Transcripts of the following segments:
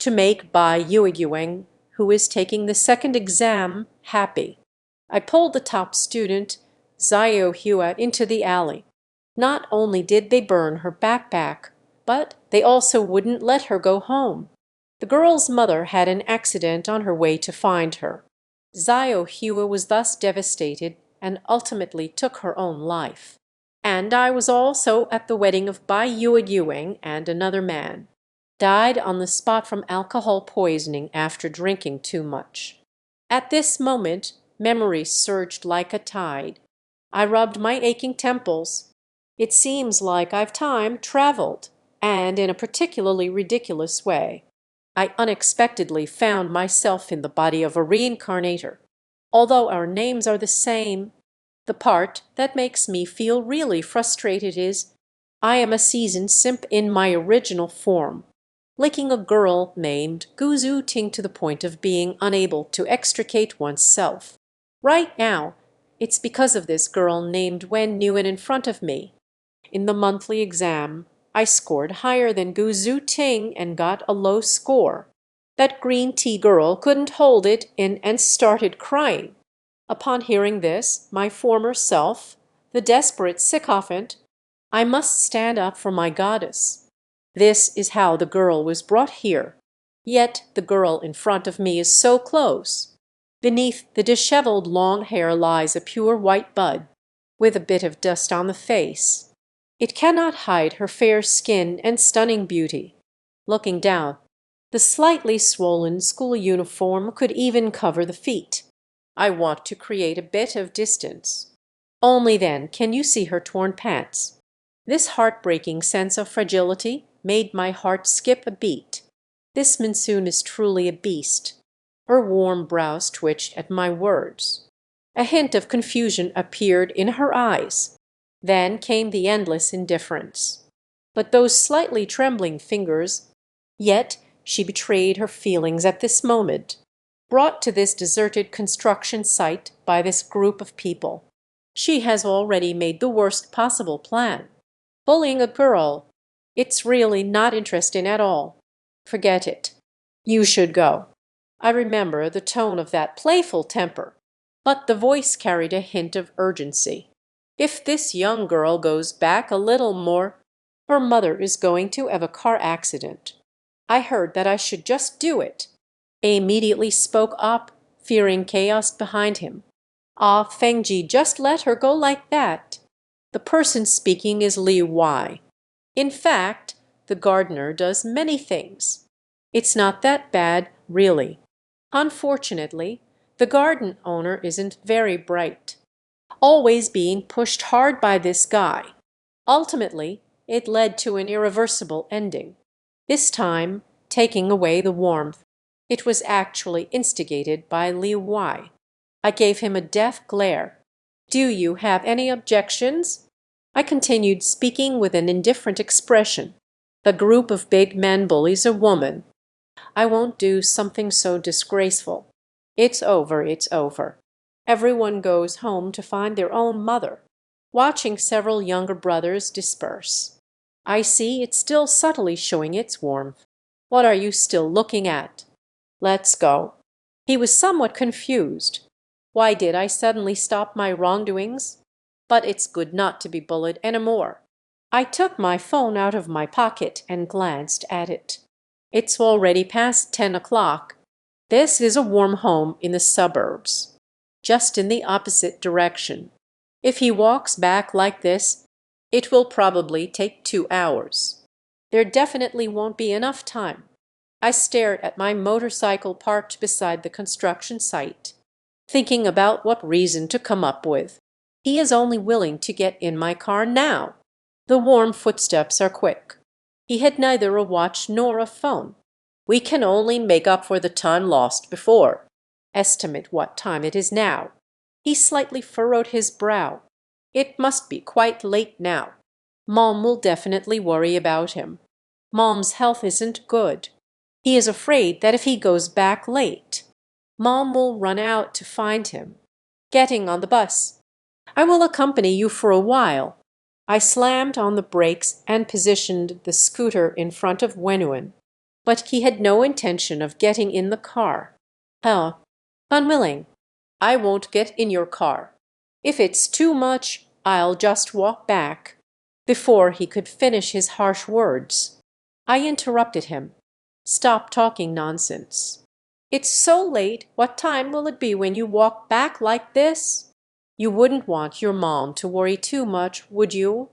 to make Bai Yueyueng, who is taking the second exam, happy. I pulled the top student, Zio Huat, into the alley. Not only did they burn her backpack, but they also wouldn't let her go home. The girl's mother had an accident on her way to find her. Zio Hua was thus devastated and ultimately took her own life. And I was also at the wedding of Bai Yueyueng and another man. Died on the spot from alcohol poisoning after drinking too much. At this moment, memories surged like a tide. I rubbed my aching temples. It seems like I've time traveled, and in a particularly ridiculous way. I unexpectedly found myself in the body of a reincarnator. Although our names are the same, the part that makes me feel really frustrated is I am a seasoned simp in my original form, licking a girl named Guzu Ting to the point of being unable to extricate oneself. Right now, it's because of this girl named Wen Nguyen in front of me. In the monthly exam, I scored higher than Guzu Ting and got a low score. That green tea girl couldn't hold it in and started crying. Upon hearing this, my former self, the desperate sycophant, I must stand up for my goddess. This is how the girl was brought here. Yet the girl in front of me is so close. Beneath the disheveled long hair lies a pure white bud, with a bit of dust on the face. It cannot hide her fair skin and stunning beauty. Looking down, the slightly swollen school uniform could even cover the feet. I want to create a bit of distance. Only then can you see her torn pants. This heartbreaking sense of fragility made my heart skip a beat. This monsoon is truly a beast. Her warm brows twitched at my words. A hint of confusion appeared in her eyes. Then came the endless indifference. But those slightly trembling fingers, yet she betrayed her feelings at this moment, brought to this deserted construction site by this group of people. She has already made the worst possible plan. Bullying a girl. It's really not interesting at all. Forget it. You should go. I remember the tone of that playful temper, but the voice carried a hint of urgency. If this young girl goes back a little more, her mother is going to have a car accident. I heard that I should just do it. I immediately spoke up, fearing chaos behind him. Ah, Fengji, just let her go like that. The person speaking is Liu Wei. In fact, the gardener does many things. It's not that bad, really. Unfortunately, the garden owner isn't very bright. Always being pushed hard by this guy. Ultimately, it led to an irreversible ending. This time, taking away the warmth. It was actually instigated by Liu Wei. I gave him a death glare. Do you have any objections? I continued speaking with an indifferent expression. The group of big men bullies a woman. I won't do something so disgraceful. It's over, it's over. Everyone goes home to find their own mother. Watching several younger brothers disperse. I see it's still subtly showing its warmth. What are you still looking at? Let's go. He was somewhat confused. Why did I suddenly stop my wrongdoings? But it's good not to be bullied anymore. I took my phone out of my pocket and glanced at it. It's already past 10 o'clock. This is a warm home in the suburbs, just in the opposite direction. If he walks back like this, it will probably take 2 hours. There definitely won't be enough time. I stared at my motorcycle parked beside the construction site, thinking about what reason to come up with. He is only willing to get in my car now. The warm footsteps are quick. He had neither a watch nor a phone. We can only make up for the time lost before. Estimate what time it is now. He slightly furrowed his brow. It must be quite late now. Mom will definitely worry about him. Mom's health isn't good. He is afraid that if he goes back late, Mom will run out to find him. Getting on the bus. I will accompany you for a while. I slammed on the brakes and positioned the scooter in front of Wenwen. but he had no intention of getting in the car. "Oh, unwilling. I won't get in your car. If it's too much, I'll just walk back." Before he could finish his harsh words, I interrupted him. "Stop talking nonsense. It's so late. What time will it be when you walk back like this? You wouldn't want your mom to worry too much, would you?"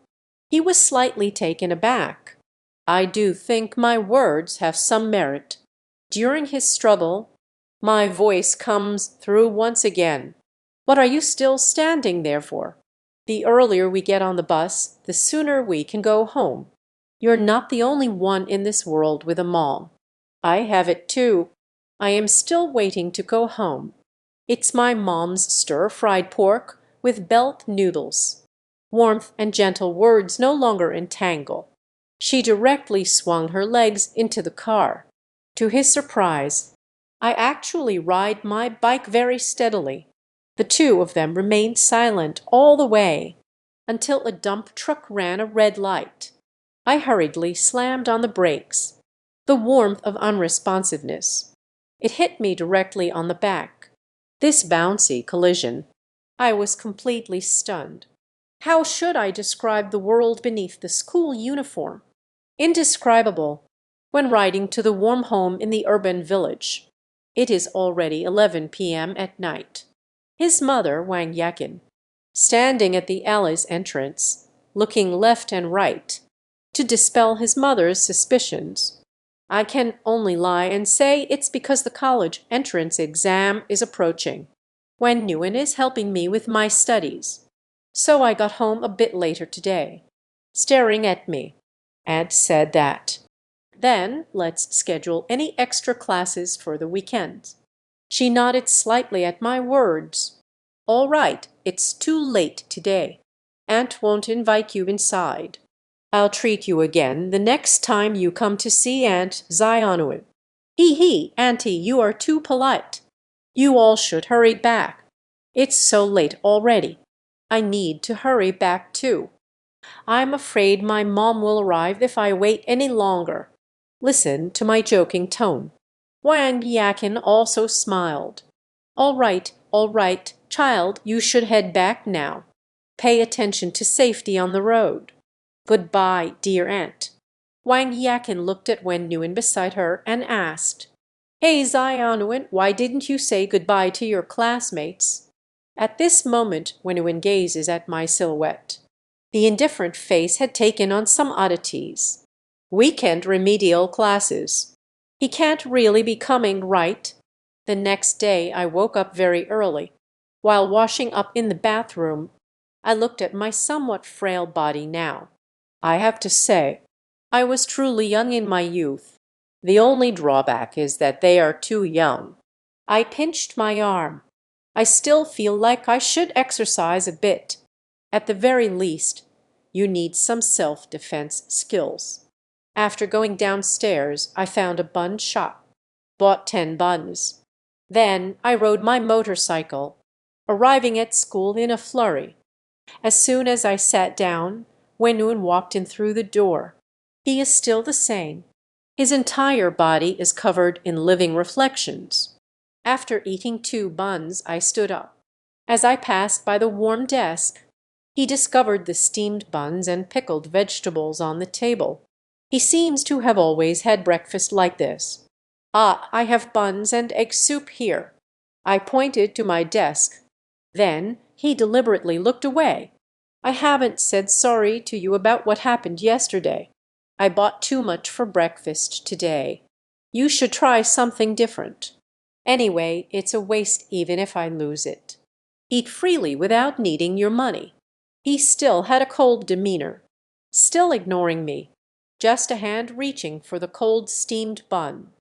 He was slightly taken aback. I do think my words have some merit. During his struggle, my voice comes through once again. "What are you still standing there for? The earlier we get on the bus, the sooner we can go home. You're not the only one in this world with a mom. I have it too. I am still waiting to go home. It's my mom's stir-fried pork with belt noodles." Warmth and gentle words no longer entangle. She directly swung her legs into the car. To his surprise, I actually ride my bike very steadily. The two of them remained silent all the way until a dump truck ran a red light. I hurriedly slammed on the brakes. The warmth of unresponsiveness. It hit me directly on the back. This bouncy collision. I was completely stunned. How should I describe the world beneath the school uniform? Indescribable, when riding to the warm home in the urban village. It is already 11 p.m. at night. His mother, Wang Yakin, standing at the alley's entrance, looking left and right, to dispel his mother's suspicions. I can only lie and say it's because the college entrance exam is approaching, when Nguyen is helping me with my studies. So I got home a bit later today, staring at me, and said that. Then let's schedule any extra classes for the weekend. She nodded slightly at my words. "All right, it's too late today. Aunt won't invite you inside. I'll treat you again the next time you come to see Aunt Zionuin. Hee, Auntie, you are too polite. You all should hurry back. It's so late already. I need to hurry back too. I'm afraid my mom will arrive if I wait any longer." Listen to my joking tone. Wang Yakin also smiled. All right, child, you should head back now. Pay attention to safety on the road. Goodbye, dear aunt." Wang Yakin looked at Wen Nguyen beside her and asked, "Hey, Zionuin, why didn't you say goodbye to your classmates?" At this moment, Wen Nguyen gazes at my silhouette. The indifferent face had taken on some oddities. Weekend remedial classes. He can't really be coming, right? The next day I woke up very early. While washing up in the bathroom, I looked at my somewhat frail body now. I have to say, I was truly young in my youth. The only drawback is that they are too young. I pinched my arm. I still feel like I should exercise a bit. At the very least, you need some self-defense skills. After going downstairs, I found a bun shop. Bought 10 buns. Then I rode my motorcycle, arriving at school in a flurry. As soon as I sat down, Wenun walked in through the door. He is still the same. His entire body is covered in living reflections. After eating 2 buns, I stood up. As I passed by the warm desk, he discovered the steamed buns and pickled vegetables on the table. He seems to have always had breakfast like this. "Ah, I have buns and egg soup here." I pointed to my desk. Then he deliberately looked away. "I haven't said sorry to you about what happened yesterday. I bought too much for breakfast today. You should try something different. Anyway, it's a waste even if I lose it. Eat freely without needing your money." He still had a cold demeanor, still ignoring me, just a hand reaching for the cold steamed bun.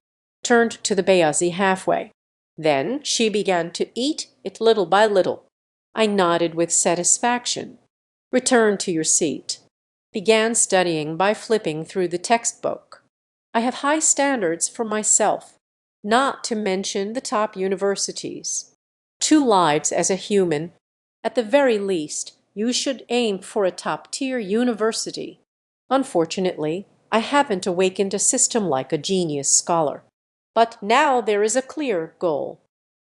Turned to the Bayazi halfway. Then she began to eat it little by little. I nodded with satisfaction. "Return to your seat." Began studying by flipping through the textbook. I have high standards for myself, not to mention the top universities. 2 lives as a human. At the very least, you should aim for a top-tier university. Unfortunately, I haven't awakened a system like a genius scholar. But now there is a clear goal.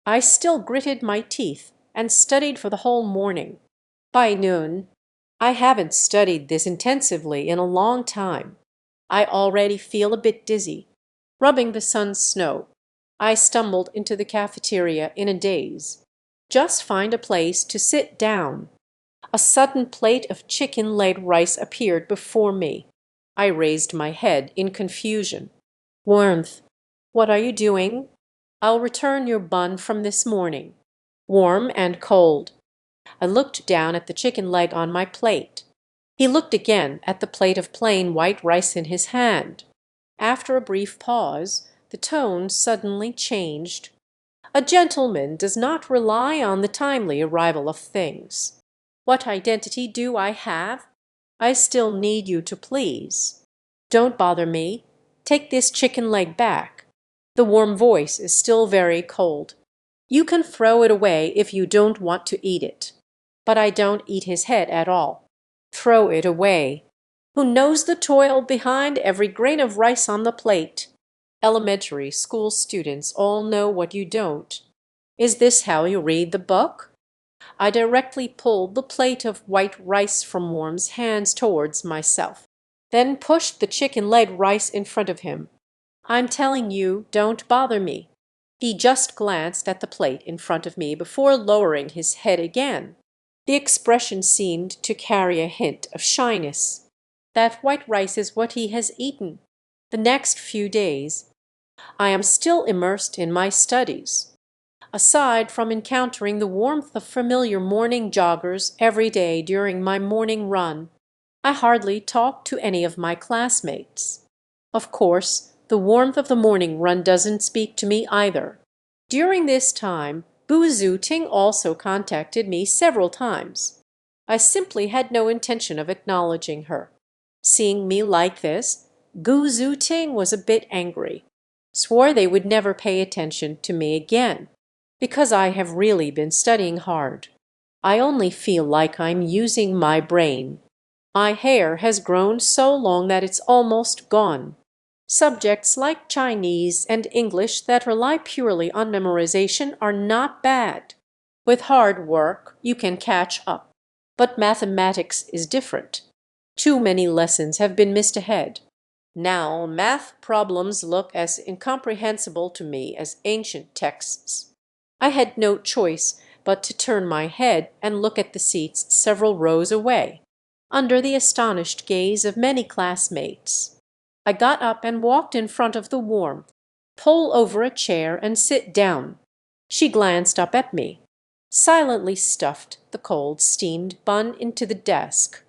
I still gritted my teeth and studied for the whole morning. By noon, I haven't studied this intensively in a long time. I already feel a bit dizzy. Rubbing the sun's snow, I stumbled into the cafeteria in a daze. Just find a place to sit down. A sudden plate of chicken leg rice appeared before me. I raised my head in confusion. Warmth, what are you doing? I'll return your bun from this morning. Warm and cold. I looked down at the chicken leg on my plate. He looked again at the plate of plain white rice in his hand. After a brief pause, the tone suddenly changed. A gentleman does not rely on the timely arrival of things. What identity do I have? I still need you to please. Don't bother me. Take this chicken leg back. The warm voice is still very cold. You can throw it away if you don't want to eat it. But I don't eat his head at all. Throw it away. Who knows the toil behind every grain of rice on the plate? Elementary school students all know what you don't. Is this how you read the book? I directly pulled the plate of white rice from Worm's hands towards myself, then pushed the chicken leg rice in front of him. I'm telling you, don't bother me. He just glanced at the plate in front of me before lowering his head again. The expression seemed to carry a hint of shyness. That white rice is what he has eaten. The next few days, I am still immersed in my studies. Aside from encountering the warmth of familiar morning joggers every day during my morning run, I hardly talk to any of my classmates. Of course, the warmth of the morning run doesn't speak to me either. During this time, Bu Ting also contacted me several times. I simply had no intention of acknowledging her. Seeing me like this, Gu Ting was a bit angry. Swore they would never pay attention to me again, because I have really been studying hard. I only feel like I'm using my brain. My hair has grown so long that it's almost gone. Subjects like Chinese and English that rely purely on memorization are not bad. With hard work, you can catch up. But mathematics is different. Too many lessons have been missed ahead. Now math problems look as incomprehensible to me as ancient texts. I had no choice but to turn my head and look at the seats several rows away, under the astonished gaze of many classmates. I got up and walked in front of the Worm, pull over a chair and sit down. She glanced up at me, silently stuffed the cold steamed bun into the desk.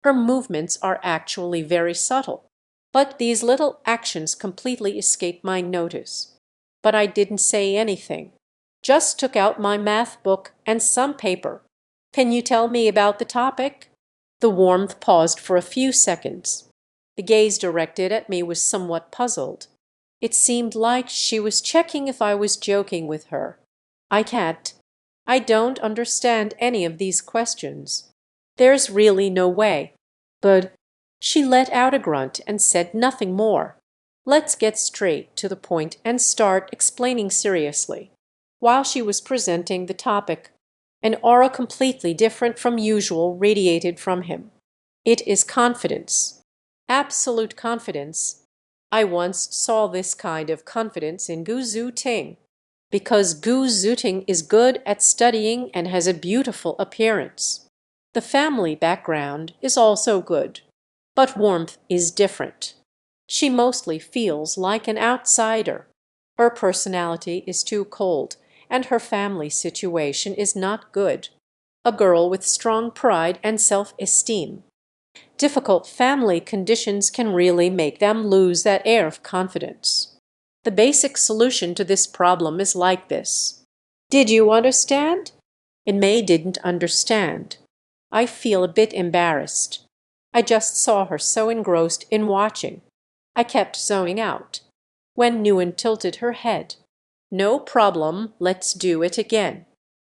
Her movements are actually very subtle, but these little actions completely escaped my notice. But I didn't say anything, just took out my math book and some paper. Can you tell me about the topic? The warmth paused for a few seconds. The gaze directed at me was somewhat puzzled. It seemed like she was checking if I was joking with her. I can't. I don't understand any of these questions. There's really no way. But she let out a grunt and said nothing more. Let's get straight to the point and start explaining seriously. While she was presenting the topic, an aura completely different from usual radiated from him. It is confidence. Absolute confidence. I once saw this kind of confidence in Gu Ting, because Gu Ting is good at studying and has a beautiful appearance. The family background is also good, but warmth is different. She mostly feels like an outsider. Her personality is too cold, and her family situation is not good. A girl with strong pride and self-esteem. Difficult family conditions can really make them lose that air of confidence. The basic solution to this problem is like this. Did you understand? And May didn't understand. I feel a bit embarrassed. I just saw her so engrossed in watching. I kept zoning out. When Nguyen tilted her head. No problem, let's do it again.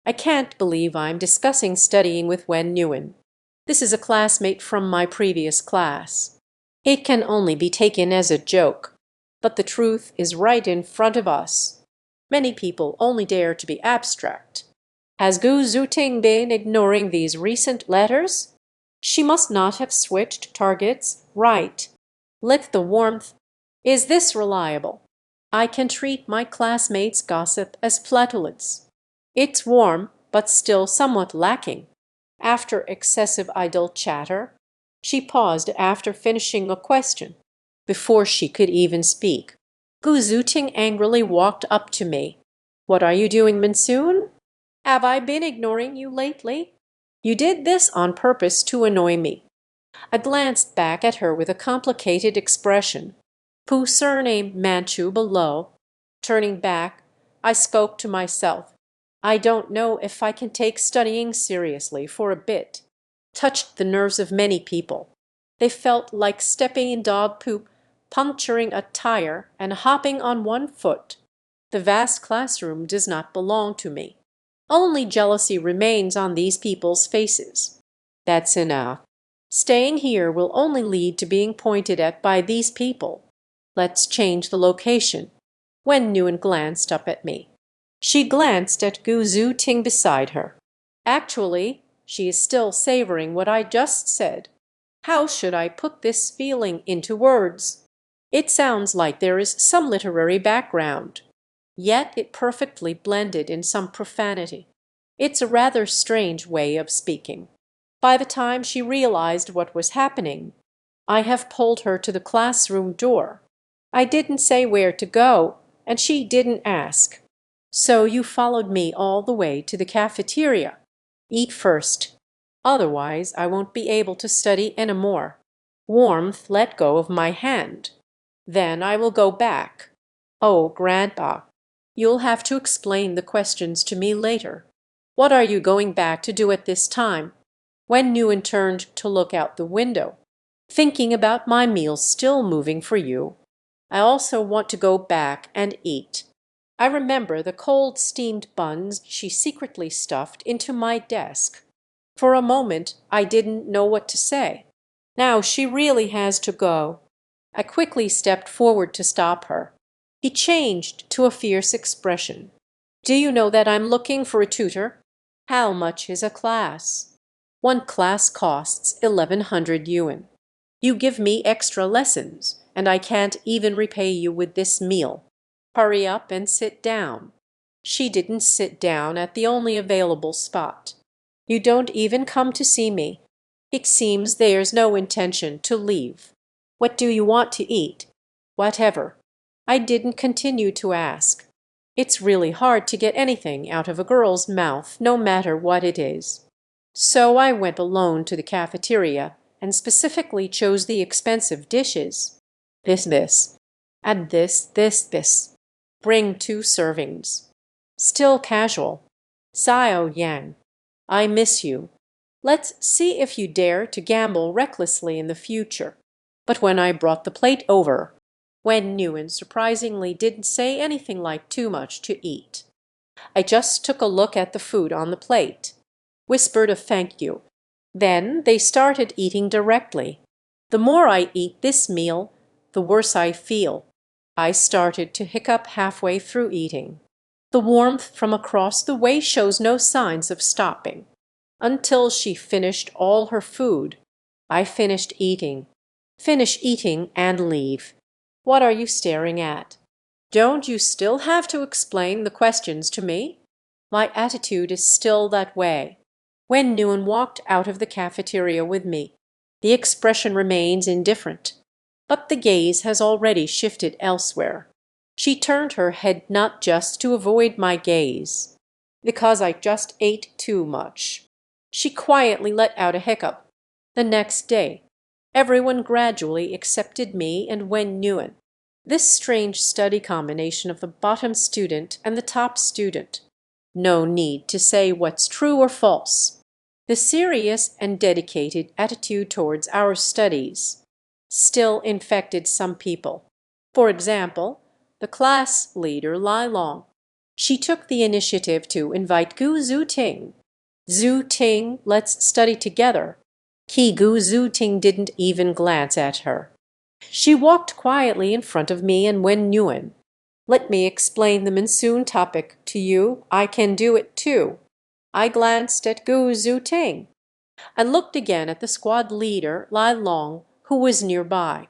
I can't believe I'm discussing studying with Wen Nguyen. This is a classmate from my previous class. It can only be taken as a joke, but the truth is right in front of us. Many people only dare to be abstract. Has Gu Zuting been ignoring these recent letters? She must not have switched targets, right? Lit the warmth. Is this reliable? I can treat my classmates' gossip as flatulence. It's warm, but still somewhat lacking. After excessive idle chatter, she paused after finishing a question. Before she could even speak, Gu Zuting angrily walked up to me. What are you doing, Minsoon? Have I been ignoring you lately? You did this on purpose to annoy me. I glanced back at her with a complicated expression. Pu surname Manchu below. Turning back, I spoke to myself. I don't know if I can take studying seriously for a bit. Touched the nerves of many people. They felt like stepping in dog poop, puncturing a tire, and hopping on one foot. The vast classroom does not belong to me. Only jealousy remains on these people's faces. That's enough. Staying here will only lead to being pointed at by these people. Let's change the location. Wen Nguyen glanced up at me. She glanced at Gu Zuting beside her. Actually, she is still savoring what I just said. How should I put this feeling into words? It sounds like there is some literary background. Yet it perfectly blended in some profanity. It's a rather strange way of speaking. By the time she realized what was happening, I have pulled her to the classroom door. I didn't say where to go, and she didn't ask. So you followed me all the way to the cafeteria. Eat first. Otherwise, I won't be able to study anymore. Warmth let go of my hand. Then I will go back. Oh, Grandpa, you'll have to explain the questions to me later. What are you going back to do at this time? Wen Nguyen turned to look out the window. Thinking about my meal still moving for you. I also want to go back and eat. I remember the cold steamed buns she secretly stuffed into my desk. For a moment, I didn't know what to say. Now she really has to go. I quickly stepped forward to stop her. He changed to a fierce expression. Do you know that I'm looking for a tutor? How much is a class? One class costs 1,100 yuan. You give me extra lessons, and I can't even repay you with this meal. Hurry up and sit down. She didn't sit down at the only available spot. You don't even come to see me. It seems there's no intention to leave. What do you want to eat? Whatever. I didn't continue to ask. It's really hard to get anything out of a girl's mouth, no matter what it is. So I went alone to the cafeteria and specifically chose the expensive dishes. This. Add this. Bring 2 servings. Still casual. Xiao Yang. I miss you. Let's see if you dare to gamble recklessly in the future. But when I brought the plate over, Wen Nguyen surprisingly didn't say anything like too much to eat. I just took a look at the food on the plate, whispered a thank you. Then they started eating directly. The more I eat this meal, the worse I feel. I started to hiccup halfway through eating. The warmth from across the way shows no signs of stopping. Until she finished all her food, I finished eating. Finish eating and leave. What are you staring at? Don't you still have to explain the questions to me? My attitude is still that way. Wen Nguyen walked out of the cafeteria with me. The expression remains indifferent, but the gaze has already shifted elsewhere. She turned her head not just to avoid my gaze, because I just ate too much. She quietly let out a hiccup. The next day, everyone gradually accepted me and Wen Nguyen. This strange study combination of the bottom student and the top student. No need to say what's true or false. The serious and dedicated attitude towards our studies still infected some people. For example, the class leader Lai Long. She took the initiative to invite Gu Zuting. Zuting, let's study together. Gu Zuting didn't even glance at her. She walked quietly in front of me and Wen Nguyen. "Let me explain the monsoon topic to you. I can do it too." I glanced at Gu Zhu Ting. I looked again at the squad leader, Lai Long, who was nearby,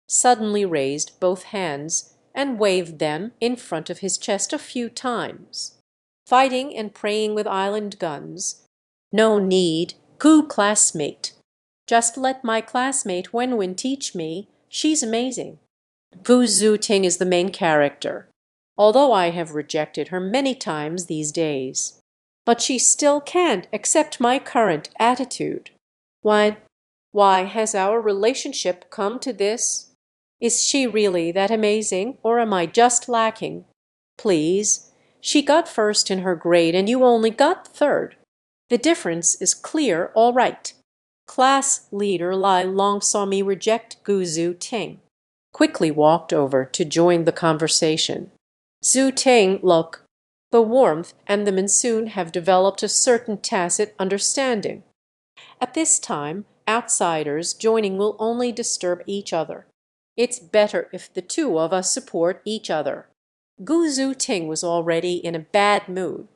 suddenly raised both hands and waved them in front of his chest a few times. "Fighting and praying with island guns. No need, Gu classmate. Just let my classmate Wenwen teach me. She's amazing. Gu Zhu Ting is the main character, although I have rejected her many times these days. But she still can't accept my current attitude. Why, why has our relationship come to this? Is she really that amazing, or am I just lacking? Please, she got first in her grade and you only got third. The difference is clear, all right." Class leader Lai Long saw me reject Gu Zhu Ting, quickly walked over to join the conversation. "Zhu Ting, look, the warmth and the monsoon have developed a certain tacit understanding. At this time, outsiders joining will only disturb each other. It's better if the two of us support each other." Gu Zhu Ting was already in a bad mood.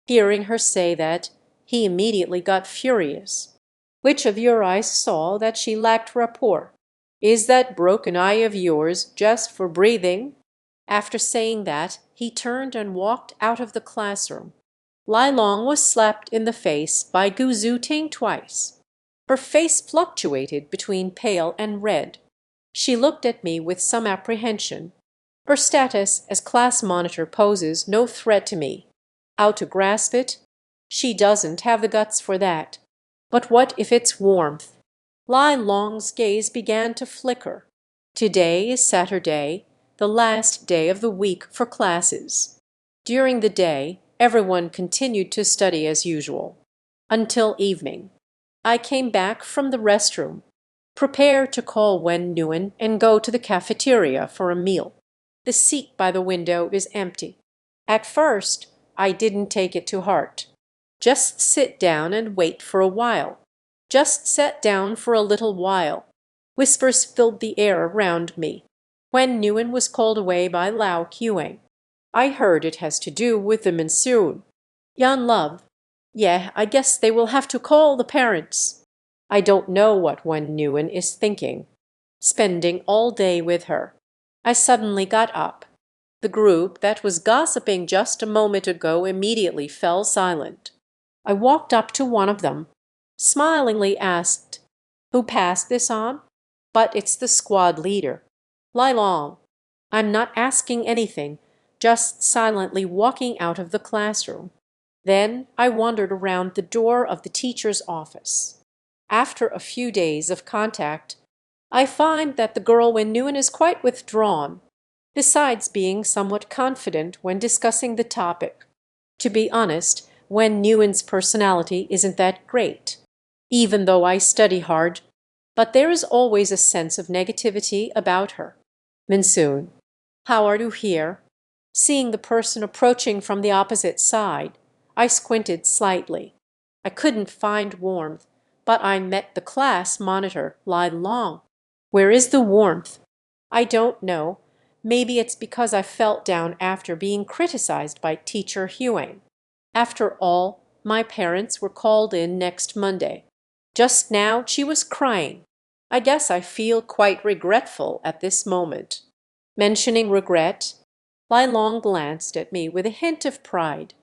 Hearing her say that, he immediately got furious. "Which of your eyes saw that she lacked rapport? Is that broken eye of yours just for breathing?" After saying that, he turned and walked out of the classroom. Lai Long was slapped in the face by Gu Zhu Ting twice. Her face fluctuated between pale and red. She looked at me with some apprehension. Her status as class monitor poses no threat to me. How to grasp it? She doesn't have the guts for that. But what if it's warmth? Lai Long's gaze began to flicker. Today is Saturday, the last day of the week for classes. During the day, everyone continued to study as usual. Until evening. I came back from the restroom, prepared to call Wen Nguyen and go to the cafeteria for a meal. The seat by the window is empty. At first, I didn't take it to heart. Just sit down and wait for a while. Just sat down for a little while. Whispers filled the air around me. Wen Nguyen was called away by Lao Kuang. I heard it has to do with the monsoon. Yan love. Yeah, I guess they will have to call the parents. I don't know what Wen Nguyen is thinking. Spending all day with her. I suddenly got up. The group that was gossiping just a moment ago immediately fell silent. I walked up to one of them, smilingly asked, "Who passed this on?" But it's the squad leader. "Lai Long." I'm not asking anything, just silently walking out of the classroom. Then I wandered around the door of the teacher's office. After a few days of contact, I find that the girl Wen Nguyen is quite withdrawn, besides being somewhat confident when discussing the topic. To be honest, Wen Nguyen's personality isn't that great, even though I study hard, but there is always a sense of negativity about her. "Monsoon, how are you here?" Seeing the person approaching from the opposite side, I squinted slightly. I couldn't find warmth, but I met the class monitor, Lai Long. Where is the warmth? I don't know. Maybe it's because I felt down after being criticized by Teacher Huang. After all, my parents were called in next Monday. Just now she was crying. I guess I feel quite regretful at this moment. Mentioning regret, Lai Long glanced at me with a hint of pride.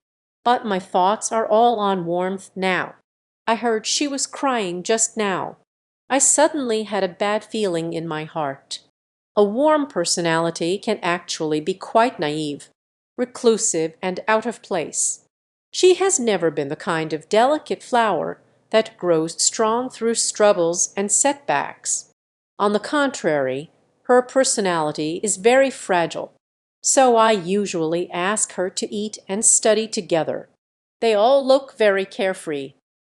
But my thoughts are all on warmth now. I heard she was crying just now. I suddenly had a bad feeling in my heart. A warm personality can actually be quite naive, reclusive, and out of place. She has never been the kind of delicate flower that grows strong through struggles and setbacks. On the contrary, her personality is very fragile. So I usually ask her to eat and study together. They all look very carefree.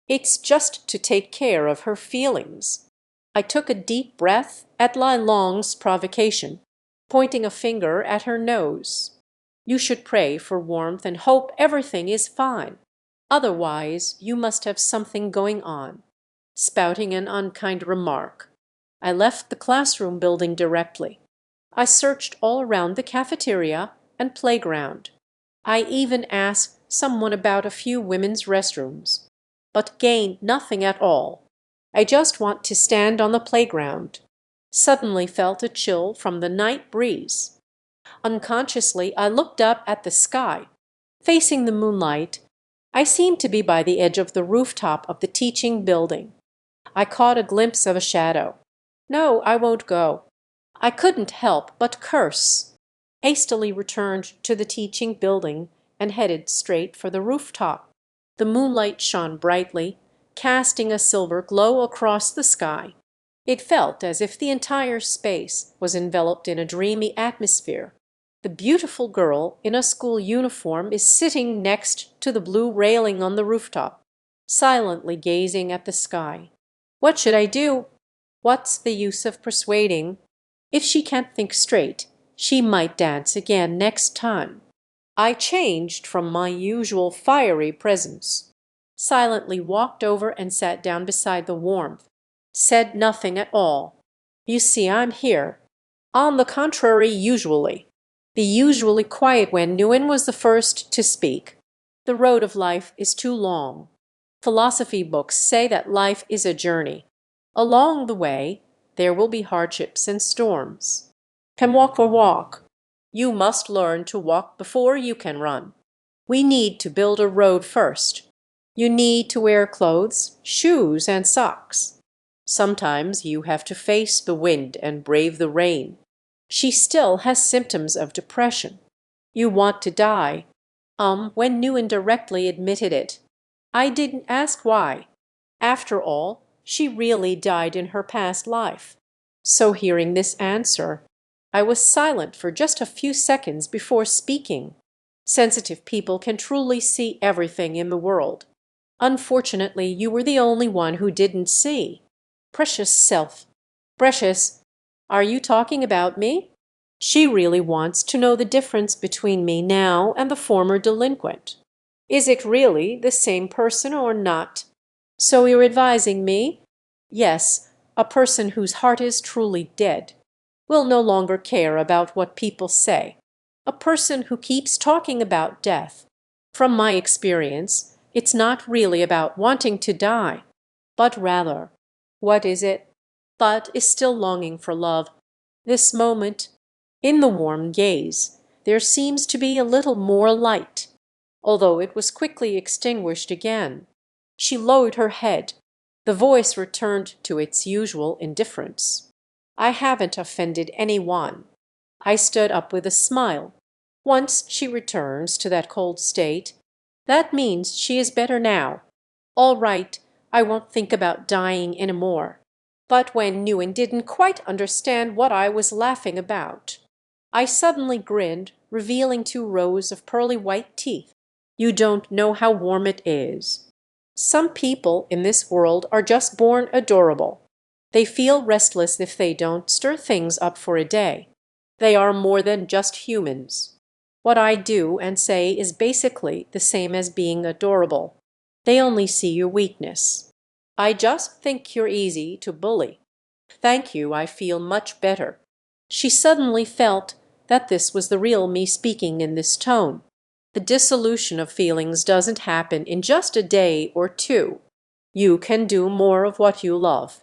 It's just to take care of her feelings. I took a deep breath at Lai Long's provocation, pointing a finger at her nose. "You should pray for warmth and hope everything is fine. Otherwise, you must have something going on." Spouting an unkind remark. I left the classroom building directly. I searched all around the cafeteria and playground. I even asked someone about a few women's restrooms, but gained nothing at all. I just want to stand on the playground. Suddenly felt a chill from the night breeze. Unconsciously, I looked up at the sky. Facing the moonlight, I seemed to be by the edge of the rooftop of the teaching building. I caught a glimpse of a shadow. No, I won't go. I couldn't help but curse. Hastily returned to the teaching building and headed straight for the rooftop. The moonlight shone brightly, casting a silver glow across the sky. It felt as if the entire space was enveloped in a dreamy atmosphere. The beautiful girl in a school uniform is sitting next to the blue railing on the rooftop, silently gazing at the sky. What should I do? What's the use of persuading? If she can't think straight, she might dance again next time. I changed from my usual fiery presence, silently walked over and sat down beside the warmth, said nothing at all. You see, I'm here. On the contrary, usually. Be usually quiet when Nguyen was the first to speak. The road of life is too long. Philosophy books say that life is a journey. Along the way, there will be hardships and storms. Can walk or walk. You must learn to walk before you can run. We need to build a road first. You need to wear clothes, shoes, and socks. Sometimes you have to face the wind and brave the rain. She still has symptoms of depression. You want to die. When Nguyen directly admitted it. I didn't ask why. After all, she really died in her past life. So hearing this answer, I was silent for just a few seconds before speaking. Sensitive people can truly see everything in the world. Unfortunately, you were the only one who didn't see. Precious self. Precious, are you talking about me? She really wants to know the difference between me now and the former delinquent. Is it really the same person or not? So you're advising me? Yes, a person whose heart is truly dead will no longer care about what people say. A person who keeps talking about death. From my experience, it's not really about wanting to die, but rather, what is it? But is still longing for love. This moment, in the warm gaze, there seems to be a little more light, although it was quickly extinguished again. She lowered her head. The voice returned to its usual indifference. I haven't offended anyone. I stood up with a smile. Once she returns to that cold state, that means she is better now. All right, I won't think about dying any more. But when Nguyen didn't quite understand what I was laughing about, I suddenly grinned, revealing 2 rows of pearly white teeth. You don't know how warm it is. Some people in this world are just born adorable. They feel restless if they don't stir things up for a day. They are more than just humans. What I do and say is basically the same as being adorable. They only see your weakness. I just think you're easy to bully. Thank you, I feel much better. She suddenly felt that this was the real me speaking in this tone. The dissolution of feelings doesn't happen in just a day or two. You can do more of what you love.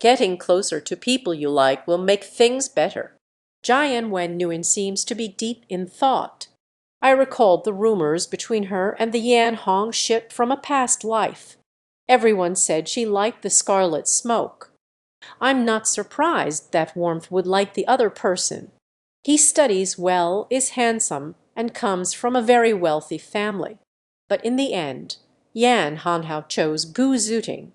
Getting closer to people you like will make things better. Jian Wen Nguyen seems to be deep in thought. I recalled the rumors between her and the Yan Hong ship from a past life. Everyone said she liked the scarlet smoke. I'm not surprised that Warmth would like the other person. He studies well, is handsome, and comes from a very wealthy family. But in the end, Yan Hanhao chose Gu Zuting.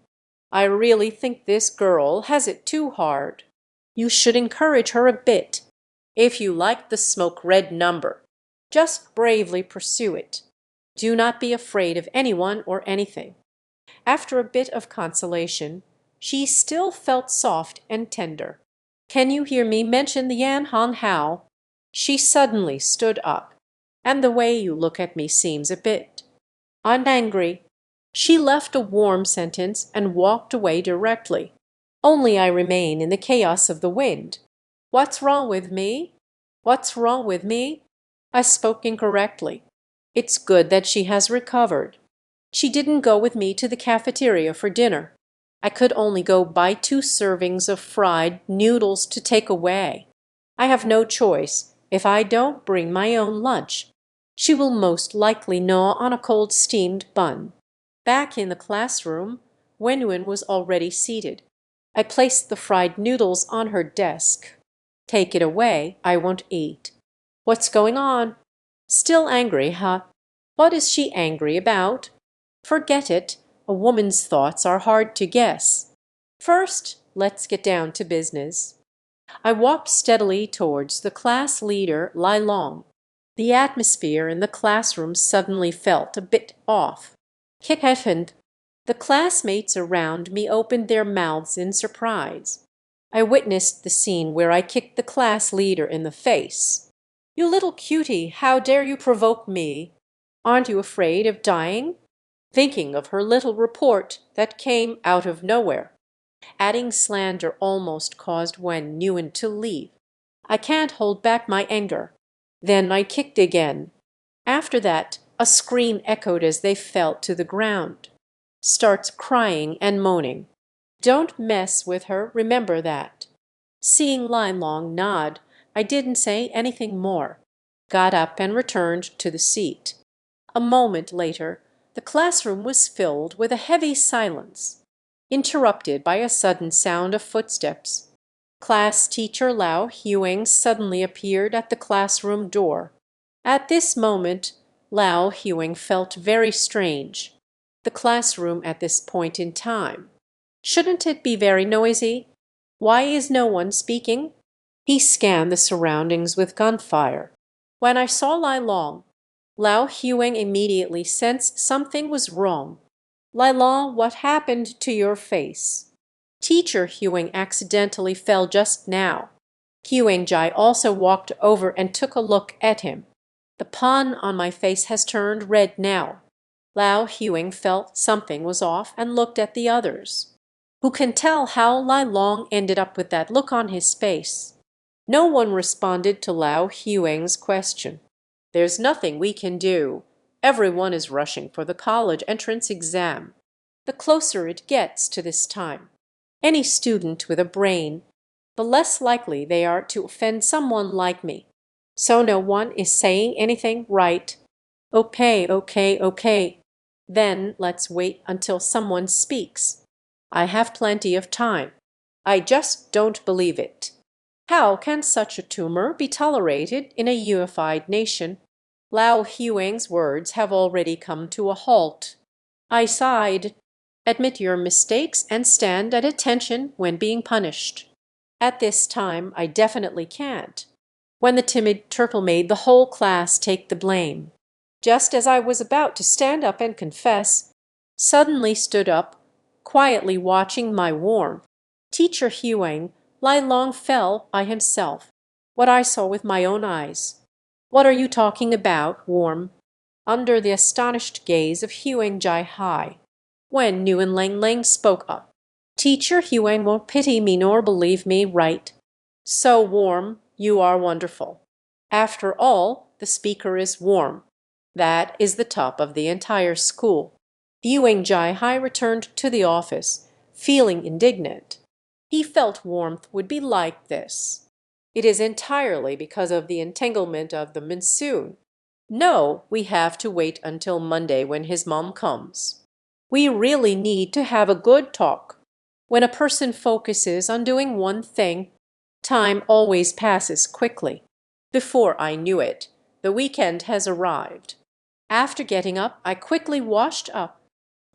I really think this girl has it too hard. You should encourage her a bit. If you like the smoke red number, just bravely pursue it. Do not be afraid of anyone or anything. After a bit of consolation, she still felt soft and tender. Can you hear me mention the Yan Han Hao? She suddenly stood up. And the way you look at me seems a bit unangry. She left a warm sentence and walked away directly. Only I remain in the chaos of the wind. What's wrong with me? What's wrong with me? I spoke incorrectly. It's good that she has recovered. She didn't go with me to the cafeteria for dinner. I could only go buy 2 servings of fried noodles to take away. I have no choice if I don't bring my own lunch. She will most likely gnaw on a cold steamed bun. Back in the classroom, Wenwen was already seated. I placed the fried noodles on her desk. Take it away, I won't eat. What's going on? Still angry, huh? What is she angry about? Forget it. A woman's thoughts are hard to guess. First, let's get down to business. I walked steadily towards the class leader, Lai Long. The atmosphere in the classroom suddenly felt a bit off. Kick happened. The classmates around me opened their mouths in surprise. I witnessed the scene where I kicked the class leader in the face. "You little cutie, how dare you provoke me? Aren't you afraid of dying?" Thinking of her little report that came out of nowhere. Adding slander almost caused Wen Nguyen to leave. I can't hold back my anger. Then I kicked again. After that, a scream echoed as they fell to the ground. Starts crying and moaning. Don't mess with her, remember that. Seeing Lai Long nod, I didn't say anything more. Got up and returned to the seat. A moment later, the classroom was filled with a heavy silence, interrupted by a sudden sound of footsteps. Class teacher Lao Huang suddenly appeared at the classroom door. At this moment, Lao Huang felt very strange. The classroom at this point in time. Shouldn't it be very noisy? Why is no one speaking? He scanned the surroundings with gunfire. When I saw Lai Long, Lao Huang immediately sensed something was wrong. "Lai Long, what happened to your face?" Teacher Huang accidentally fell just now. Huang Jai also walked over and took a look at him. The pawn on my face has turned red now. Lao Huang felt something was off and looked at the others. Who can tell how Lai Long ended up with that look on his face? No one responded to Lao Huang's question. There's nothing we can do. Everyone is rushing for the college entrance exam. The closer it gets to this time, any student with a brain, the less likely they are to offend someone like me. So no one is saying anything, right? Okay. Then let's wait until someone speaks. I have plenty of time. I just don't believe it. How can such a tumor be tolerated in a unified nation? Lao Huang's words have already come to a halt. I sighed. Admit your mistakes and stand at attention when being punished. At this time, I definitely can't. When the timid turtle made the whole class take the blame. Just as I was about to stand up and confess, suddenly stood up, quietly watching my warmth. Teacher Huang, Lai Long fell by himself. What I saw with my own eyes. What are you talking about, Warm? Under the astonished gaze of Huang Jai Hai. When Nguyen Lang Lang spoke up. Teacher Huang won't pity me nor believe me, right? So Warm, you are wonderful. After all, the speaker is Warm. That is the top of the entire school. Huang Jai Hai returned to the office, feeling indignant. He felt warmth would be like this. It is entirely because of the entanglement of the monsoon. No, we have to wait until Monday when his mom comes. We really need to have a good talk. When a person focuses on doing one thing, time always passes quickly. Before I knew it, the weekend has arrived. After getting up, I quickly washed up.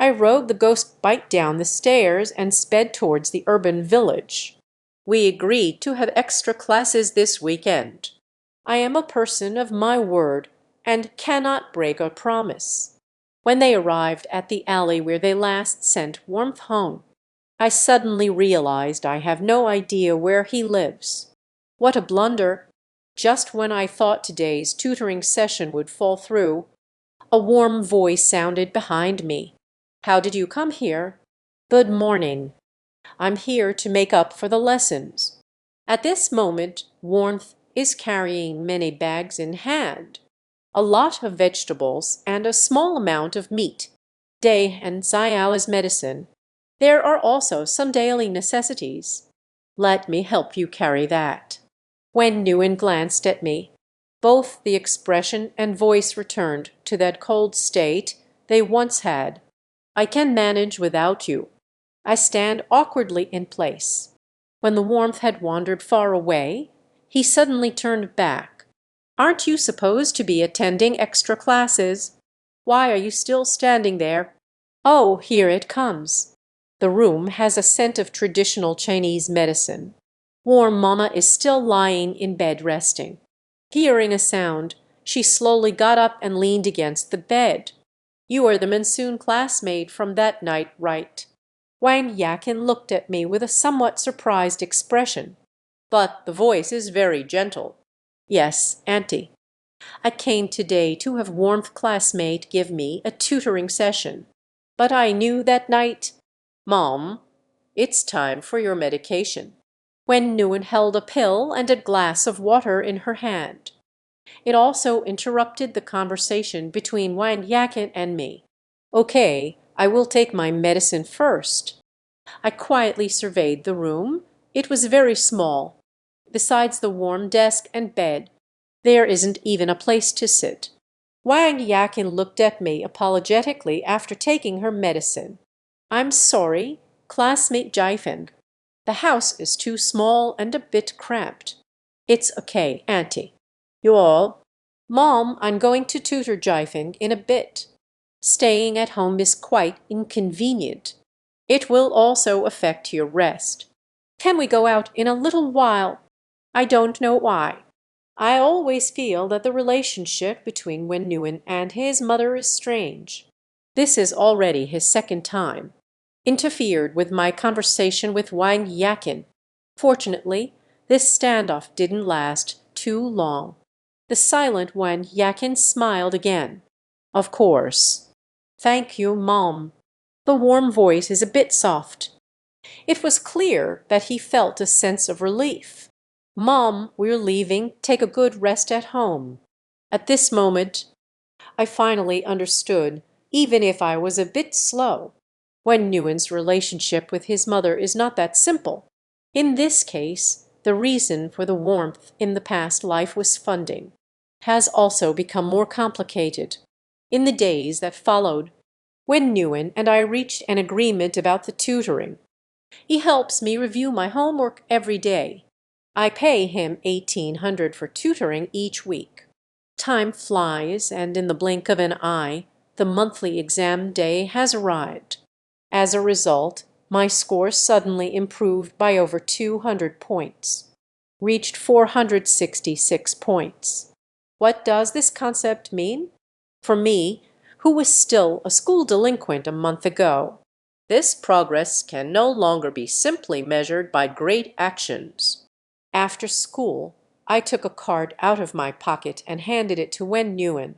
I rode the ghost bike down the stairs and sped towards the urban village. We agreed to have extra classes this weekend. I am a person of my word and cannot break a promise. When they arrived at the alley where they last sent Warmth home, I suddenly realized I have no idea where he lives. What a blunder! Just when I thought today's tutoring session would fall through, a warm voice sounded behind me. How did you come here? Good morning. I'm here to make up for the lessons. At this moment, Warmth is carrying many bags in hand, a lot of vegetables and a small amount of meat, day and Xiao as medicine. There are also some daily necessities. Let me help you carry that. When Nguyen glanced at me, both the expression and voice returned to that cold state they once had. I can manage without you. I stand awkwardly in place. When the Warmth had wandered far away, he suddenly turned back. Aren't you supposed to be attending extra classes? Why are you still standing there? Oh, here it comes. The room has a scent of traditional Chinese medicine. Warm Mama is still lying in bed resting. Hearing a sound, she slowly got up and leaned against the bed. You are the monsoon classmate from that night, right? Wang Yakin looked at me with a somewhat surprised expression. But the voice is very gentle. Yes, Auntie. I came today to have Warmth classmate give me a tutoring session. But I knew that night, Mom, it's time for your medication. When Nguyen held a pill and a glass of water in her hand. It also interrupted the conversation between Wang Yakin and me. Okay, I will take my medicine first. I quietly surveyed the room. It was very small. Besides the warm desk and bed, there isn't even a place to sit. Wang Yakin looked at me apologetically after taking her medicine. I'm sorry, classmate Jifen. The house is too small and a bit cramped. It's okay, Auntie. You all. Mom, I'm going to tutor Jifen in a bit. Staying at home is quite inconvenient. It will also affect your rest. Can we go out in a little while? I don't know why. I always feel that the relationship between Wen Nguyen and his mother is strange. This is already his second time. Interfered with my conversation with Wang Yakin. Fortunately, this standoff didn't last too long. The silent Wang Yakin smiled again. Of course. Thank you, Mom. The warm voice is a bit soft. It was clear that he felt a sense of relief. Mom, we're leaving. Take a good rest at home. At this moment, I finally understood, even if I was a bit slow. When Nguyen's relationship with his mother is not that simple. In this case, the reason for the warmth in the past life was funding, has also become more complicated. In the days that followed, when Nguyen and I reached an agreement about the tutoring, he helps me review my homework every day. I pay him 1,800 for tutoring each week. Time flies, and in the blink of an eye, the monthly exam day has arrived. As a result, my score suddenly improved by over 200 points, reached 466 points. What does this concept mean? For me, who was still a school delinquent a month ago, this progress can no longer be simply measured by great actions. After school, I took a card out of my pocket and handed it to Wen Nguyen.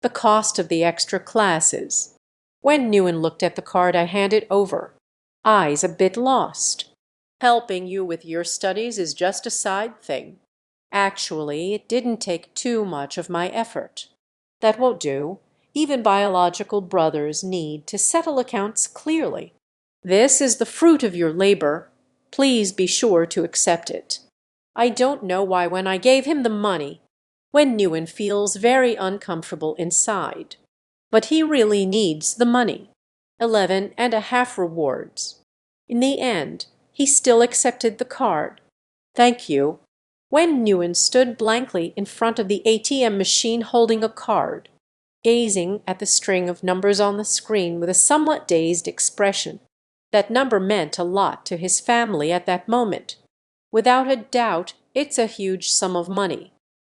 The cost of the extra classes. When Nguyen looked at the card I handed over, eyes a bit lost. Helping you with your studies is just a side thing. Actually, it didn't take too much of my effort. That won't do. Even biological brothers need to settle accounts clearly. This is the fruit of your labor. Please be sure to accept it. I don't know why when I gave him the money, when Nguyen feels very uncomfortable inside. But he really needs the money. 11.5 rewards. In the end, he still accepted the card. Thank you. When Nguyen stood blankly in front of the ATM machine holding a card, gazing at the string of numbers on the screen with a somewhat dazed expression. That number meant a lot to his family at that moment. Without a doubt, it's a huge sum of money.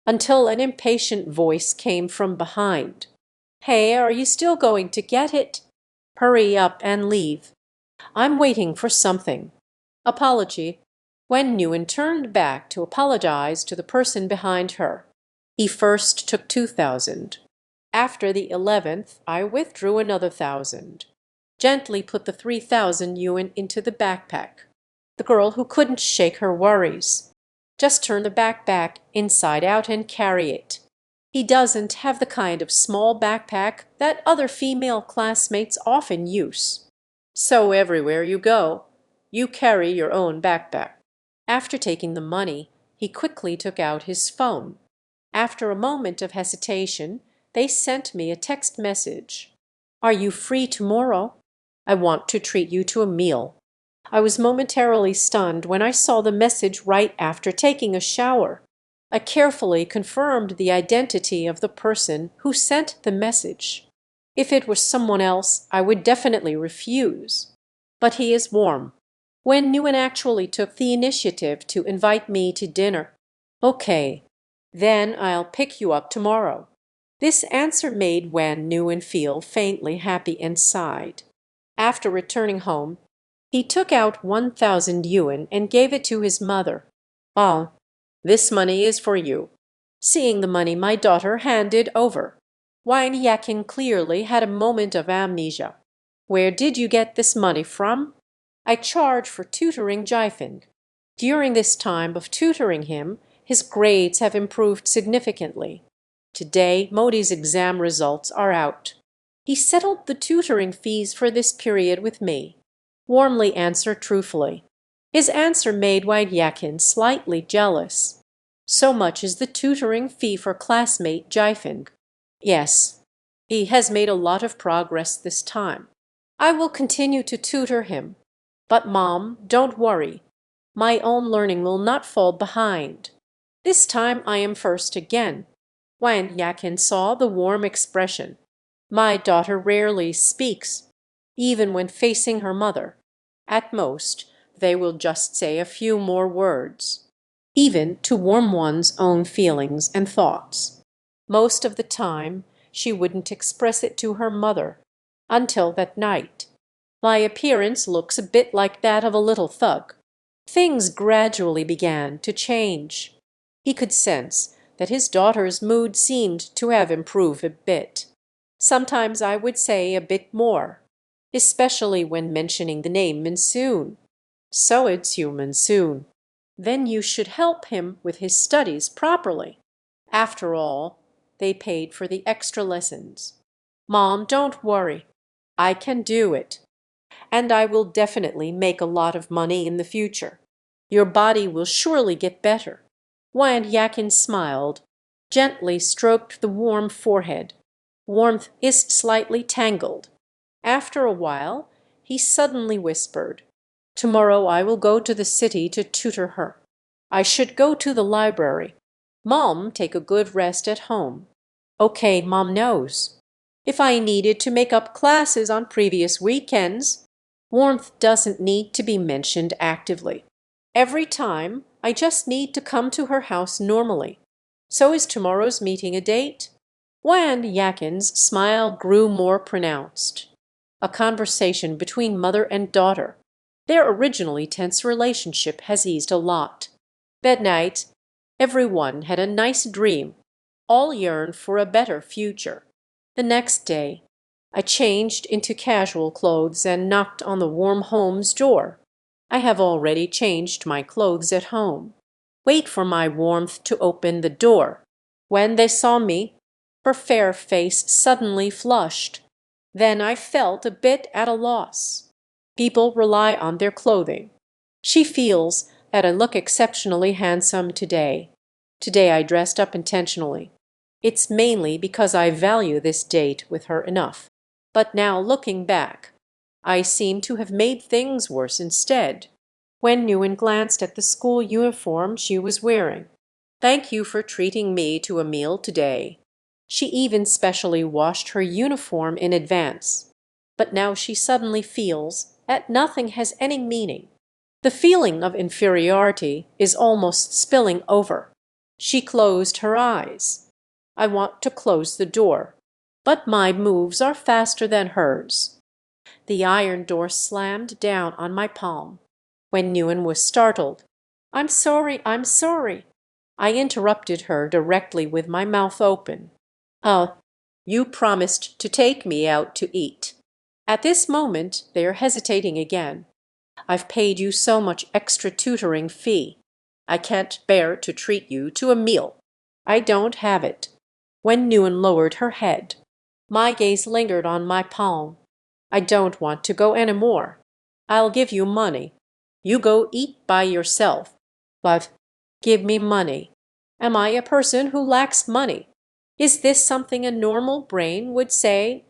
Until an impatient voice came from behind. Hey, are you still going to get it? Hurry up and leave. I'm waiting for something. Apology. When Nguyen turned back to apologize to the person behind her. He first took 2,000. After the 11th, I withdrew another 1,000. gently put the 3,000 yuan into the backpack. The girl who couldn't shake her worries. Just turn the backpack inside out and carry it. He doesn't have the kind of small backpack that other female classmates often use. So everywhere you go, you carry your own backpack. After taking the money, he quickly took out his phone. After a moment of hesitation, they sent me a text message. "Are you free tomorrow? I want to treat you to a meal." I was momentarily stunned when I saw the message right after taking a shower. I carefully confirmed the identity of the person who sent the message. If it was someone else, I would definitely refuse. But he is warm. When Nguyen actually took the initiative to invite me to dinner. "Okay, then I'll pick you up tomorrow." This answer made Wen Nguyen feel faintly happy inside. After returning home, he took out 1,000 yuan and gave it to his mother. "Ah, this money is for you." Seeing the money my daughter handed over, Wang Yakin clearly had a moment of amnesia. "Where did you get this money from?" "I charge for tutoring Jiefeng. During this time of tutoring him, his grades have improved significantly. Today, Modi's exam results are out. He settled the tutoring fees for this period with me." Warmly answered truthfully. His answer made Wang Yakin slightly jealous. "So much is the tutoring fee for classmate Jiefeng." "Yes, he has made a lot of progress this time. I will continue to tutor him. But Mom, don't worry. My own learning will not fall behind. This time I am first again." Wang Yakin saw the warm expression. My daughter rarely speaks, even when facing her mother. At most, they will just say a few more words, even to warm one's own feelings and thoughts. Most of the time, she wouldn't express it to her mother, until that night. My appearance looks a bit like that of a little thug. Things gradually began to change. He could sense that his daughter's mood seemed to have improved a bit. Sometimes I would say a bit more, especially when mentioning the name Minsoon. "So it's you, Minsoon. Then you should help him with his studies properly." After all, they paid for the extra lessons. "Mom, don't worry. I can do it. And I will definitely make a lot of money in the future. Your body will surely get better." Wang Yakin smiled, gently stroked the warm forehead. Warmth is slightly tangled. After a while, he suddenly whispered, "Tomorrow I will go to the city to tutor her. I should go to the library. Mom, take a good rest at home." "Okay, Mom knows." If I needed to make up classes on previous weekends, warmth doesn't need to be mentioned actively. Every time, I just need to come to her house normally. "So is tomorrow's meeting a date?" Wang Yakin's smile grew more pronounced. A conversation between mother and daughter. Their originally tense relationship has eased a lot. That night, everyone had a nice dream. All yearned for a better future. The next day, I changed into casual clothes and knocked on the warm home's door. I have already changed my clothes at home. Wait for my warmth to open the door. When they saw me, her fair face suddenly flushed. Then I felt a bit at a loss. People rely on their clothing. She feels that I look exceptionally handsome today. Today I dressed up intentionally. It's mainly because I value this date with her enough. But now looking back, I seem to have made things worse instead. When Nguyen glanced at the school uniform she was wearing. "Thank you for treating me to a meal today." She even specially washed her uniform in advance. But now she suddenly feels that nothing has any meaning. The feeling of inferiority is almost spilling over. She closed her eyes. I want to close the door, but my moves are faster than hers. The iron door slammed down on my palm. When Nguyen was startled, I'm sorry, I'm sorry." I interrupted her directly with my mouth open. "Oh, you promised to take me out to eat." At this moment they are hesitating again. I've paid you so much extra tutoring fee. I can't bear to treat you to a meal. I don't have it. Wen Nguyen lowered her head. My gaze lingered on my palm. I don't want to go any more. I'll give you money. You go eat by yourself. But give me money. Am I a person who lacks money? Is this something a normal brain would say?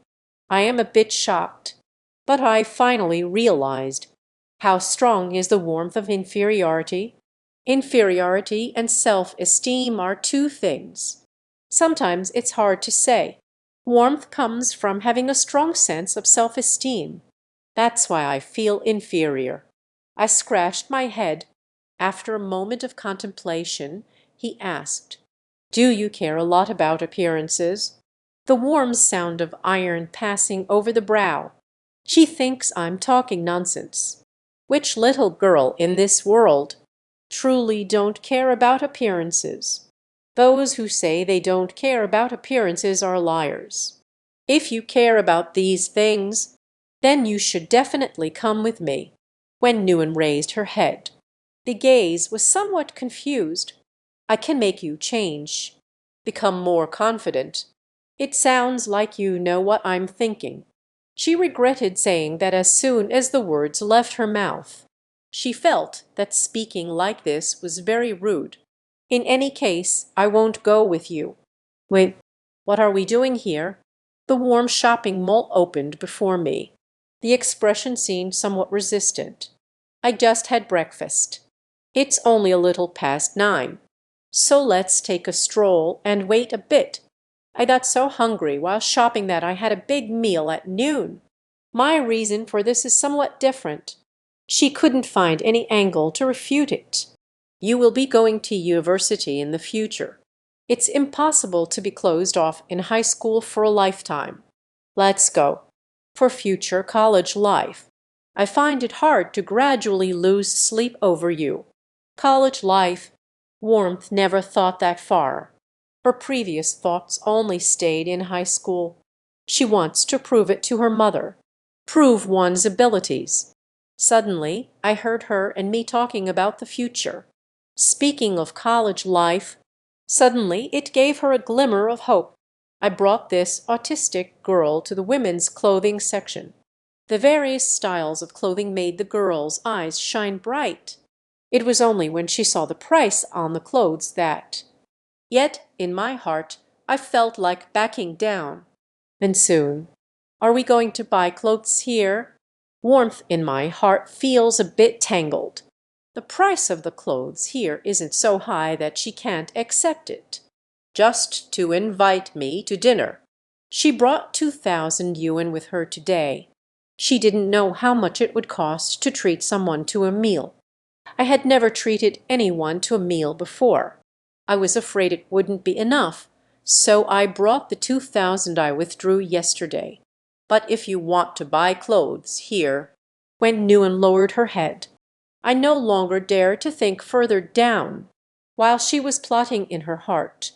I am a bit shocked. But I finally realized how strong is the warmth of inferiority. Inferiority and self-esteem are two things. Sometimes it's hard to say. Warmth comes from having a strong sense of self-esteem. That's why I feel inferior. I scratched my head. After a moment of contemplation, he asked, "Do you care a lot about appearances?" The warm sound of iron passing over the brow. She thinks I'm talking nonsense. Which little girl in this world truly don't care about appearances? Those who say they don't care about appearances are liars. If you care about these things, then you should definitely come with me. Wen Nguyen raised her head. The gaze was somewhat confused. I can make you change. Become more confident. It sounds like you know what I'm thinking. She regretted saying that as soon as the words left her mouth. She felt that speaking like this was very rude. In any case, I won't go with you. Wait, what are we doing here? The warm shopping mall opened before me. The expression seemed somewhat resistant. I just had breakfast. It's only a little past 9. So let's take a stroll and wait a bit. I got so hungry while shopping that I had a big meal at noon. My reason for this is somewhat different. She couldn't find any angle to refute it. You will be going to university in the future. It's impossible to be closed off in high school for a lifetime. Let's go. For future college life. I find it hard to gradually lose sleep over you. College life. Warmth never thought that far. Her previous thoughts only stayed in high school. She wants to prove it to her mother. Prove one's abilities. Suddenly, I heard her and me talking about the future. Speaking of college life, suddenly it gave her a glimmer of hope. I brought this autistic girl to the women's clothing section. The various styles of clothing made the girl's eyes shine bright. It was only when she saw the price on the clothes that. Yet, in my heart, I felt like backing down. And soon, are we going to buy clothes here? Warmth in my heart feels a bit tangled. The price of the clothes here isn't so high that she can't accept it. Just to invite me to dinner. She brought 2,000 yuan with her today. She didn't know how much it would cost to treat someone to a meal. I had never treated anyone to a meal before. I was afraid it wouldn't be enough, so I brought the 2,000 I withdrew yesterday. But if you want to buy clothes here, Wen Nguyen lowered her head. I no longer dare to think further down. While she was plotting in her heart,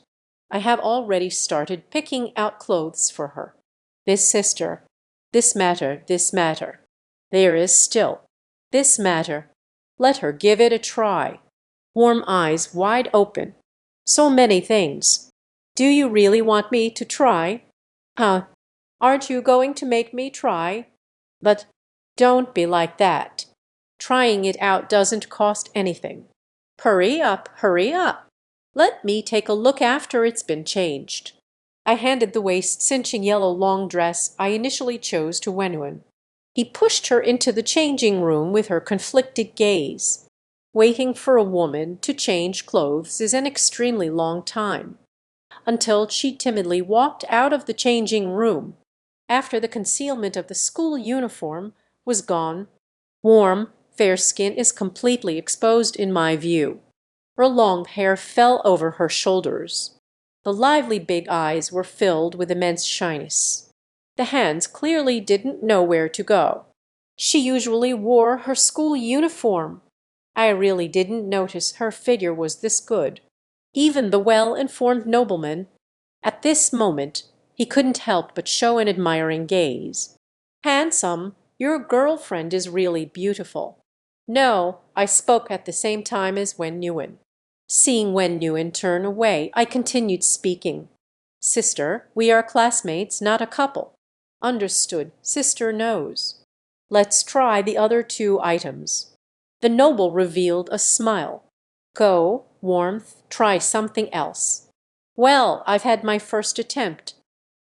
I have already started picking out clothes for her. This sister, this matter. There is still this matter. Let her give it a try. Warm eyes wide open. So many things. Do you really want me to try? Huh? Aren't you going to make me try? But don't be like that. Trying it out doesn't cost anything. Hurry up, hurry up. Let me take a look after it's been changed. I handed the waist-cinching yellow long dress I initially chose to Wen Nguyen. He pushed her into the changing room with her conflicted gaze. Waiting for a woman to change clothes is an extremely long time. Until she timidly walked out of the changing room, after the concealment of the school uniform was gone. Warm, fair skin is completely exposed in my view. Her long hair fell over her shoulders. The lively big eyes were filled with immense shyness. The hands clearly didn't know where to go. She usually wore her school uniform. I really didn't notice her figure was this good. Even the well-informed nobleman, at this moment, he couldn't help but show an admiring gaze. handsome. Your girlfriend is really beautiful." "No," I spoke at the same time as Wen Yuan. Seeing Wen Yuan turn away, I continued speaking. "Sister, we are classmates, not a couple." "Understood. Sister knows." "Let's try the other two items." The noble revealed a smile. "Go, warmth, try something else." "Well, I've had my first attempt.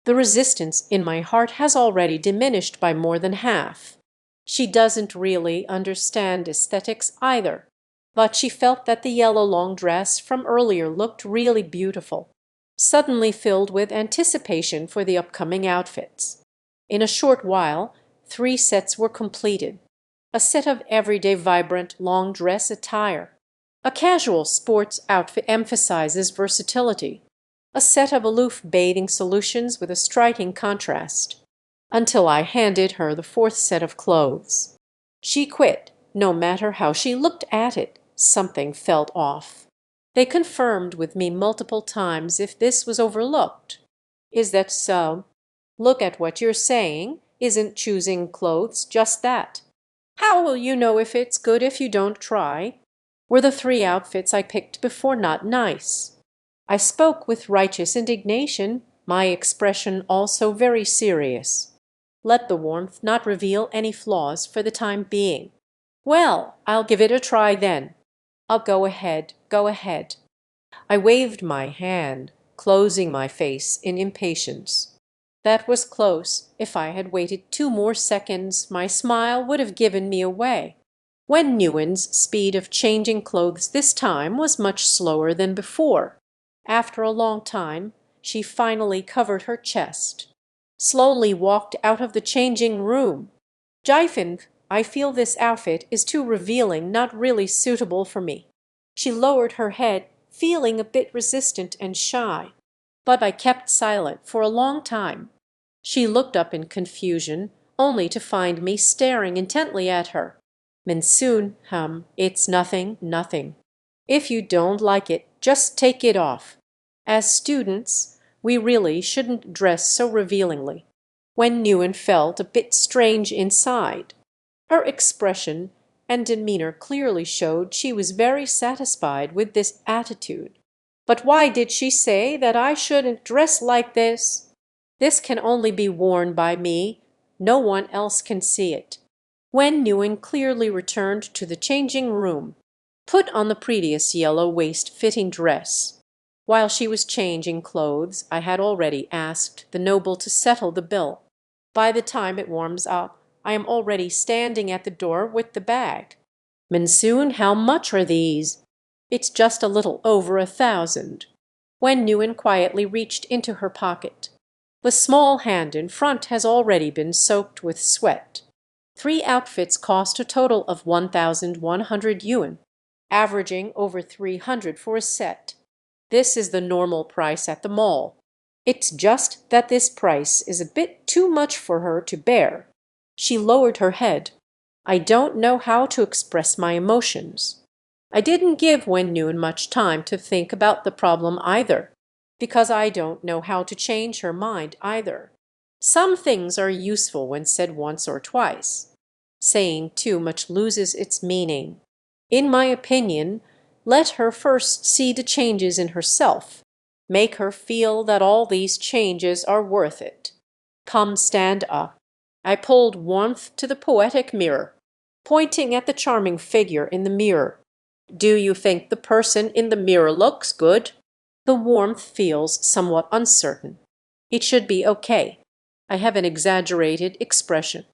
The resistance in my heart has already diminished by more than half." She doesn't really understand aesthetics either, but she felt that the yellow long dress from earlier looked really beautiful, suddenly filled with anticipation for the upcoming outfits. In a short while, 3 sets were completed. A set of everyday vibrant long dress attire. A casual sports outfit emphasizes versatility. A set of aloof bathing solutions with a striking contrast. Until I handed her the 4th set of clothes. She quit. No matter how she looked at it, something felt off. They confirmed with me multiple times if this was overlooked. "Is that so? Look at what you're saying. Isn't choosing clothes just that? How will you know if it's good if you don't try? Were the 3 outfits I picked before not nice?" I spoke with righteous indignation, my expression also very serious. Let the warmth not reveal any flaws for the time being. "Well, I'll give it a try then." "I'll go ahead, go ahead." I waved my hand, closing my face in impatience. That was close. If I had waited 2 more seconds, my smile would have given me away. Wen Yuan's speed of changing clothes this time was much slower than before. After a long time, she finally covered her chest, slowly walked out of the changing room. "Jifen, I feel this outfit is too revealing, not really suitable for me." She lowered her head, feeling a bit resistant and shy. But I kept silent for a long time. She looked up in confusion, only to find me staring intently at her. "Minsoon, it's nothing, nothing. If you don't like it, just take it off. As students, we really shouldn't dress so revealingly." Wen Yuan felt a bit strange inside. Her expression and demeanor clearly showed she was very satisfied with this attitude. "But why did she say that I shouldn't dress like this?" "This can only be worn by me. No one else can see it." Wen Yuan clearly returned to the changing room, put on the prettiest yellow waist-fitting dress. While she was changing clothes, I had already asked the noble to settle the bill. By the time it warms up, I am already standing at the door with the bag. "Minsoon, how much are these?" "It's just a little over 1,000. Wen Yuan quietly reached into her pocket. The small hand in front has already been soaked with sweat. 3 outfits cost a total of 1,100 yuan, averaging over 300 for a set. This is the normal price at the mall. It's just that this price is a bit too much for her to bear." She lowered her head. I don't know how to express my emotions. I didn't give Wen Yuan much time to think about the problem either, because I don't know how to change her mind either. Some things are useful when said once or twice. Saying too much loses its meaning. In my opinion, let her first see the changes in herself. Make her feel that all these changes are worth it. "Come, stand up." I pulled warmth to the poetic mirror, pointing at the charming figure in the mirror. "Do you think the person in the mirror looks good?" The warmth feels somewhat uncertain. It should be okay. I have an exaggerated expression.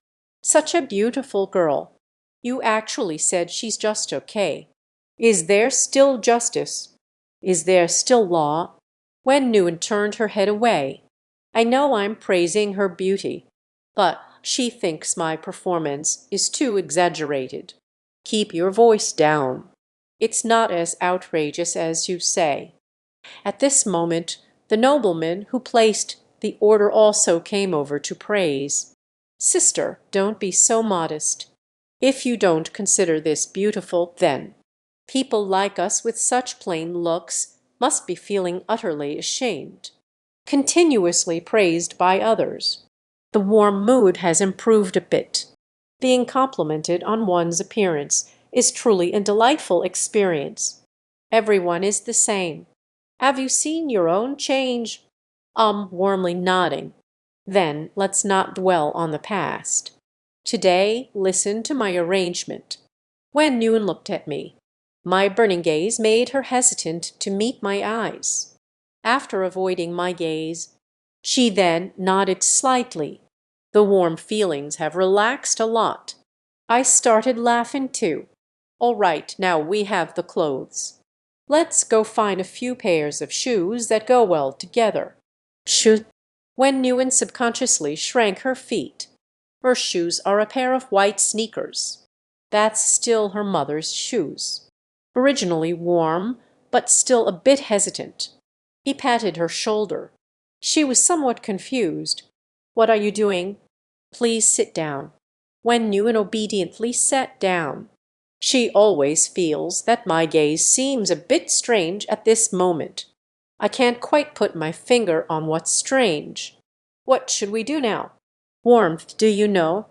"Such a beautiful girl." You actually said she's just okay. Is there still justice? Is there still law? Wen Yuan turned her head away. I know I'm praising her beauty, but she thinks my performance is too exaggerated. Keep your voice down. It's not as outrageous as you say. At this moment, the nobleman who placed the order also came over to praise. "Sister, don't be so modest. If you don't consider this beautiful, then people like us with such plain looks must be feeling utterly ashamed, continuously praised by others. The warm mood has improved a bit. Being complimented on one's appearance is truly a delightful experience. Everyone is the same. Have you seen your own change? Warmly nodding. Then let's not dwell on the past. Today, listen to my arrangement. When Nguyen looked at me, my burning gaze made her hesitant to meet my eyes. After avoiding my gaze, she then nodded slightly. The warm feelings have relaxed a lot. I started laughing too. All right, now we have the clothes. Let's go find a few pairs of shoes that go well together. Shoes. When Nguyen subconsciously shrank her feet. Her shoes are a pair of white sneakers. That's still her mother's shoes. Originally warm, but still a bit hesitant. He patted her shoulder. She was somewhat confused. What are you doing? Please sit down. When Nguyen obediently sat down. She always feels that my gaze seems a bit strange at this moment. I can't quite put my finger on what's strange. What should we do now? Warmth, do you know?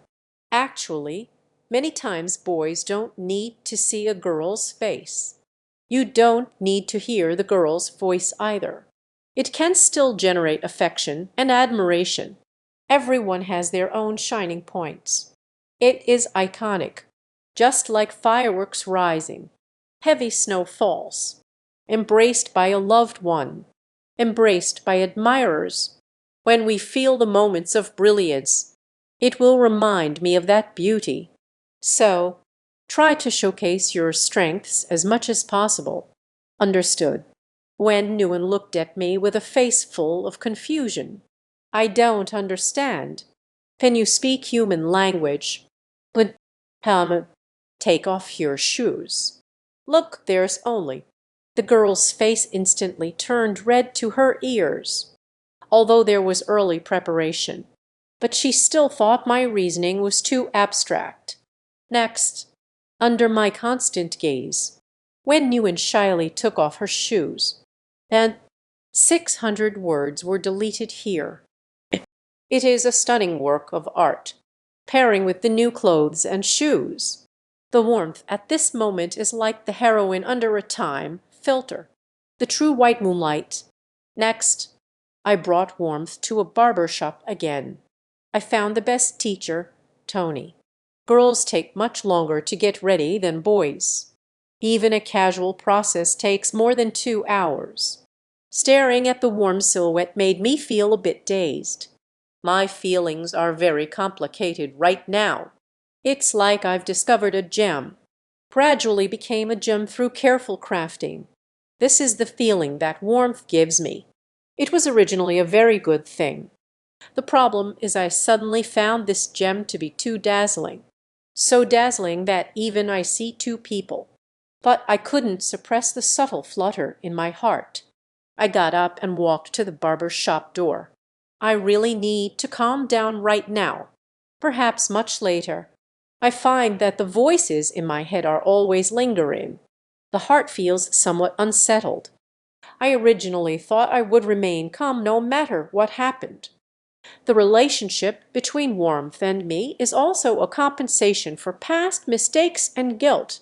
Actually, many times boys don't need to see a girl's face. You don't need to hear the girl's voice either. It can still generate affection and admiration. Everyone has their own shining points. It is iconic, just like fireworks rising, heavy snow falls, embraced by a loved one, embraced by admirers. When we feel the moments of brilliance, it will remind me of that beauty. So, try to showcase your strengths as much as possible. Understood. When Nguyen looked at me with a face full of confusion. I don't understand. Can you speak human language? But, take off your shoes. Look, there's only. The girl's face instantly turned red to her ears, although there was early preparation. But she still thought my reasoning was too abstract. Next, under my constant gaze, when Nguyen shyly took off her shoes, and 600 words were deleted here. It is a stunning work of art, pairing with the new clothes and shoes. The warmth at this moment is like the heroine under a time filter, the true white moonlight. Next, I brought warmth to a barber shop again. I found the best teacher, Tony. Girls take much longer to get ready than boys. Even a casual process takes more than 2 hours. Staring at the warm silhouette made me feel a bit dazed. My feelings are very complicated right now. It's like I've discovered a gem, gradually became a gem through careful crafting. This is the feeling that warmth gives me. It was originally a very good thing. The problem is I suddenly found this gem to be too dazzling. So dazzling that even I see two people. But I couldn't suppress the subtle flutter in my heart. I got up and walked to the barber's shop door. I really need to calm down right now. Perhaps much later. I find that the voices in my head are always lingering. The heart feels somewhat unsettled. I originally thought I would remain calm no matter what happened. The relationship between warmth and me is also a compensation for past mistakes and guilt.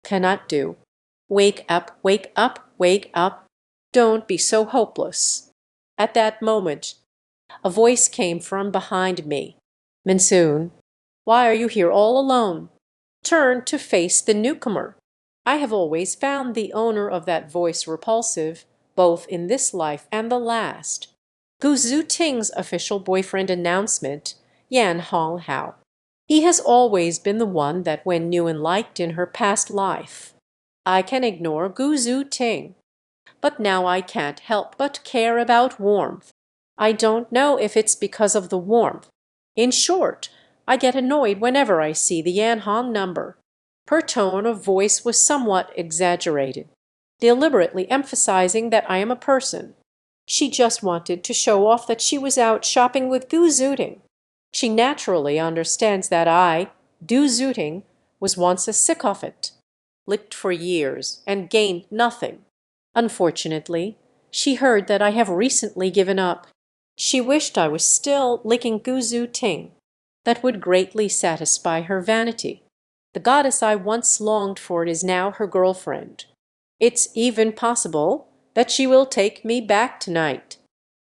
Cannot do. Wake up, wake up, wake up. Don't be so hopeless. At that moment, a voice came from behind me. Minsoon, why are you here all alone? Turn to face the newcomer. I have always found the owner of that voice repulsive, both in this life and the last. Gu Zhu Ting's official boyfriend announcement, Yan Hong Hao. He has always been the one that Wen Nguyen liked in her past life. I can ignore Gu Zhu Ting. But now I can't help but care about warmth. I don't know if it's because of the warmth. In short, I get annoyed whenever I see the Yan Hong number. Her tone of voice was somewhat exaggerated, deliberately emphasizing that I am a person. She just wanted to show off that she was out shopping with Gu Zhuting. She naturally understands that I, Du Zhuting, was once a sycophant, licked for years, and gained nothing. Unfortunately, she heard that I have recently given up. She wished I was still licking Guzu Ting. That would greatly satisfy her vanity. The goddess I once longed for is now her girlfriend. It's even possible that she will take me back tonight.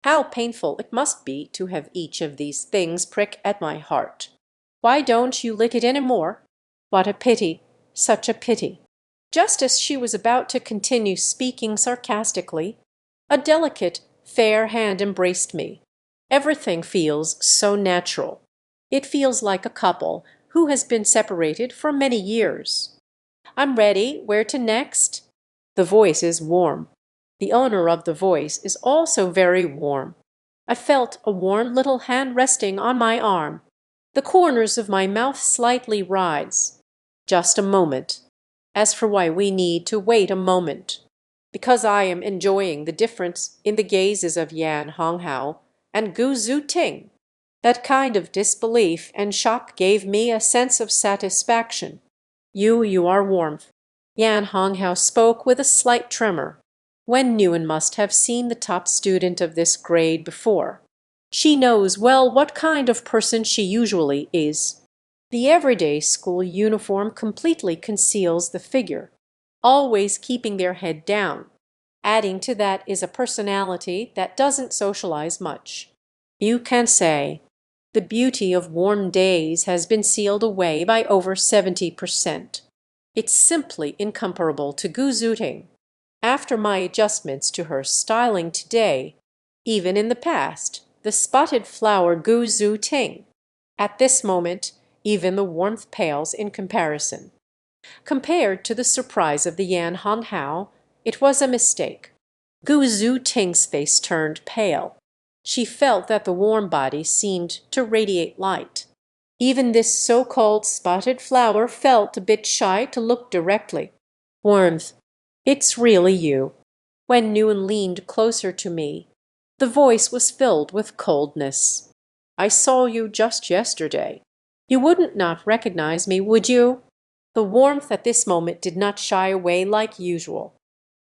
How painful it must be to have each of these things prick at my heart. Why don't you lick it any more? What a pity, such a pity. Just as she was about to continue speaking sarcastically, a delicate, fair hand embraced me. Everything feels so natural. It feels like a couple who has been separated for many years. I'm ready. Where to next? The voice is warm. The owner of the voice is also very warm. I felt a warm little hand resting on my arm. The corners of my mouth slightly rise. Just a moment. As for why we need to wait a moment. Because I am enjoying the difference in the gazes of Yan Honghao and Gu Zhuting. That kind of disbelief and shock gave me a sense of satisfaction. You are warmth. Yan Honghao spoke with a slight tremor. Wen Nguyen must have seen the top student of this grade before. She knows well what kind of person she usually is. The everyday school uniform completely conceals the figure, always keeping their head down. Adding to that is a personality that doesn't socialize much. You can say, the beauty of warm days has been sealed away by over 70%. It's simply incomparable to Gu Zhuting. After my adjustments to her styling today, even in the past, the spotted flower Gu Zhuting. At this moment, even the warmth pales in comparison. Compared to the surprise of the Yan Honghao, it was a mistake. Gu Zhuting's face turned pale. She felt that the warm body seemed to radiate light. Even this so-called spotted flower felt a bit shy to look directly. Warmth. It's really you. When Nguyen leaned closer to me, the voice was filled with coldness. I saw you just yesterday. You wouldn't not recognize me, would you? The warmth at this moment did not shy away like usual.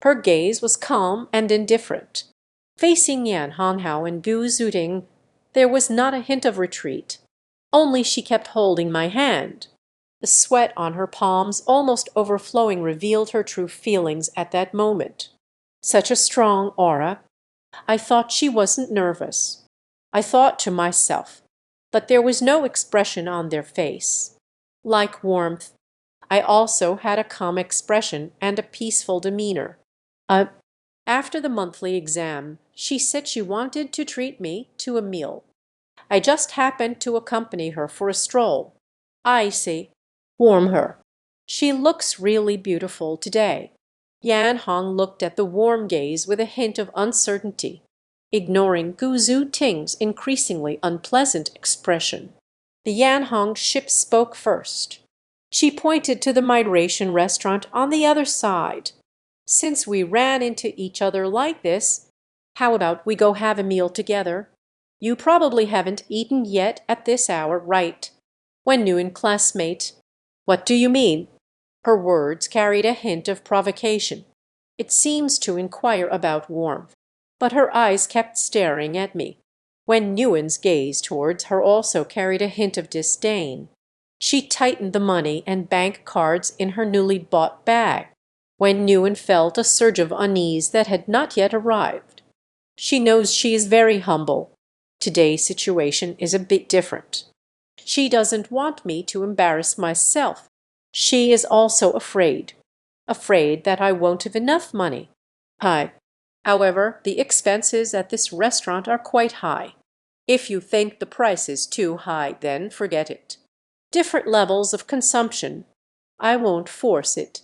Her gaze was calm and indifferent. Facing Yan Honghao and Gu Zhuting, there was not a hint of retreat. Only she kept holding my hand. The sweat on her palms almost overflowing revealed her true feelings at that moment. Such a strong aura. I thought she wasn't nervous. I thought to myself, but there was no expression on their face. Like warmth, I also had a calm expression and a peaceful demeanor. After the monthly exam, she said she wanted to treat me to a meal. I just happened to accompany her for a stroll. I see. Warm her. She looks really beautiful today. Yan Hong looked at the warm gaze with a hint of uncertainty, ignoring Gu Zhuting's increasingly unpleasant expression. The Yan Hong ship spoke first. She pointed to the Migration restaurant on the other side. Since we ran into each other like this, how about we go have a meal together? You probably haven't eaten yet at this hour, right? When Nguyen classmate. What do you mean? Her words carried a hint of provocation. It seems to inquire about warmth, but her eyes kept staring at me. When Nguyen's gaze towards her also carried a hint of disdain. She tightened the money and bank cards in her newly bought bag. When Nguyen felt a surge of unease that had not yet arrived. She knows she is very humble. Today's situation is a bit different. She doesn't want me to embarrass myself. She is also afraid. Afraid that I won't have enough money. However, the expenses at this restaurant are quite high. If you think the price is too high, then forget it. Different levels of consumption. I won't force it.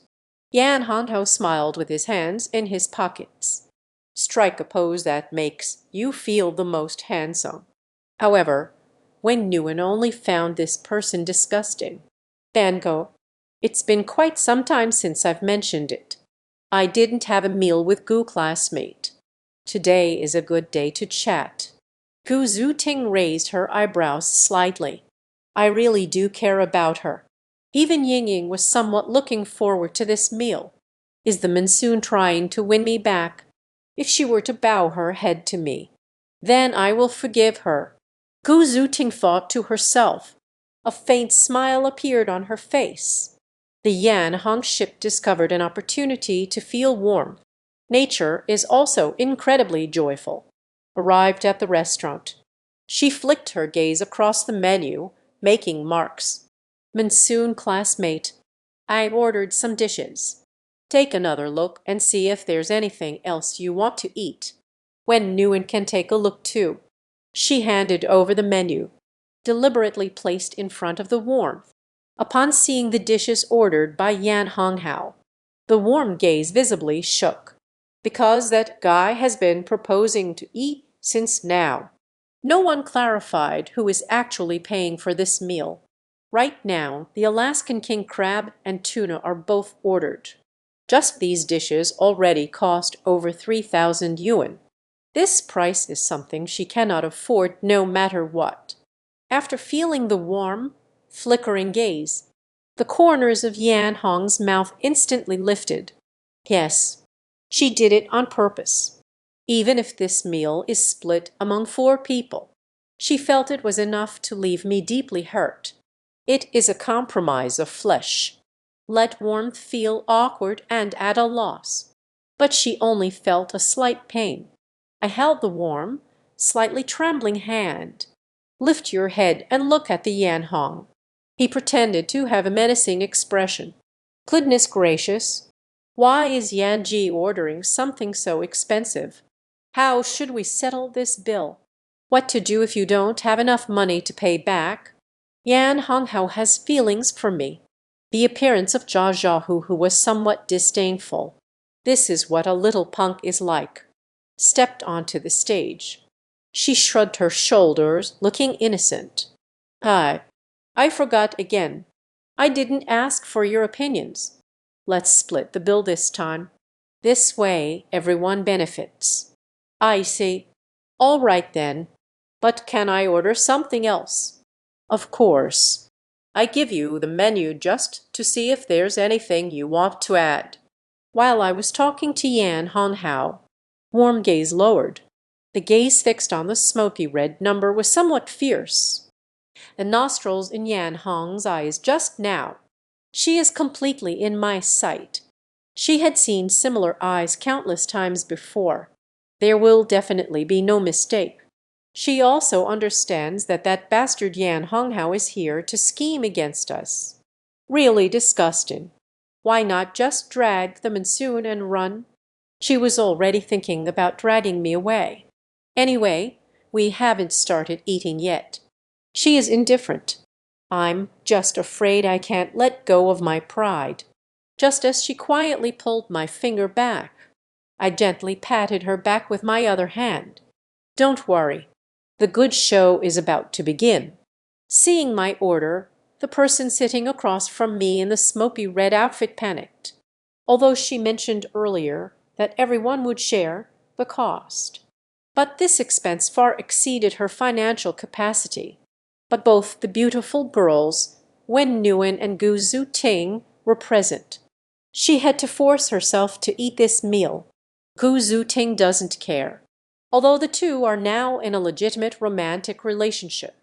Yan Honghao smiled with his hands in his pockets. Strike a pose that makes you feel the most handsome. However, when Nguyen only found this person disgusting. Banco, it's been quite some time since I've mentioned it. I didn't have a meal with Gu classmate. Today is a good day to chat. Gu Zhuting raised her eyebrows slightly. I really do care about her. Even Ying was somewhat looking forward to this meal. Is the monsoon trying to win me back? If she were to bow her head to me, Then I will forgive her. Gu Zuting thought to herself. A faint smile appeared on her face. The Yan Hong ship discovered an opportunity to feel warm. Nature is also incredibly joyful. Arrived at the restaurant. She flicked her gaze across the menu, making marks. Monsoon classmate, I ordered some dishes. Take another look and see if there's anything else you want to eat. When Nguyen can take a look too. She handed over the menu, deliberately placed in front of the warmth. Upon seeing the dishes ordered by Yan Honghao, the warm gaze visibly shook. Because that guy has been proposing to eat since now. No one clarified who is actually paying for this meal. Right now, the Alaskan king crab and tuna are both ordered. Just these dishes already cost over 3,000 yuan. This price is something she cannot afford no matter what. After feeling the warm, flickering gaze, the corners of Yan Hong's mouth instantly lifted. Yes, she did it on purpose. Even if this meal is split among 4 people, she felt it was enough to leave me deeply hurt. It is a compromise of flesh. Let warmth feel awkward and at a loss. But she only felt a slight pain. I held the warm, slightly trembling hand. Lift your head and look at the Yan Hong. He pretended to have a menacing expression. Goodness gracious! Why is Yan Ji ordering something so expensive? How should we settle this bill? What to do if you don't have enough money to pay back? Yan Honghao has feelings for me. The appearance of Jia Zhaohu, who was somewhat disdainful. This is what a little punk is like. Stepped onto the stage. She shrugged her shoulders, looking innocent. I forgot again. I didn't ask for your opinions. Let's split the bill this time. This way everyone benefits. I see. All right then. But can I order something else? Of course. I give you the menu just to see if there's anything you want to add. While I was talking to Yan Honghao, warm gaze lowered. The gaze fixed on the smoky red number was somewhat fierce. The nostrils in Yan Hong's eyes just now. She is completely in my sight. She had seen similar eyes countless times before. There will definitely be no mistake. She also understands that that bastard Yan Honghao is here to scheme against us. Really disgusting. Why not just drag the monsoon and run? She was already thinking about dragging me away. Anyway, we haven't started eating yet. She is indifferent. I'm just afraid I can't let go of my pride. Just as she quietly pulled my finger back, I gently patted her back with my other hand. Don't worry. The good show is about to begin. Seeing my order, the person sitting across from me in the smoky red outfit panicked, although she mentioned earlier that everyone would share the cost. But this expense far exceeded her financial capacity. But both the beautiful girls, Wen Nguyen and Gu Zuting, were present. She had to force herself to eat this meal. Gu Zuting doesn't care, although the two are now in a legitimate romantic relationship.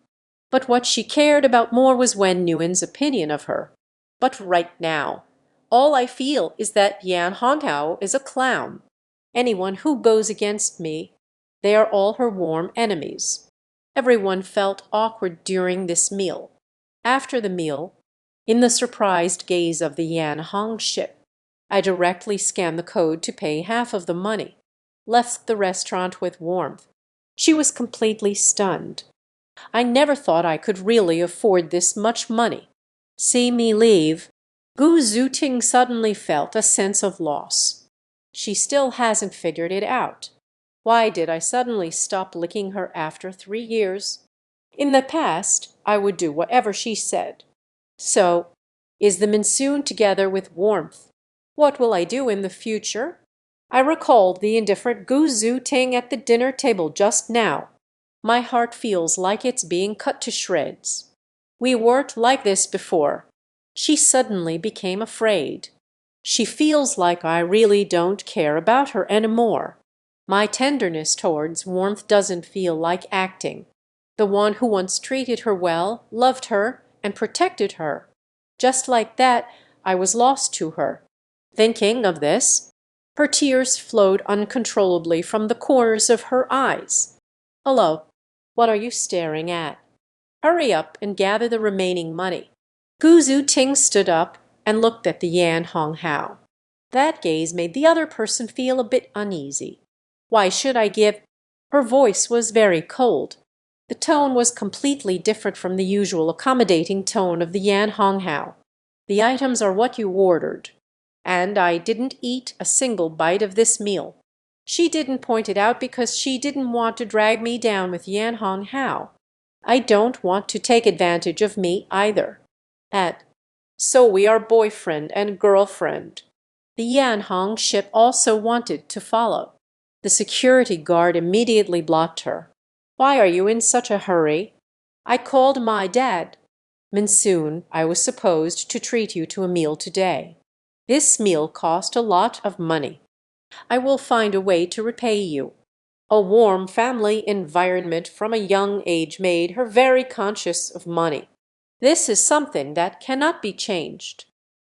But what she cared about more was Wen Nguyen's opinion of her. But right now, all I feel is that Yan Honghao is a clown. Anyone who goes against me, they are all her warm enemies. Everyone felt awkward during this meal. After the meal, in the surprised gaze of the Yan Hong ship, I directly scanned the code to pay half of the money. Left the restaurant with warmth. She was completely stunned. I never thought I could really afford this much money. See me leave. Gu Zuting suddenly felt a sense of loss. She still hasn't figured it out. Why did I suddenly stop licking her after 3 years? In the past, I would do whatever she said. So, is the monsoon together with warmth? What will I do in the future? I recalled the indifferent Gu Zuting at the dinner table just now. My heart feels like it's being cut to shreds. We weren't like this before. She suddenly became afraid. She feels like I really don't care about her anymore. My tenderness towards Warmth doesn't feel like acting. The one who once treated her well, loved her, and protected her. Just like that, I was lost to her. Thinking of this, her tears flowed uncontrollably from the corners of her eyes. Hello, what are you staring at? Hurry up and gather the remaining money. Gu Zhu Ting stood up and looked at the Yan Hong Hao. That gaze made the other person feel a bit uneasy. Why should I give? Her voice was very cold. The tone was completely different from the usual accommodating tone of the Yan Hong Hao. The items are what you ordered, and I didn't eat a single bite of this meal. She didn't point it out because she didn't want to drag me down with Yan Hong Hao. I don't want to take advantage of me either. So we are boyfriend and girlfriend. The Yan Hong ship also wanted to follow. The security guard immediately blocked her. Why are you in such a hurry? I called my dad. Monsoon, I was supposed to treat you to a meal today. This meal cost a lot of money. I will find a way to repay you. A warm family environment from a young age made her very conscious of money. This is something that cannot be changed.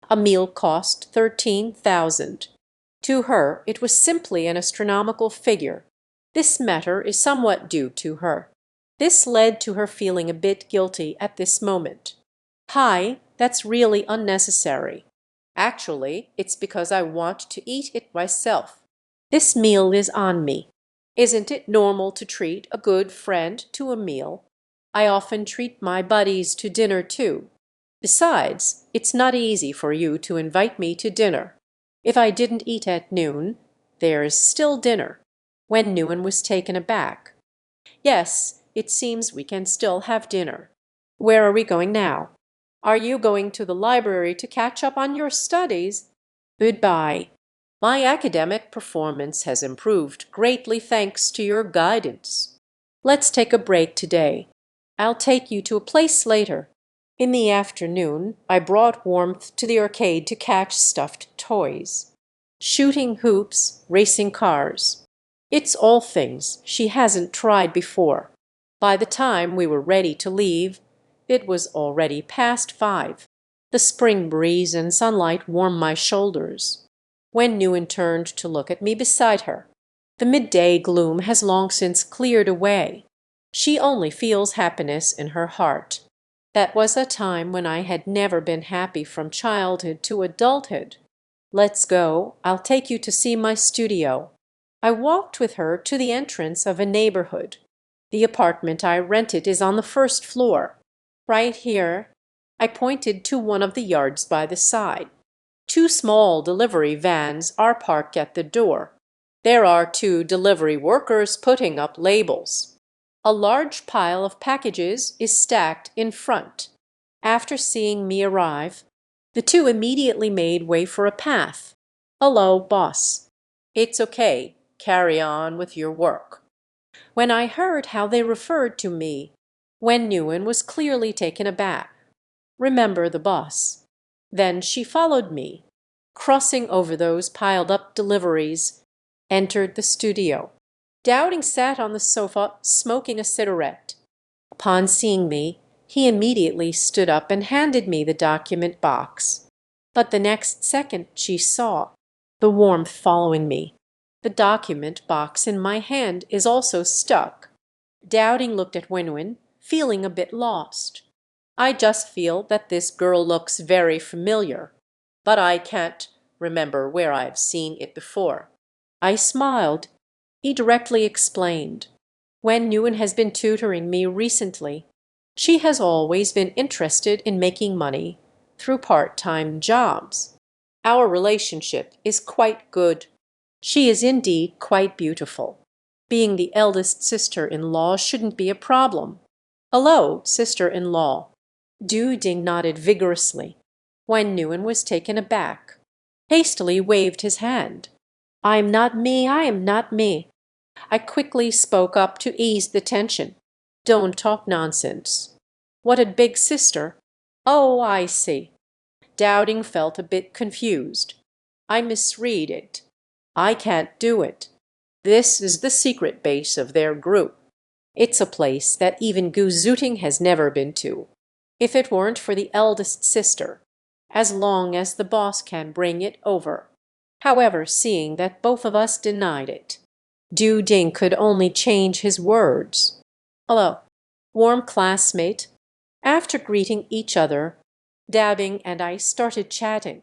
A meal cost 13,000. To her, it was simply an astronomical figure. This matter is somewhat due to her. This led to her feeling a bit guilty at this moment. Hi, that's really unnecessary. Actually, it's because I want to eat it myself. This meal is on me. Isn't it normal to treat a good friend to a meal? I often treat my buddies to dinner too. Besides, it's not easy for you to invite me to dinner. If I didn't eat at noon, there's still dinner. Wen Nguyen was taken aback. Yes, it seems we can still have dinner. Where are we going now? Are you going to the library to catch up on your studies? Goodbye. My academic performance has improved greatly thanks to your guidance. Let's take a break today. I'll take you to a place later. In the afternoon, I brought Warmth to the arcade to catch stuffed toys. Shooting hoops, racing cars. It's all things she hasn't tried before. By the time we were ready to leave, it was already past 5. The spring breeze and sunlight warmed my shoulders. Wen Nguyen turned to look at me beside her. The midday gloom has long since cleared away. She only feels happiness in her heart. That was a time when I had never been happy from childhood to adulthood. Let's go. I'll take you to see my studio. I walked with her to the entrance of a neighborhood. The apartment I rented is on the first floor. Right here. I pointed to one of the yards by the side. 2 small delivery vans are parked at the door. There are 2 delivery workers putting up labels. A large pile of packages is stacked in front. After seeing me arrive, the 2 immediately made way for a path. Hello, boss. It's okay. Carry on with your work. When I heard how they referred to me, Wen Nguyen was clearly taken aback. Remember the boss. Then she followed me, crossing over those piled-up deliveries, entered the studio. Dowding sat on the sofa smoking a cigarette. Upon seeing me, he immediately stood up and handed me the document box. But the next second she saw the Warmth following me. The document box in my hand is also stuck. Dowding looked at Wen Nguyen, feeling a bit lost. I just feel that this girl looks very familiar, but I can't remember where I've seen it before. I smiled. He directly explained. Wen Nguyen has been tutoring me recently. She has always been interested in making money through part-time jobs. Our relationship is quite good. She is indeed quite beautiful. Being the eldest sister-in-law shouldn't be a problem. Hello, sister-in-law. Du Ding nodded vigorously. Wen Nguyen was taken aback. Hastily waved his hand. I am not me, I am not me. I quickly spoke up to ease the tension. Don't talk nonsense. What a big sister. Oh, I see. Dowding felt a bit confused. I misread it. I can't do it. This is the secret base of their group. It's a place that even Guzooting has never been to. If it weren't for the eldest sister, as long as the boss can bring it over. However, seeing that both of us denied it, Du Ding could only change his words. Hello, warm classmate. After greeting each other, Dabbing and I started chatting.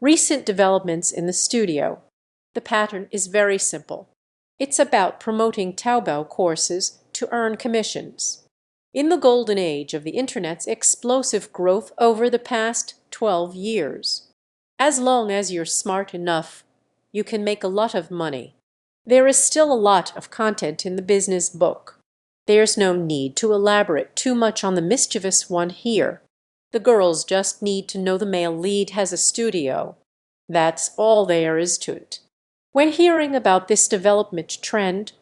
Recent developments in the studio. The pattern is very simple. It's about promoting Taobao courses to earn commissions. In the golden age of the Internet's explosive growth over the past 12 years. As long as you're smart enough, you can make a lot of money. There is still a lot of content in the business book. There's no need to elaborate too much on the mischievous one here. The girls just need to know the male lead has a studio. That's all there is to it. When hearing about this development trend,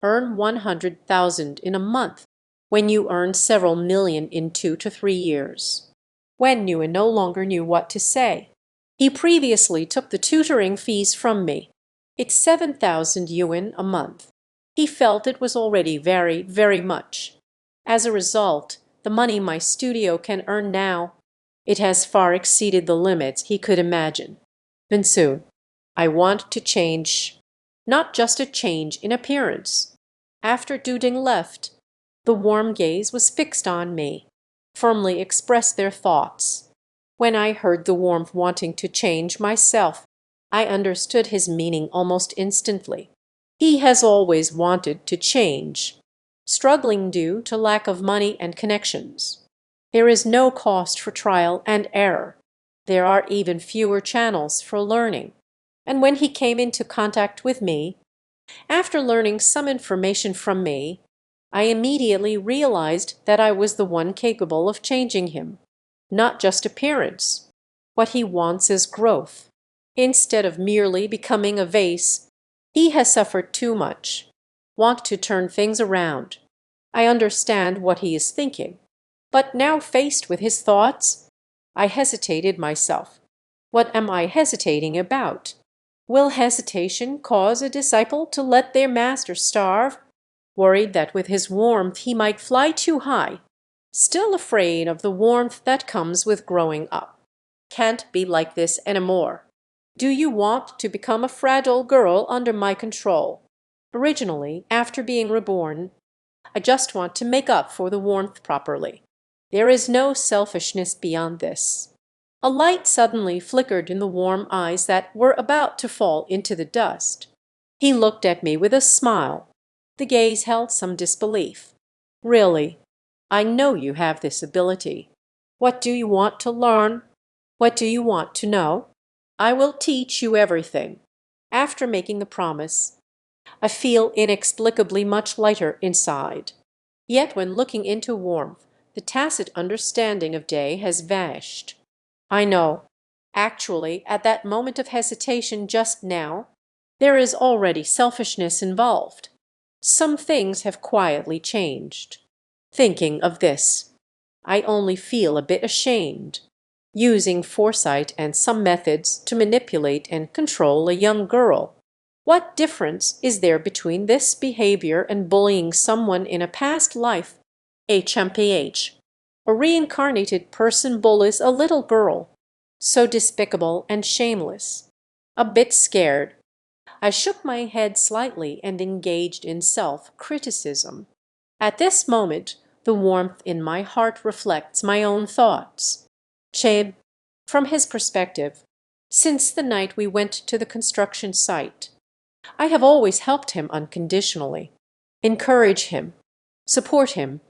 earn 100,000 in a month when you earn several million in 2 to 3 years. Wen Yuan no longer knew what to say. He previously took the tutoring fees from me. It's 7,000 yuan a month. He felt it was already very, very much. As a result, the money my studio can earn now, it has far exceeded the limits he could imagine. Soon, I want to change, not just a change in appearance. After Du Ding left, the warm gaze was fixed on me, firmly expressed their thoughts. When I heard the warmth wanting to change myself, I understood his meaning almost instantly. He has always wanted to change, struggling due to lack of money and connections. There is no cost for trial and error. There are even fewer channels for learning. And when he came into contact with me, after learning some information from me, I immediately realized that I was the one capable of changing him. Not just appearance. What he wants is growth. Instead of merely becoming a vase, he has suffered too much. Want to turn things around. I understand what he is thinking. But now faced with his thoughts, I hesitated myself. What am I hesitating about? Will hesitation cause a disciple to let their master starve? Worried that with his warmth he might fly too high. Still afraid of the warmth that comes with growing up. Can't be like this anymore. Do you want to become a fragile girl under my control? Originally, after being reborn, I just want to make up for the warmth properly. There is no selfishness beyond this. A light suddenly flickered in the warm eyes that were about to fall into the dust. He looked at me with a smile. The gaze held some disbelief. Really, I know you have this ability. What do you want to learn? What do you want to know? I will teach you everything. After making the promise, I feel inexplicably much lighter inside. Yet when looking into warmth, the tacit understanding of day has vanished. I know. Actually, at that moment of hesitation just now, there is already selfishness involved. Some things have quietly changed. Thinking of this, I only feel a bit ashamed. Using foresight and some methods to manipulate and control a young girl. What difference is there between this behavior and bullying someone in a past life? HMPH. A reincarnated person bullies a little girl. So despicable and shameless. A bit scared. I shook my head slightly and engaged in self-criticism. At this moment, the warmth in my heart reflects my own thoughts. Cheb, from his perspective, since the night we went to the construction site, I have always helped him unconditionally, encourage him, support him.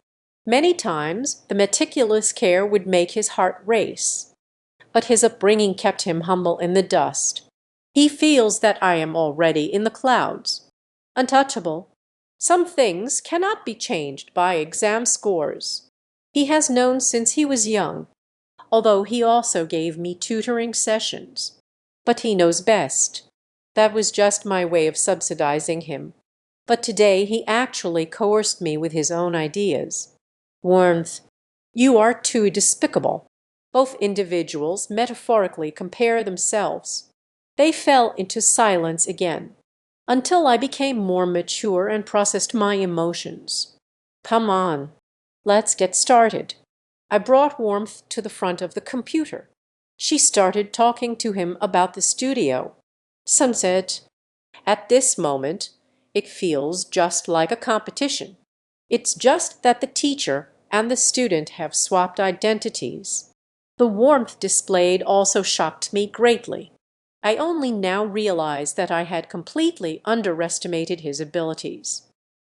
Many times the meticulous care would make his heart race, but his upbringing kept him humble in the dust. He feels that I am already in the clouds, untouchable. Some things cannot be changed by exam scores. He has known since he was young, although he also gave me tutoring sessions. But he knows best. That was just my way of subsidizing him. But today he actually coerced me with his own ideas. Warmth, you are too despicable. Both individuals metaphorically compare themselves. They fell into silence again. until I became more mature and processed my emotions. Come on, let's get started. I brought Warmth to the front of the computer. She started talking to him about the studio. Sunset. At this moment, it feels just like a competition. It's just that the teacher and the student have swapped identities. The warmth displayed also shocked me greatly. I only now realize that I had completely underestimated his abilities.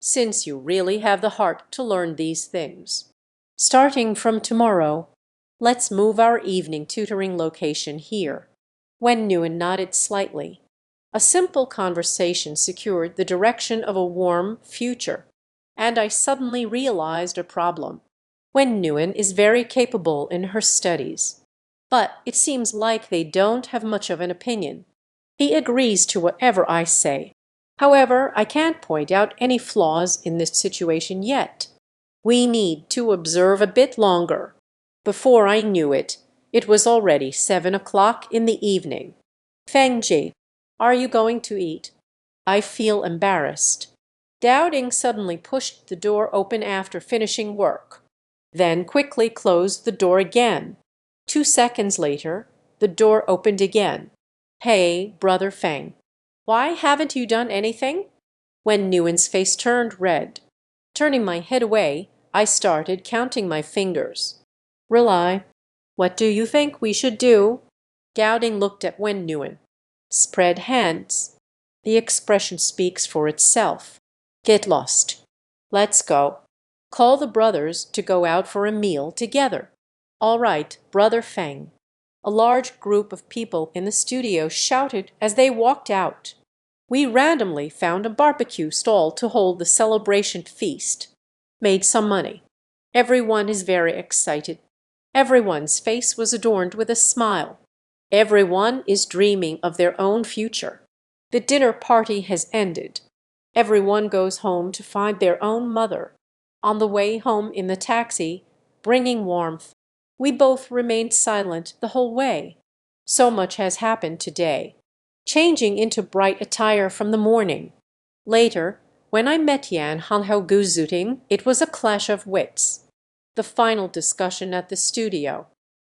Since you really have the heart to learn these things. Starting from tomorrow, let's move our evening tutoring location here. Wen Nguyen nodded slightly. A simple conversation secured the direction of a warm future, and I suddenly realized a problem. Wen Nguyen is very capable in her studies, but it seems like they don't have much of an opinion. He agrees to whatever I say. However, I can't point out any flaws in this situation yet. We need to observe a bit longer. Before I knew it, it was already 7 o'clock in the evening. Fengji, are you going to eat? I feel embarrassed. Doubting suddenly pushed the door open after finishing work, then quickly closed the door again. 2 seconds later, the door opened again. Hey, Brother Feng, why haven't you done anything? When Nguyen's face turned red. Turning my head away, I started counting my fingers. Rely. What do you think we should do? Dowding looked at Wen Nguyen. Spread hands. The expression speaks for itself. Get lost. Let's go. Call the brothers to go out for a meal together. All right, Brother Feng. A large group of people in the studio shouted as they walked out. We randomly found a barbecue stall to hold the celebration feast. Made some money. Everyone is very excited. Everyone's face was adorned with a smile. Everyone is dreaming of their own future. The dinner party has ended. Everyone goes home to find their own mother. On the way home in the taxi, bringing Warmth, we both remained silent the whole way. So much has happened today. Changing into bright attire from the morning. Later, when I met Yan Hanhao Guzuting, it was a clash of wits. The final discussion at the studio.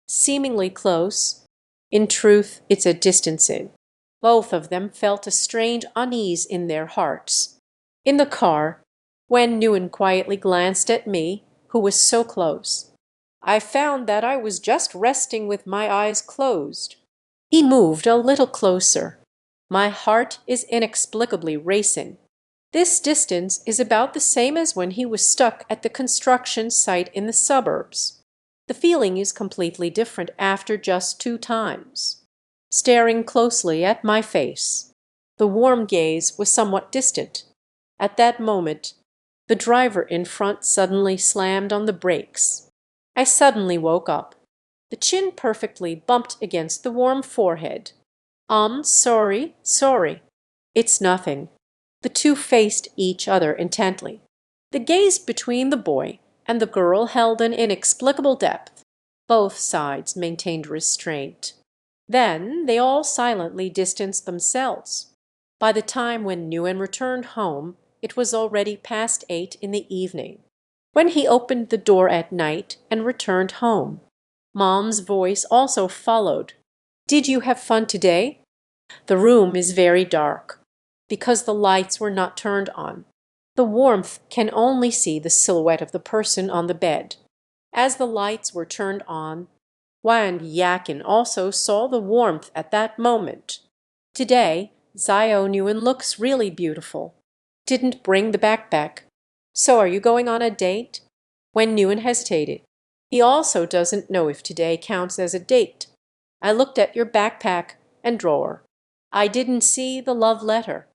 Seemingly close. In truth, it's a distancing. Both of them felt a strange unease in their hearts. In the car, Wen Nguyen quietly glanced at me, who was so close. I found that I was just resting with my eyes closed. He moved a little closer. My heart is inexplicably racing. This distance is about the same as when he was stuck at the construction site in the suburbs. The feeling is completely different after just 2 times. Staring closely at my face. The warm gaze was somewhat distant. At that moment, the driver in front suddenly slammed on the brakes. I suddenly woke up. The chin perfectly bumped against the warm forehead. Sorry. It's nothing. The two faced each other intently. The gaze between the boy and the girl held an inexplicable depth. Both sides maintained restraint. Then they all silently distanced themselves. By the time when Nguyen returned home, it was already past 8 in the evening. When he opened the door at night and returned home, Mom's voice also followed. Did you have fun today? The room is very dark, because the lights were not turned on. The warmth can only see the silhouette of the person on the bed. As the lights were turned on, Wang Yakin also saw the warmth at that moment. Today, Xiao Nguyen looks really beautiful. Didn't bring the backpack. So are you going on a date? When Nguyen hesitated. He also doesn't know if today counts as a date. I looked at your backpack and drawer. I didn't see the love letter.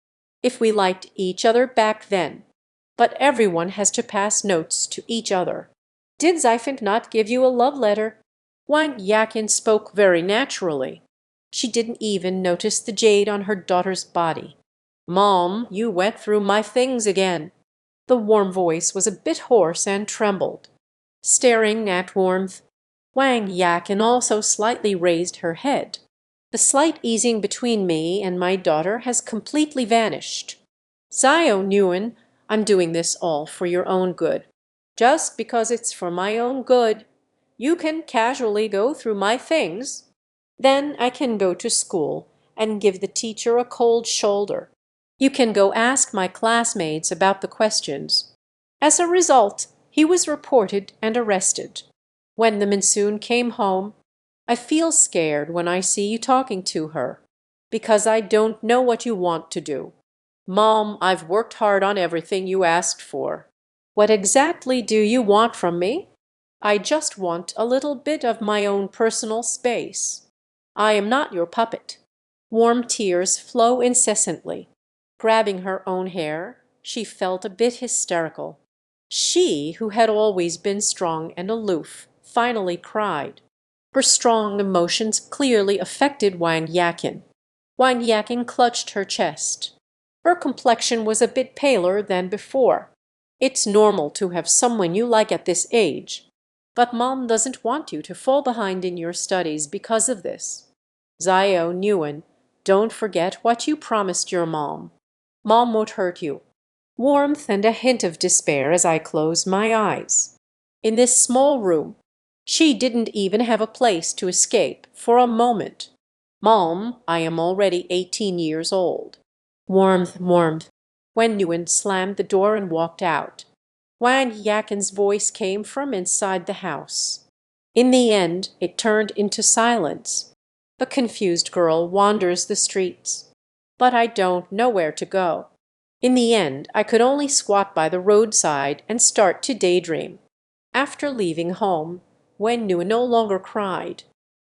If we liked each other back then. But everyone has to pass notes to each other. Did Xifen not give you a love letter? Wang Yakin spoke very naturally. She didn't even notice the jade on her daughter's body. Mom, you went through my things again. The warm voice was a bit hoarse and trembled. Staring at Warmth, Wang Yakin also slightly raised her head. The slight easing between me and my daughter has completely vanished. Zio Nguyen, I'm doing this all for your own good. Just because it's for my own good, you can casually go through my things. Then I can go to school and give the teacher a cold shoulder. You can go ask my classmates about the questions. As a result, he was reported and arrested. When the monsoon came home, I feel scared when I see you talking to her, because I don't know what you want to do. Mom, I've worked hard on everything you asked for. What exactly do you want from me? I just want a little bit of my own personal space. I am not your puppet. Warm tears flow incessantly. Grabbing her own hair, she felt a bit hysterical. She, who had always been strong and aloof, finally cried. Her strong emotions clearly affected Wang Yakin. Wang Yakin clutched her chest. Her complexion was a bit paler than before. It's normal to have someone you like at this age. But Mom doesn't want you to fall behind in your studies because of this. Zio Nguyen, don't forget what you promised your mom. Mom won't hurt you. Warmth and a hint of despair as I close my eyes. In this small room, she didn't even have a place to escape for a moment. Mom, I am already 18 years old. Warmth, warmth. Wen Nguyen slammed the door and walked out. Wang Yakin's voice came from inside the house. In the end, it turned into silence. The confused girl wanders the streets. But I don't know where to go. In the end, I could only squat by the roadside and start to daydream. After leaving home, Wen Nu no longer cried.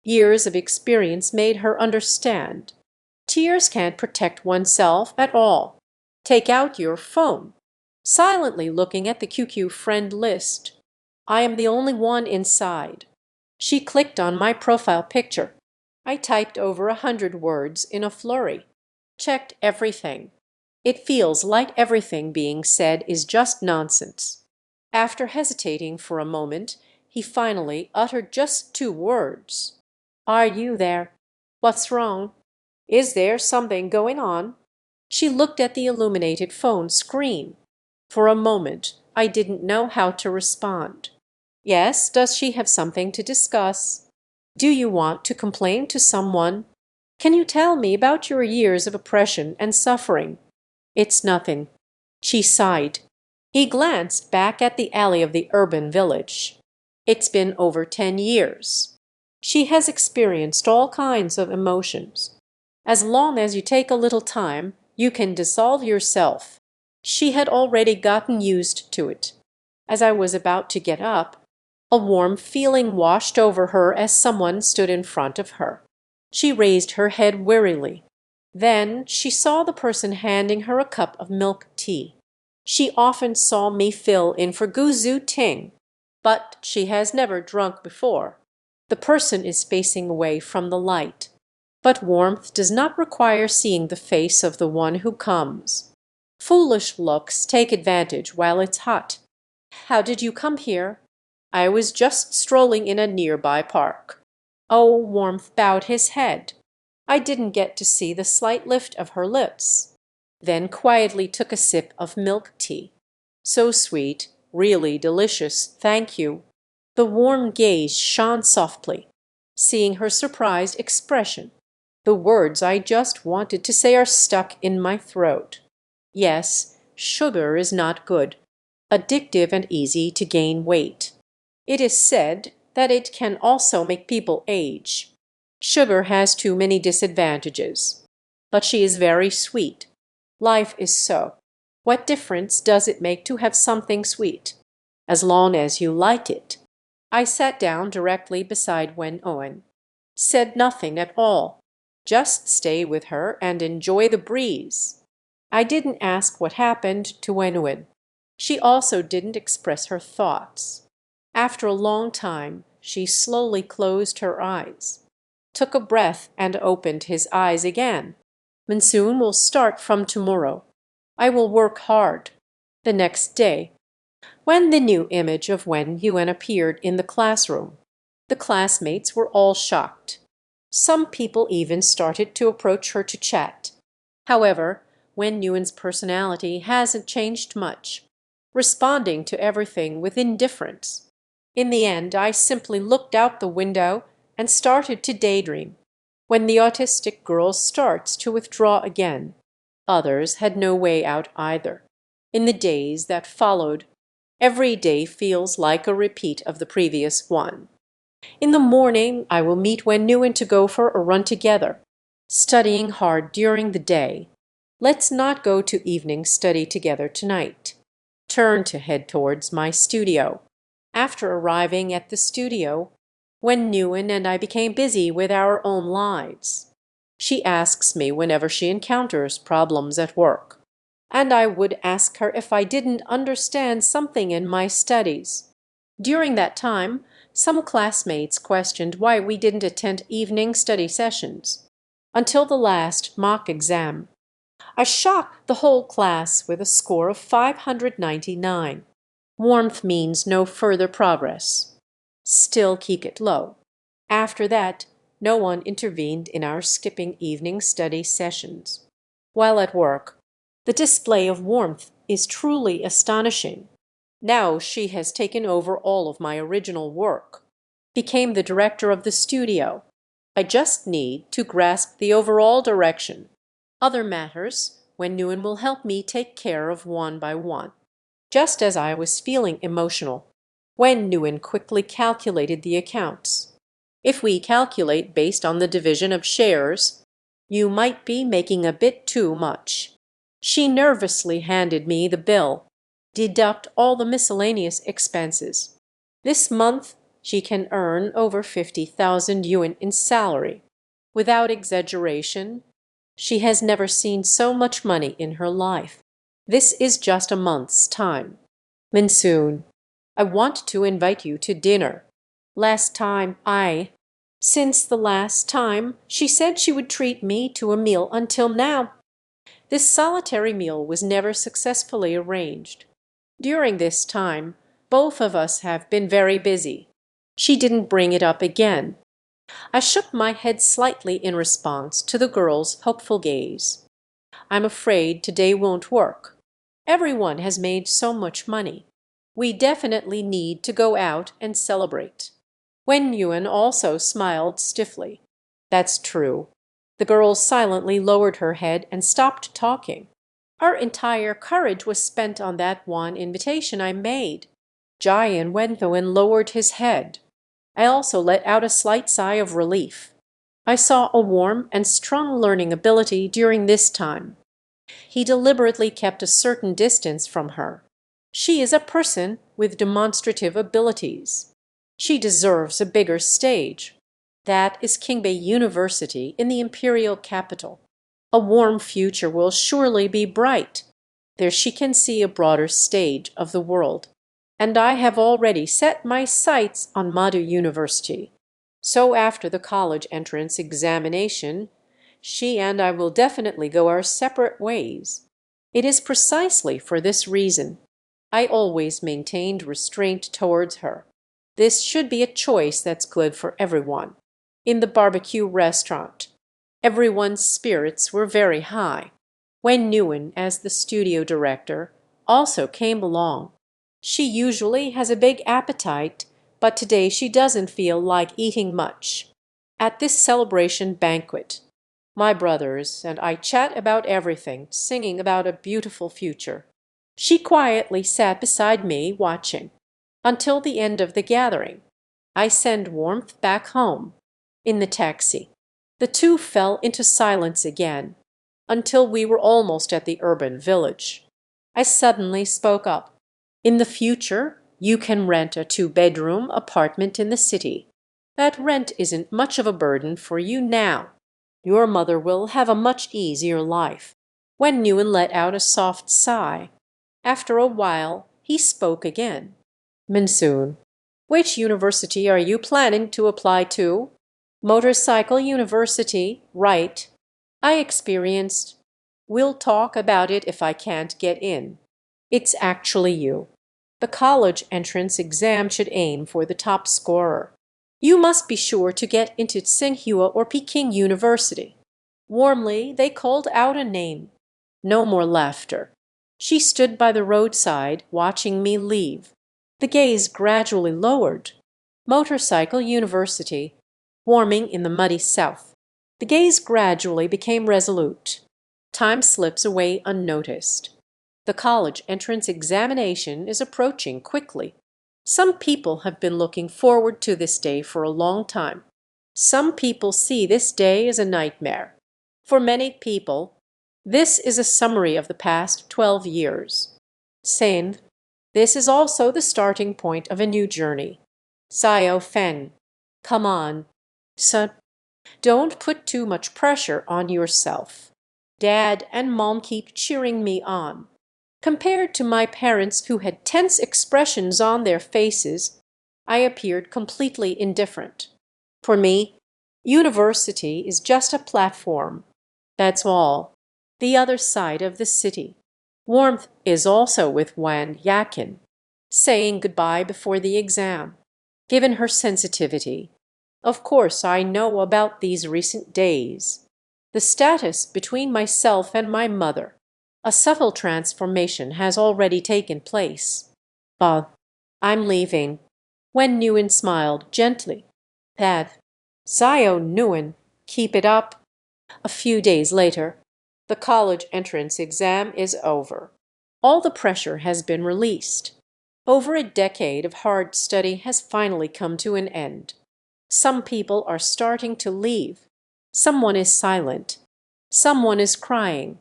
Years of experience made her understand. Tears can't protect oneself at all. Take out your phone. Silently looking at the QQ friend list. I am the only one inside. She clicked on my profile picture. I typed over 100 words in a flurry. Checked everything. It feels like everything being said is just nonsense. After hesitating for a moment, he finally uttered just 2 words. Are you there? What's wrong? Is there something going on? She looked at the illuminated phone screen. For a moment, I didn't know how to respond. Yes, does she have something to discuss? Do you want to complain to someone? Can you tell me about your years of oppression and suffering? It's nothing. She sighed. He glanced back at the alley of the urban village. It's been over 10 years. She has experienced all kinds of emotions. As long as you take a little time, you can dissolve yourself. She had already gotten used to it. As I was about to get up, a warm feeling washed over her as someone stood in front of her. She raised her head wearily. Then she saw the person handing her a cup of milk tea. She often saw me fill in for Gu Zhu Ting, but she has never drunk before. The person is facing away from the light. But warmth does not require seeing the face of the one who comes. Foolish looks take advantage while it's hot. How did you come here? I was just strolling in a nearby park. Oh, Warmth bowed his head. I didn't get to see the slight lift of her lips. Then quietly took a sip of milk tea. So sweet, really delicious, thank you. The warm gaze shone softly. Seeing her surprised expression, the words I just wanted to say are stuck in my throat. Yes, sugar is not good. Addictive and easy to gain weight. It is said that it can also make people age. Sugar has too many disadvantages. But she is very sweet. Life is so. What difference does it make to have something sweet? As long as you like it. I sat down directly beside Wen Owen. Said nothing at all. Just stay with her and enjoy the breeze. I didn't ask what happened to Wen Owen. She also didn't express her thoughts. After a long time, she slowly closed her eyes, took a breath and opened his eyes again. Monsoon will start from tomorrow. I will work hard. The next day, when the new image of Wen Yuan appeared in the classroom, the classmates were all shocked. Some people even started to approach her to chat. However, Wen Yuan's personality hasn't changed much, responding to everything with indifference. In the end, I simply looked out the window and started to daydream. When the autistic girl starts to withdraw again, others had no way out either. In the days that followed, every day feels like a repeat of the previous one. In the morning, I will meet Wen Nguyen to go for a run together, studying hard during the day. Let's not go to evening study together tonight. Turn to head towards my studio. After arriving at the studio, Wen Nguyen and I became busy with our own lives. She asks me whenever she encounters problems at work, and I would ask her if I didn't understand something in my studies. During that time, some classmates questioned why we didn't attend evening study sessions. Until the last mock exam, I shocked the whole class with a score of 599. Warmth means no further progress. Still keep it low. After that, no one intervened in our skipping evening study sessions. While at work, the display of warmth is truly astonishing. Now she has taken over all of my original work, became the director of the studio. I just need to grasp the overall direction. Other matters, Wen Nguyen will help me take care of one by one. Just as I was feeling emotional, Wen Nguyen quickly calculated the accounts. If we calculate based on the division of shares, you might be making a bit too much. She nervously handed me the bill. Deduct all the miscellaneous expenses. This month, she can earn over 50,000 yuan in salary. Without exaggeration, she has never seen so much money in her life. This is just a month's time. Minsoon, I want to invite you to dinner. Since the last time, she said she would treat me to a meal until now. This solitary meal was never successfully arranged. During this time, both of us have been very busy. She didn't bring it up again. I shook my head slightly in response to the girl's hopeful gaze. I'm afraid today won't work. Everyone has made so much money. We definitely need to go out and celebrate. Wen Yuan also smiled stiffly. That's true. The girl silently lowered her head and stopped talking. Our entire courage was spent on that one invitation I made. Jian Wenthoen lowered his head. I also let out a slight sigh of relief. I saw a warm and strong learning ability during this time. He deliberately kept a certain distance from her. She is a person with demonstrative abilities. She deserves a bigger stage. That is Qingbei University in the imperial capital. A warm future will surely be bright. There she can see a broader stage of the world. And I have already set my sights on Madu University. So after the college entrance examination, she and I will definitely go our separate ways. It is precisely for this reason I always maintained restraint towards her. This should be a choice that's good for everyone. In the barbecue restaurant, everyone's spirits were very high. Wen Nguyen, as the studio director, also came along. She usually has a big appetite, but today she doesn't feel like eating much. At this celebration banquet, my brothers and I chat about everything, singing about a beautiful future. She quietly sat beside me, watching. Until the end of the gathering, I send warmth back home. In the taxi, the two fell into silence again, until we were almost at the urban village. I suddenly spoke up. In the future, you can rent a two-bedroom apartment in the city. That rent isn't much of a burden for you now. Your mother will have a much easier life. Wen Nguyen let out a soft sigh. After a while, he spoke again. Minsoon, which university are you planning to apply to? Motorcycle University, right. I experienced. We'll talk about it if I can't get in. It's actually you. The college entrance exam should aim for the top scorer. You must be sure to get into Tsinghua or Peking University." Warmly they called out a name. No more laughter. She stood by the roadside, watching me leave. The gaze gradually lowered. Motorcycle University, warming in the muddy south. The gaze gradually became resolute. Time slips away unnoticed. The college entrance examination is approaching quickly. Some people have been looking forward to this day for a long time. Some people see this day as a nightmare. For many people, this is a summary of the past 12 years. Sane, this is also the starting point of a new journey. Xiao Feng, come on, son. Don't put too much pressure on yourself. Dad and Mom keep cheering me on. Compared to my parents who had tense expressions on their faces, I appeared completely indifferent. For me, university is just a platform. That's all. The other side of the city. Warmth is also with Wan Yakin, saying goodbye before the exam. Given her sensitivity, of course I know about these recent days. The status between myself and my mother. A subtle transformation has already taken place. But I'm leaving. Wen Nguyen smiled gently. Dad, Xiao Nguyen, keep it up. A few days later, the college entrance exam is over. All the pressure has been released. Over a decade of hard study has finally come to an end. Some people are starting to leave. Someone is silent. Someone is crying.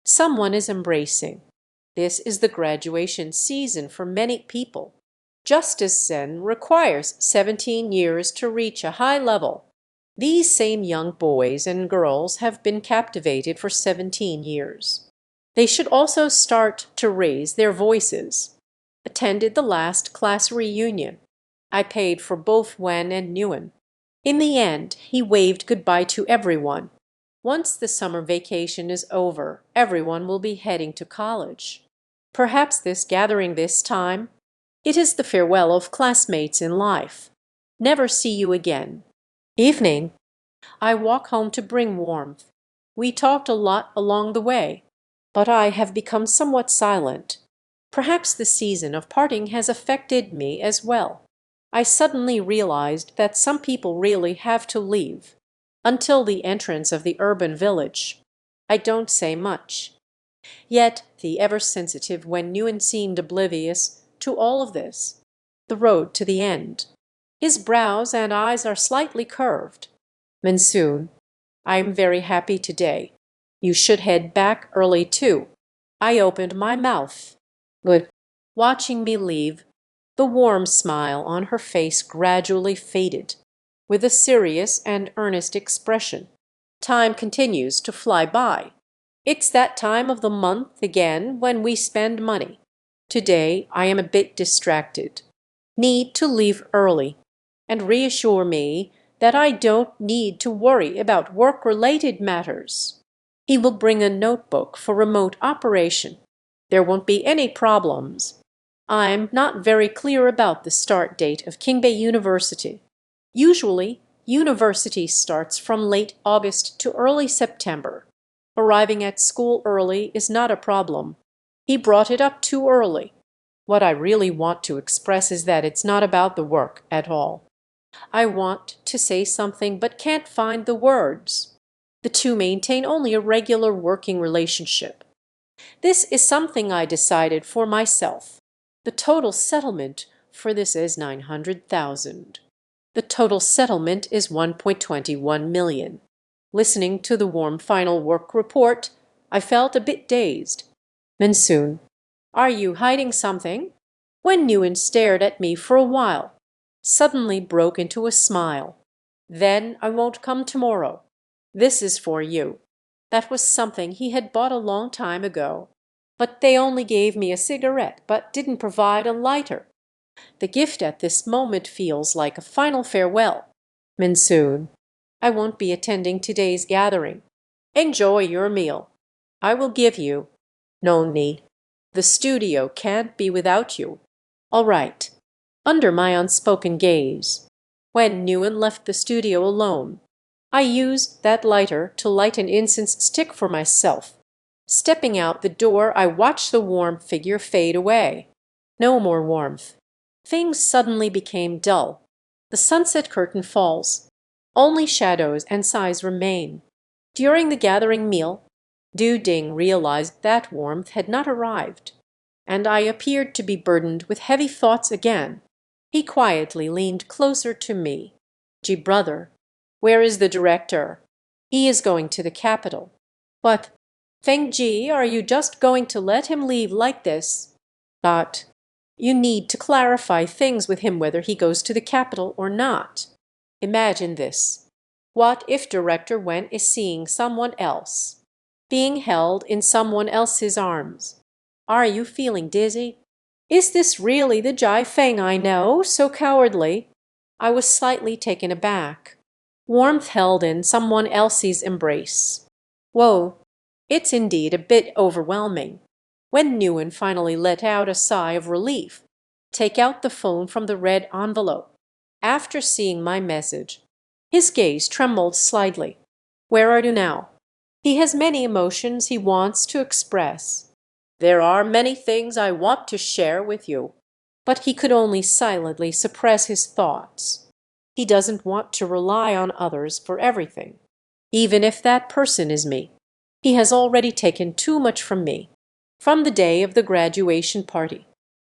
Someone is embracing. This is the graduation season for many people. Just as Zen requires 17 years to reach a high level, these same young boys and girls have been captivated for 17 years. They should also start to raise their voices. Attended the last class reunion. I paid for both Wen and Nguyen. In the end, he waved goodbye to everyone. Once the summer vacation is over, everyone will be heading to college. Perhaps this gathering this time, it is the farewell of classmates in life. Never see you again. Evening. I walk home to bring warmth. We talked a lot along the way, but I have become somewhat silent. Perhaps the season of parting has affected me as well. I suddenly realized that some people really have to leave. Until the entrance of the urban village, I don't say much. Yet the ever-sensitive Wen Nguyen seemed oblivious to all of this. The road to the end. His brows and eyes are slightly curved. Monsoon, I am very happy today. You should head back early too. I opened my mouth. Good. Watching me leave, the warm smile on her face gradually faded, with a serious and earnest expression. Time continues to fly by. It's that time of the month again when we spend money. Today I am a bit distracted. Need to leave early and reassure me that I don't need to worry about work-related matters. He will bring a notebook for remote operation. There won't be any problems. I'm not very clear about the start date of Kingbei University. Usually, university starts from late August to early September. Arriving at school early is not a problem. He brought it up too early. What I really want to express is that it's not about the work at all. I want to say something but can't find the words. The two maintain only a regular working relationship. This is something I decided for myself. The total settlement for this is 900,000. The total settlement is 1.21 million. Listening to the warm final work report, I felt a bit dazed. Monsoon, are you hiding something? Wen Nguyen stared at me for a while, suddenly broke into a smile. Then I won't come tomorrow. This is for you. That was something he had bought a long time ago. But they only gave me a cigarette, but didn't provide a lighter. The gift at this moment feels like a final farewell. Monsoon, I won't be attending today's gathering. Enjoy your meal. I will give you. No need. The studio can't be without you. All right. Under my unspoken gaze. When Nguyen left the studio alone, I used that lighter to light an incense stick for myself. Stepping out the door, I watched the warm figure fade away. No more warmth. Things suddenly became dull. The sunset curtain falls. Only shadows and sighs remain. During the gathering meal, Du Ding realized that warmth had not arrived, and I appeared to be burdened with heavy thoughts again. He quietly leaned closer to me. "Gee, brother, where is the director? He is going to the capital." "But, Feng Ji, are you just going to let him leave like this?" "But you need to clarify things with him whether he goes to the capital or not. Imagine this. What if Director Wen is seeing someone else, being held in someone else's arms? Are you feeling dizzy? Is this really the Jai Feng I know, so cowardly?" I was slightly taken aback. Warmth held in someone else's embrace. Whoa, it's indeed a bit overwhelming. When Nguyen finally let out a sigh of relief, take out the phone from the red envelope. After seeing my message, his gaze trembled slightly. "Where are you now?" He has many emotions he wants to express. "There are many things I want to share with you." But he could only silently suppress his thoughts. He doesn't want to rely on others for everything. Even if that person is me, he has already taken too much from me. From the day of the graduation party,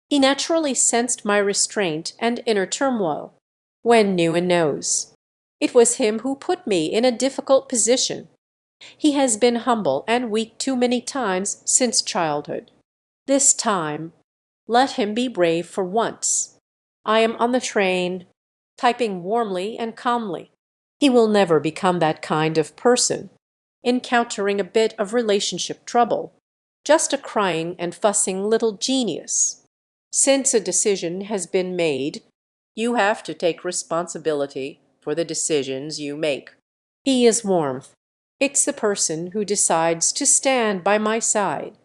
he naturally sensed my restraint and inner turmoil. When Nguyen knows, it was him who put me in a difficult position. He has been humble and weak too many times since childhood. This time, let him be brave for once. I am on the train, typing warmly and calmly. He will never become that kind of person, encountering a bit of relationship trouble, just a crying and fussing little genius. Since a decision has been made, you have to take responsibility for the decisions you make. He is warmth. It's the person who decides to stand by my side.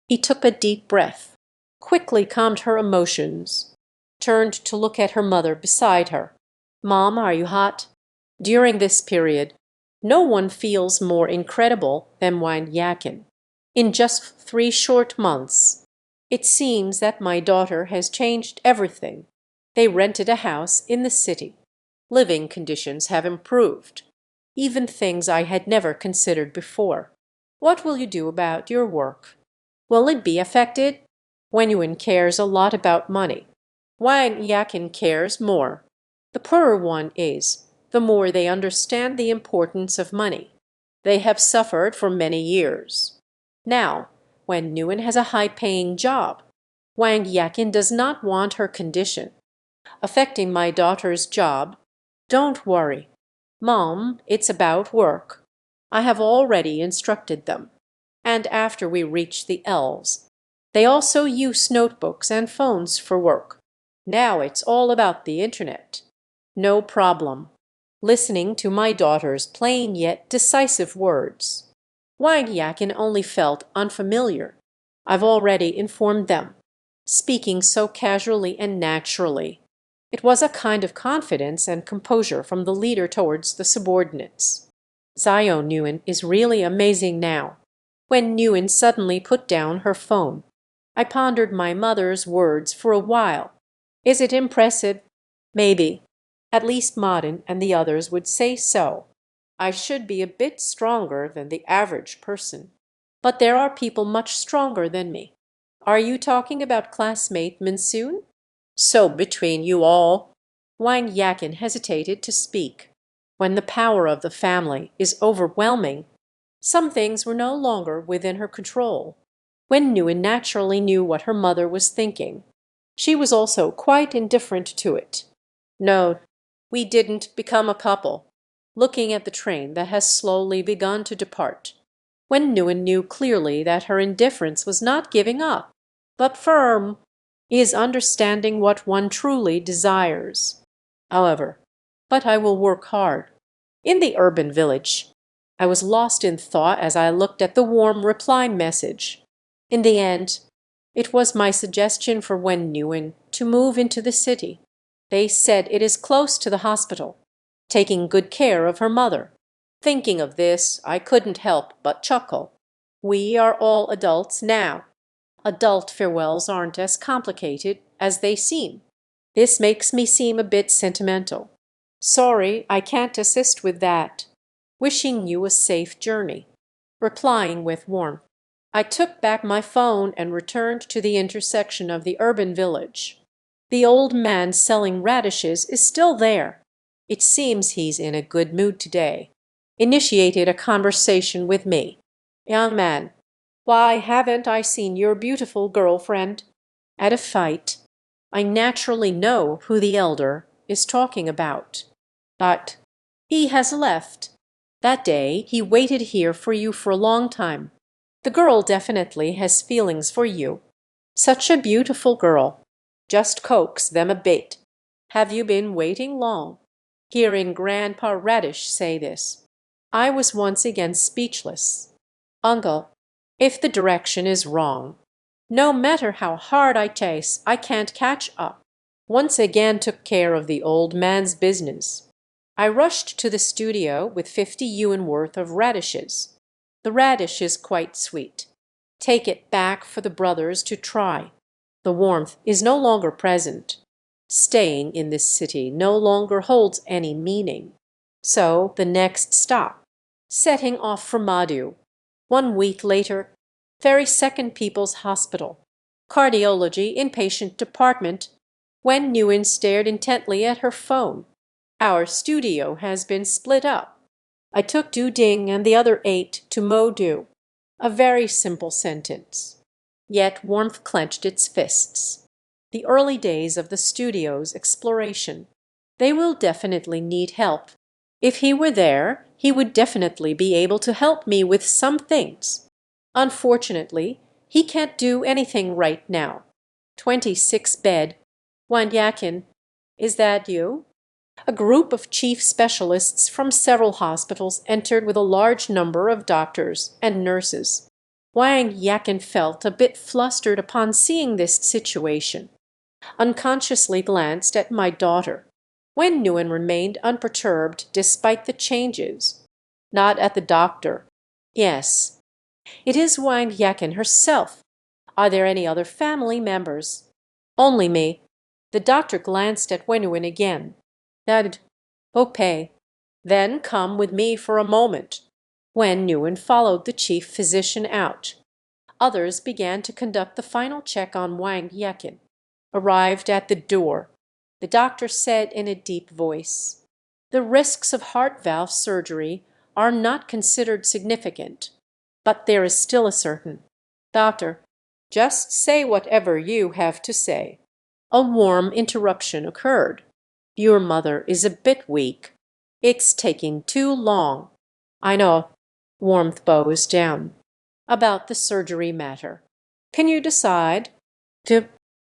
He took a deep breath, quickly calmed her emotions, turned to look at her mother beside her. "Mom, are you hot?" During this period, no one feels more incredible than Wang Yakin. In just 3 short months, it seems that my daughter has changed everything. They rented a house in the city. Living conditions have improved, even things I had never considered before. "What will you do about your work? Will it be affected?" Wenyuan cares a lot about money. Wang Yakin cares more. The poorer one is, the more they understand the importance of money. They have suffered for many years. Now, when Nguyen has a high-paying job, Wang Yakin does not want her condition affecting my daughter's job. "Don't worry. Mom, it's about work. I have already instructed them. And after we reach the elves, they also use notebooks and phones for work. Now it's all about the internet. No problem." Listening to my daughter's plain yet decisive words, Wang Yakin only felt unfamiliar. I've already informed them, speaking so casually and naturally. It was a kind of confidence and composure from the leader towards the subordinates. Xiao Nguyen is really amazing now. When Nguyen suddenly put down her phone, I pondered my mother's words for a while. Is it impressive? Maybe. At least Modin and the others would say so. I should be a bit stronger than the average person. But there are people much stronger than me. Are you talking about classmate Minsoon? So between you all, Wang Yakin hesitated to speak. When the power of the family is overwhelming, some things were no longer within her control. When Nguyen naturally knew what her mother was thinking, she was also quite indifferent to it. "No, we didn't become a couple," looking at the train that has slowly begun to depart. When Nguyen knew clearly that her indifference was not giving up, but firm, is understanding what one truly desires. However, but I will work hard. In the urban village, I was lost in thought as I looked at the warm reply message. In the end, it was my suggestion for Wen Nguyen to move into the city. They said it is close to the hospital, taking good care of her mother. Thinking of this, I couldn't help but chuckle. We are all adults now. Adult farewells aren't as complicated as they seem. This makes me seem a bit sentimental. Sorry, I can't assist with that. Wishing you a safe journey. Replying with warmth. I took back my phone and returned to the intersection of the urban village. The old man selling radishes is still there. It seems he's in a good mood today. Initiated a conversation with me. Young man, why haven't I seen your beautiful girlfriend? At a fight. I naturally know who the elder is talking about. But he has left. That day he waited here for you for a long time. The girl definitely has feelings for you. Such a beautiful girl. Just coax them a bit. Have you been waiting long? Hearing Grandpa Radish say this, I was once again speechless. Uncle, if the direction is wrong, no matter how hard I chase, I can't catch up. Once again took care of the old man's business. I rushed to the studio with 50 yuan worth of radishes. The radish is quite sweet. Take it back for the brothers to try. The warmth is no longer present. Staying in this city no longer holds any meaning. So the next stop, setting off for Madu. 1 week later, very second People's Hospital. Cardiology inpatient department. Wen Nguyen stared intently at her phone. Our studio has been split up. I took Du Ding and the other 8 to Modu. A very simple sentence. Yet warmth clenched its fists. The early days of the studio's exploration. They will definitely need help. If he were there, he would definitely be able to help me with some things. Unfortunately, he can't do anything right now. 26 bed. Wan Yakin, is that you? A group of chief specialists from several hospitals entered with a large number of doctors and nurses. Wang Yakin felt a bit flustered upon seeing this situation. Unconsciously glanced at my daughter. Wen Nguyen remained unperturbed despite the changes. Not at the doctor. Yes. It is Wang Yakin herself. Are there any other family members? Only me. The doctor glanced at Wen Nguyen again. Nodded. Okay. Then come with me for a moment. Wen Nguyen followed the chief physician out. Others began to conduct the final check on Wang Yakin. Arrived at the door. The doctor said in a deep voice, the risks of heart valve surgery are not considered significant, but there is still a certain. Doctor, just say whatever you have to say. A warm interruption occurred. Your mother is a bit weak. It's taking too long. I know. Warmth bows down. About the surgery matter. Can you decide?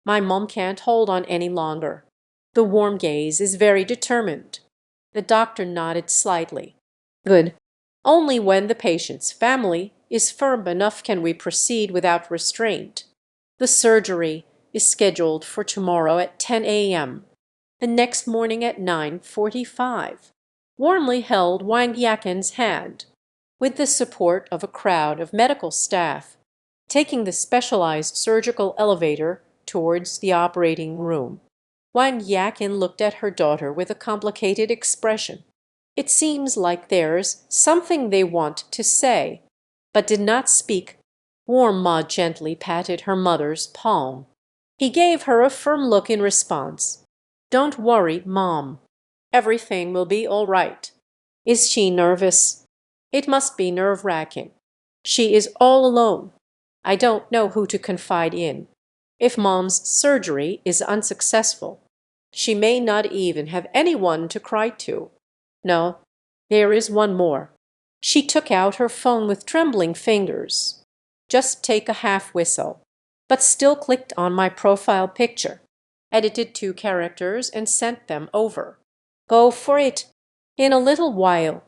My mom can't hold on any longer. The warm gaze is very determined. The doctor nodded slightly. Good. Only when the patient's family is firm enough can we proceed without restraint. The surgery is scheduled for tomorrow at 10 a.m. The next morning at 9:45. Warmly held Wang Yakin's hand, with the support of a crowd of medical staff, taking the specialized surgical elevator towards the operating room. Wang Yakin looked at her daughter with a complicated expression. It seems like there's something they want to say, but did not speak. Warm Ma gently patted her mother's palm. He gave her a firm look in response. Don't worry, Mom. Everything will be all right. Is she nervous? It must be nerve-wracking. She is all alone. I don't know who to confide in. If Mom's surgery is unsuccessful, she may not even have anyone to cry to. No, there is one more. She took out her phone with trembling fingers. Just take a half whistle, but still clicked on my profile picture, edited 2 characters and sent them over. Go for it. In a little while.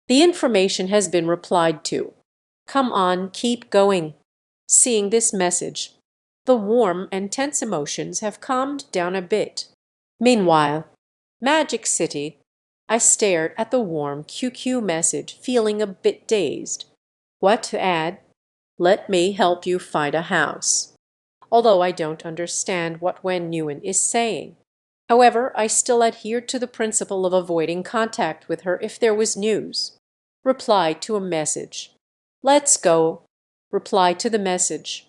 The information has been replied to. Come on, keep going. Seeing this message, the warm and tense emotions have calmed down a bit. Meanwhile, Magic City, I stared at the warm QQ message, feeling a bit dazed. What to add? Let me help you find a house. Although I don't understand what Wen Nguyen is saying. However, I still adhered to the principle of avoiding contact with her if there was news. Reply to a message. Let's go. Reply to the message.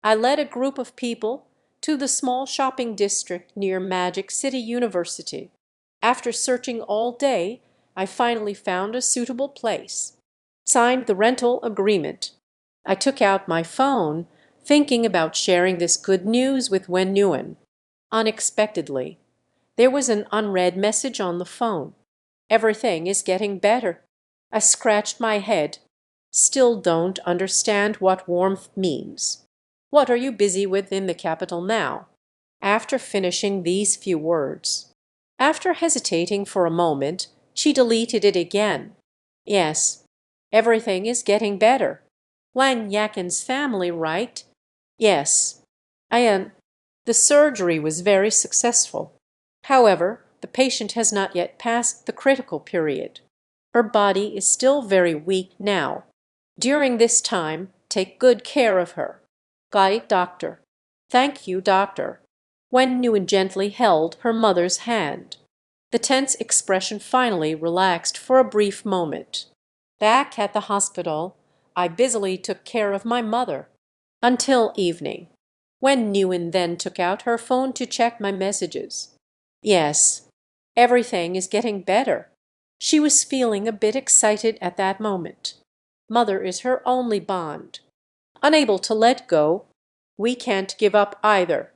I led a group of people to the small shopping district near Magic City University. After searching all day, I finally found a suitable place. Signed the rental agreement. I took out my phone, thinking about sharing this good news with Wen Nguyen. Unexpectedly, there was an unread message on the phone. Everything is getting better. I scratched my head. Still don't understand what warmth means. What are you busy with in the capital now? After finishing these few words. After hesitating for a moment, she deleted it again. Yes, everything is getting better. Wang Yakin's family, right? Yes. I am. The surgery was very successful. However, the patient has not yet passed the critical period. Her body is still very weak now. During this time, take good care of her. Got it, doctor? Thank you, doctor. Wen Nguyen gently held her mother's hand. The tense expression finally relaxed for a brief moment. Back at the hospital, I busily took care of my mother. Until evening. Wen Nguyen then took out her phone to check my messages. Yes, everything is getting better. She was feeling a bit excited at that moment. Mother is her only bond. Unable to let go, we can't give up either,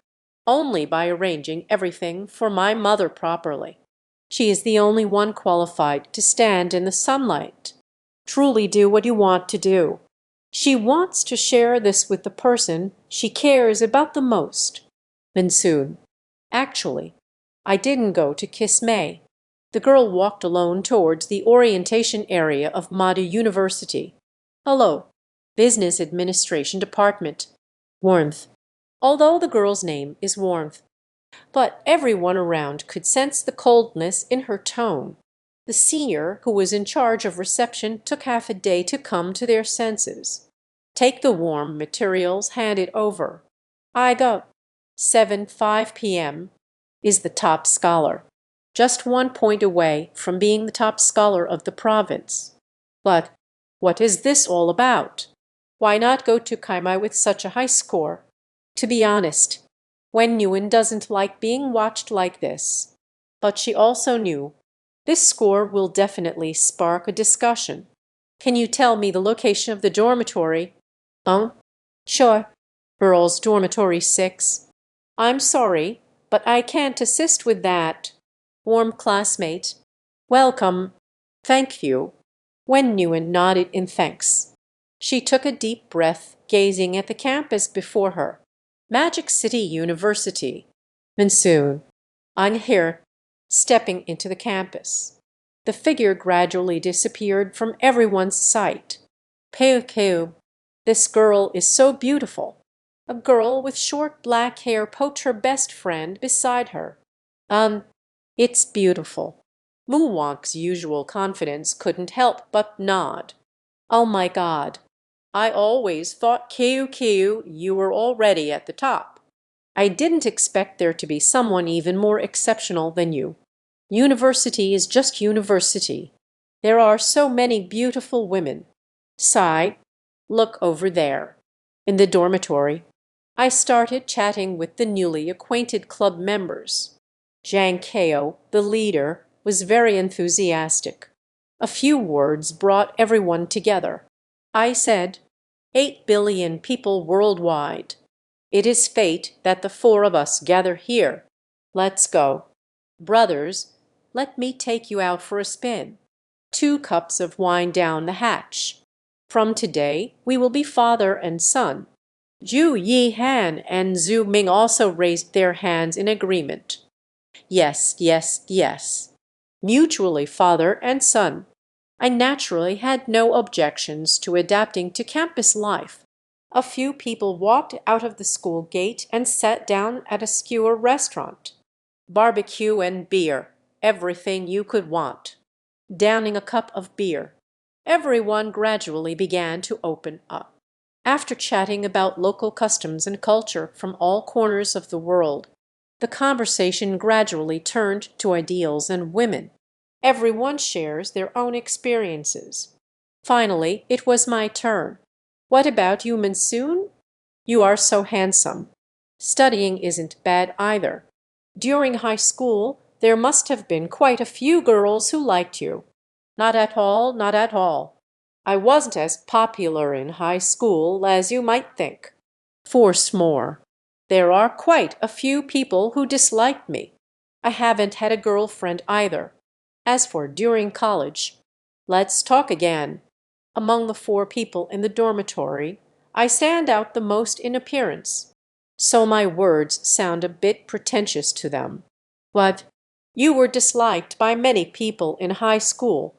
only by arranging everything for my mother properly. She is the only one qualified to stand in the sunlight. Truly do what you want to do. She wants to share this with the person she cares about the most. Then soon. Actually, I didn't go to kiss May. The girl walked alone towards the orientation area of Madu University. Hello. Business Administration Department. Warmth. Although the girl's name is Warmth. But everyone around could sense the coldness in her tone. The senior who was in charge of reception took half a day to come to their senses. Take the warm materials, hand it over. I go. 7:05 p.m. is the top scholar. Just 1 point away from being the top scholar of the province. But what is this all about? Why not go to Kaimai with such a high score? To be honest, Wen Nguyen doesn't like being watched like this. But she also knew this score will definitely spark a discussion. Can you tell me the location of the dormitory? Oh, sure. Girls' dormitory 6. I'm sorry, but I can't assist with that. Warm classmate. Welcome. Thank you. Wen Nguyen nodded in thanks. She took a deep breath, gazing at the campus before her. Magic City University. And soon, I'm here, stepping into the campus. The figure gradually disappeared from everyone's sight. Peu. This girl is so beautiful. A girl with short black hair poked her best friend beside her. It's beautiful. Mu Wang's usual confidence couldn't help but nod. Oh my God. I always thought Keu you were already at the top. I didn't expect there to be someone even more exceptional than you. University is just university. There are so many beautiful women. Sigh. Look over there. In the dormitory. I started chatting with the newly acquainted club members. Zhang Keo, the leader, was very enthusiastic. A few words brought everyone together. I said, 8 billion people worldwide. It is fate that the 4 of us gather here. Let's go. Brothers, let me take you out for a spin. 2 cups of wine down the hatch. From today, we will be father and son. Zhu Yihan and Zhu Ming also raised their hands in agreement. Yes, yes, yes. Mutually father and son. I naturally had no objections to adapting to campus life. A few people walked out of the school gate and sat down at a skewer restaurant. barbecue and beer, everything you could want. Downing a cup of beer, everyone gradually began to open up. After chatting about local customs and culture from all corners of the world, the conversation gradually turned to ideals and women. Everyone shares their own experiences. Finally, it was my turn. What about you, Monsoon? You are so handsome. Studying isn't bad either. During high school, there must have been quite a few girls who liked you. Not at all, not at all. I wasn't as popular in high school as you might think. Force more. There are quite a few people who disliked me. I haven't had a girlfriend either. As for during college, let's talk again. Among the 4 people in the dormitory, I stand out the most in appearance. So my words sound a bit pretentious to them. What? You were disliked by many people in high school.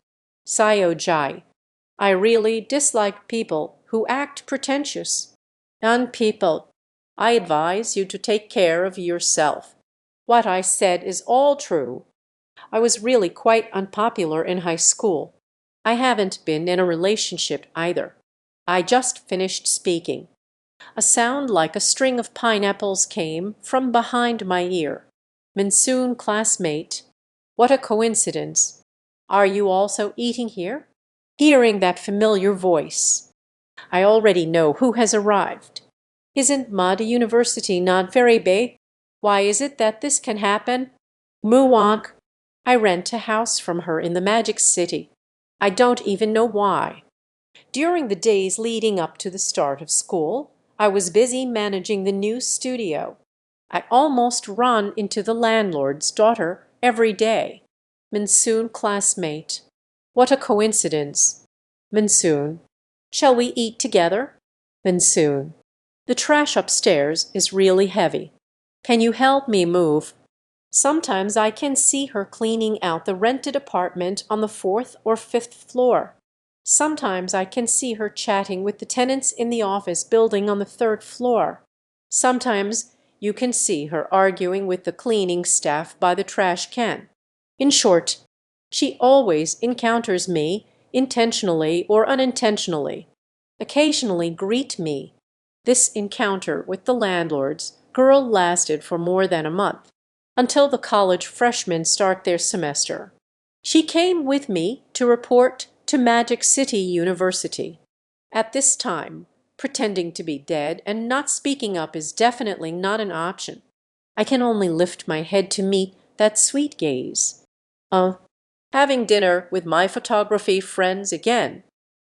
Sayojai. I really dislike people who act pretentious. And people, I advise you to take care of yourself. What I said is all true. I was really quite unpopular in high school. I haven't been in a relationship either. I just finished speaking. A sound like a string of pineapples came from behind my ear. Monsoon classmate. What a coincidence. Are you also eating here? Hearing that familiar voice. I already know who has arrived. Isn't Mada University not very big? Why is it that this can happen? Muwonk. I rent a house from her in the Magic City. I don't even know why. During the days leading up to the start of school, I was busy managing the new studio. I almost run into the landlord's daughter every day. Monsoon classmate. What a coincidence. Monsoon. Shall we eat together? Monsoon. The trash upstairs is really heavy. Can you help me move? Sometimes I can see her cleaning out the rented apartment on the 4th or 5th floor. Sometimes I can see her chatting with the tenants in the office building on the 3rd floor. Sometimes you can see her arguing with the cleaning staff by the trash can. In short, she always encounters me, intentionally or unintentionally. Occasionally greet me. This encounter with the landlord's girl lasted for more than a month, until the college freshmen start their semester. She came with me to report to Magic City University. At this time, pretending to be dead and not speaking up is definitely not an option. I can only lift my head to meet that sweet gaze. Having dinner with my photography friends again.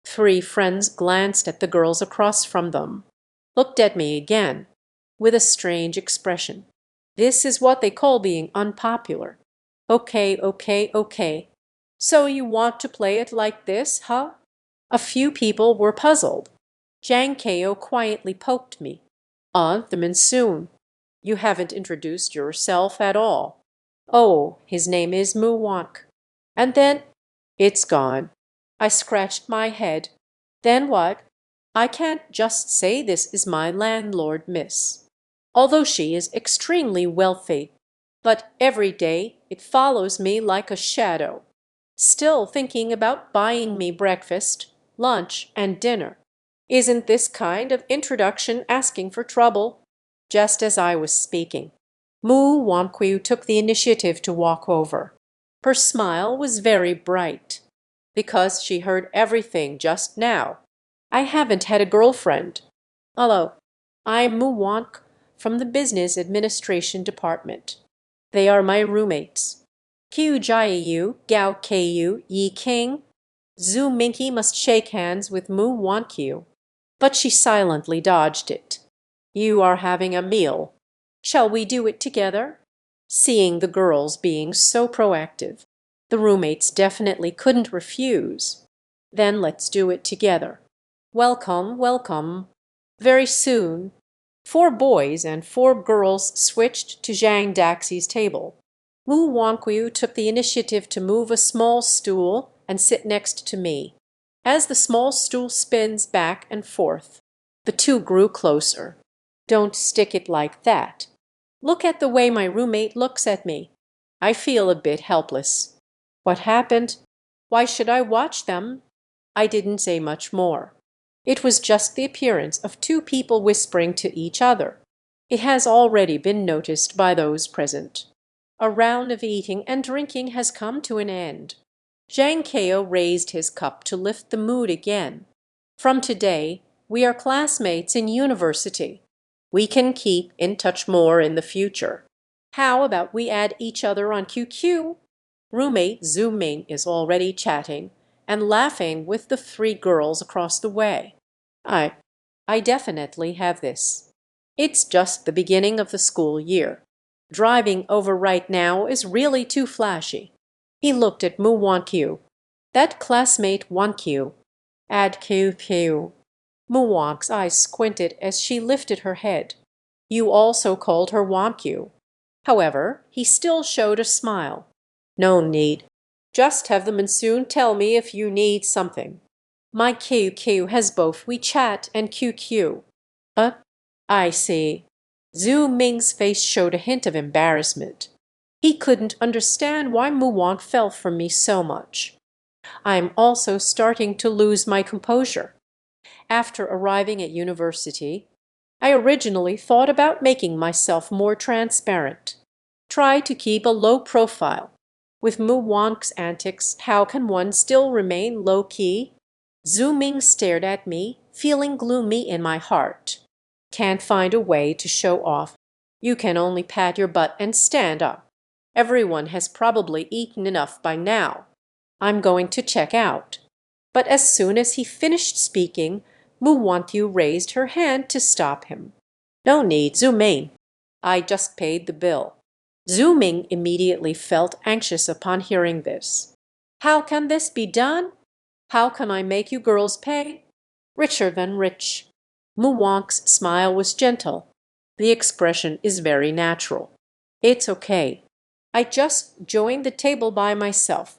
3 friends glanced at the girls across from them, looked at me again, with a strange expression. This is what they call being unpopular. Okay, okay, okay. So you want to play it like this, huh? A few people were puzzled. Jang Keo quietly poked me. The Monsoon. You haven't introduced yourself at all. Oh, his name is Muwonk. And then, it's gone. I scratched my head. Then what? I can't just say this is my landlord, miss. Although she is extremely wealthy, but every day it follows me like a shadow, still thinking about buying me breakfast, lunch, and dinner. Isn't this kind of introduction asking for trouble? Just as I was speaking, Mu Wankwu took the initiative to walk over. Her smile was very bright. Because she heard everything just now. I haven't had a girlfriend. Hello, I'm Mu Wank from the Business Administration Department. They are my roommates. Qiu Jiayu, Gao Keiyu, Yi King. Zhu Minky must shake hands with Mu Wankyu. But she silently dodged it. You are having a meal. Shall we do it together? Seeing the girls being so proactive, the roommates definitely couldn't refuse. Then let's do it together. Welcome, welcome. Very soon, 4 boys and 4 girls switched to Zhang Daxi's table. Wu Wankwu took the initiative to move a small stool and sit next to me. As the small stool spins back and forth, the 2 grew closer. Don't stick it like that. Look at the way my roommate looks at me. I feel a bit helpless. What happened? Why should I watch them? I didn't say much more. It was just the appearance of two people whispering to each other. It has already been noticed by those present. A round of eating and drinking has come to an end. Zhang Keo raised his cup to lift the mood again. From today, we are classmates in university. We can keep in touch more in the future. How about we add each other on QQ? Roommate Zhu Ming is already chatting and laughing with the three girls across the way. I definitely have this. It's just the beginning of the school year. Driving over right now is really too flashy. He looked at Mu Wankyu. That classmate Wankyu. Add QQ. Mu Wank's eyes squinted as she lifted her head. You also called her Wankyu. However, he still showed a smile. No need. Just have the monsoon tell me if you need something. My QQ has both WeChat and QQ. I see. Zhu Ming's face showed a hint of embarrassment. He couldn't understand why Mu Wang fell for me so much. I'm also starting to lose my composure. After arriving at university, I originally thought about making myself more transparent. Try to keep a low profile. With Mu Wang's antics, how can one still remain low-key? Zhu Ming stared at me, feeling gloomy in my heart. Can't find a way to show off. You can only pat your butt and stand up. Everyone has probably eaten enough by now. I'm going to check out. But as soon as he finished speaking, Mu Wantyu raised her hand to stop him. No need, Zhu Ming. I just paid the bill. Zhu Ming immediately felt anxious upon hearing this. How can this be done? How can I make you girls pay? Richer than rich. Mu Wang's smile was gentle. The expression is very natural. It's okay. I just joined the table by myself,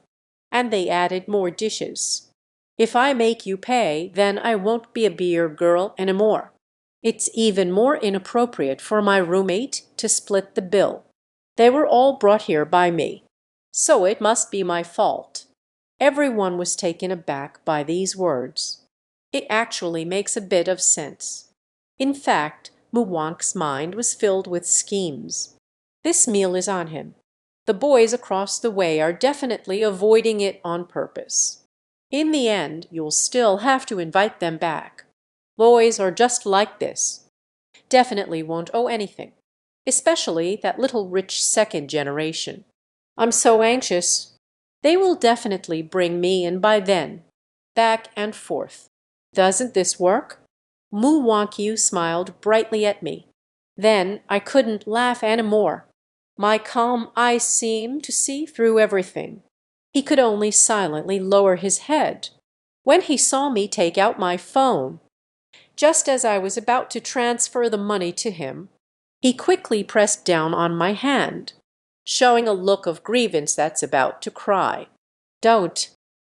and they added more dishes. If I make you pay, then I won't be a beer girl anymore. It's even more inappropriate for my roommate to split the bill. They were all brought here by me, so it must be my fault. Everyone was taken aback by these words. It actually makes a bit of sense. In fact, Mu Wang's mind was filled with schemes. This meal is on him. The boys across the way are definitely avoiding it on purpose. In the end, you'll still have to invite them back. Boys are just like this. Definitely won't owe anything, especially that little rich second generation. I'm so anxious. They will definitely bring me in by then. Back and forth. Doesn't this work? Mu Wankyu smiled brightly at me. Then I couldn't laugh anymore. My calm eyes seemed to see through everything. He could only silently lower his head. When he saw me take out my phone, just as I was about to transfer the money to him, he quickly pressed down on my hand, showing a look of grievance that's about to cry. Don't.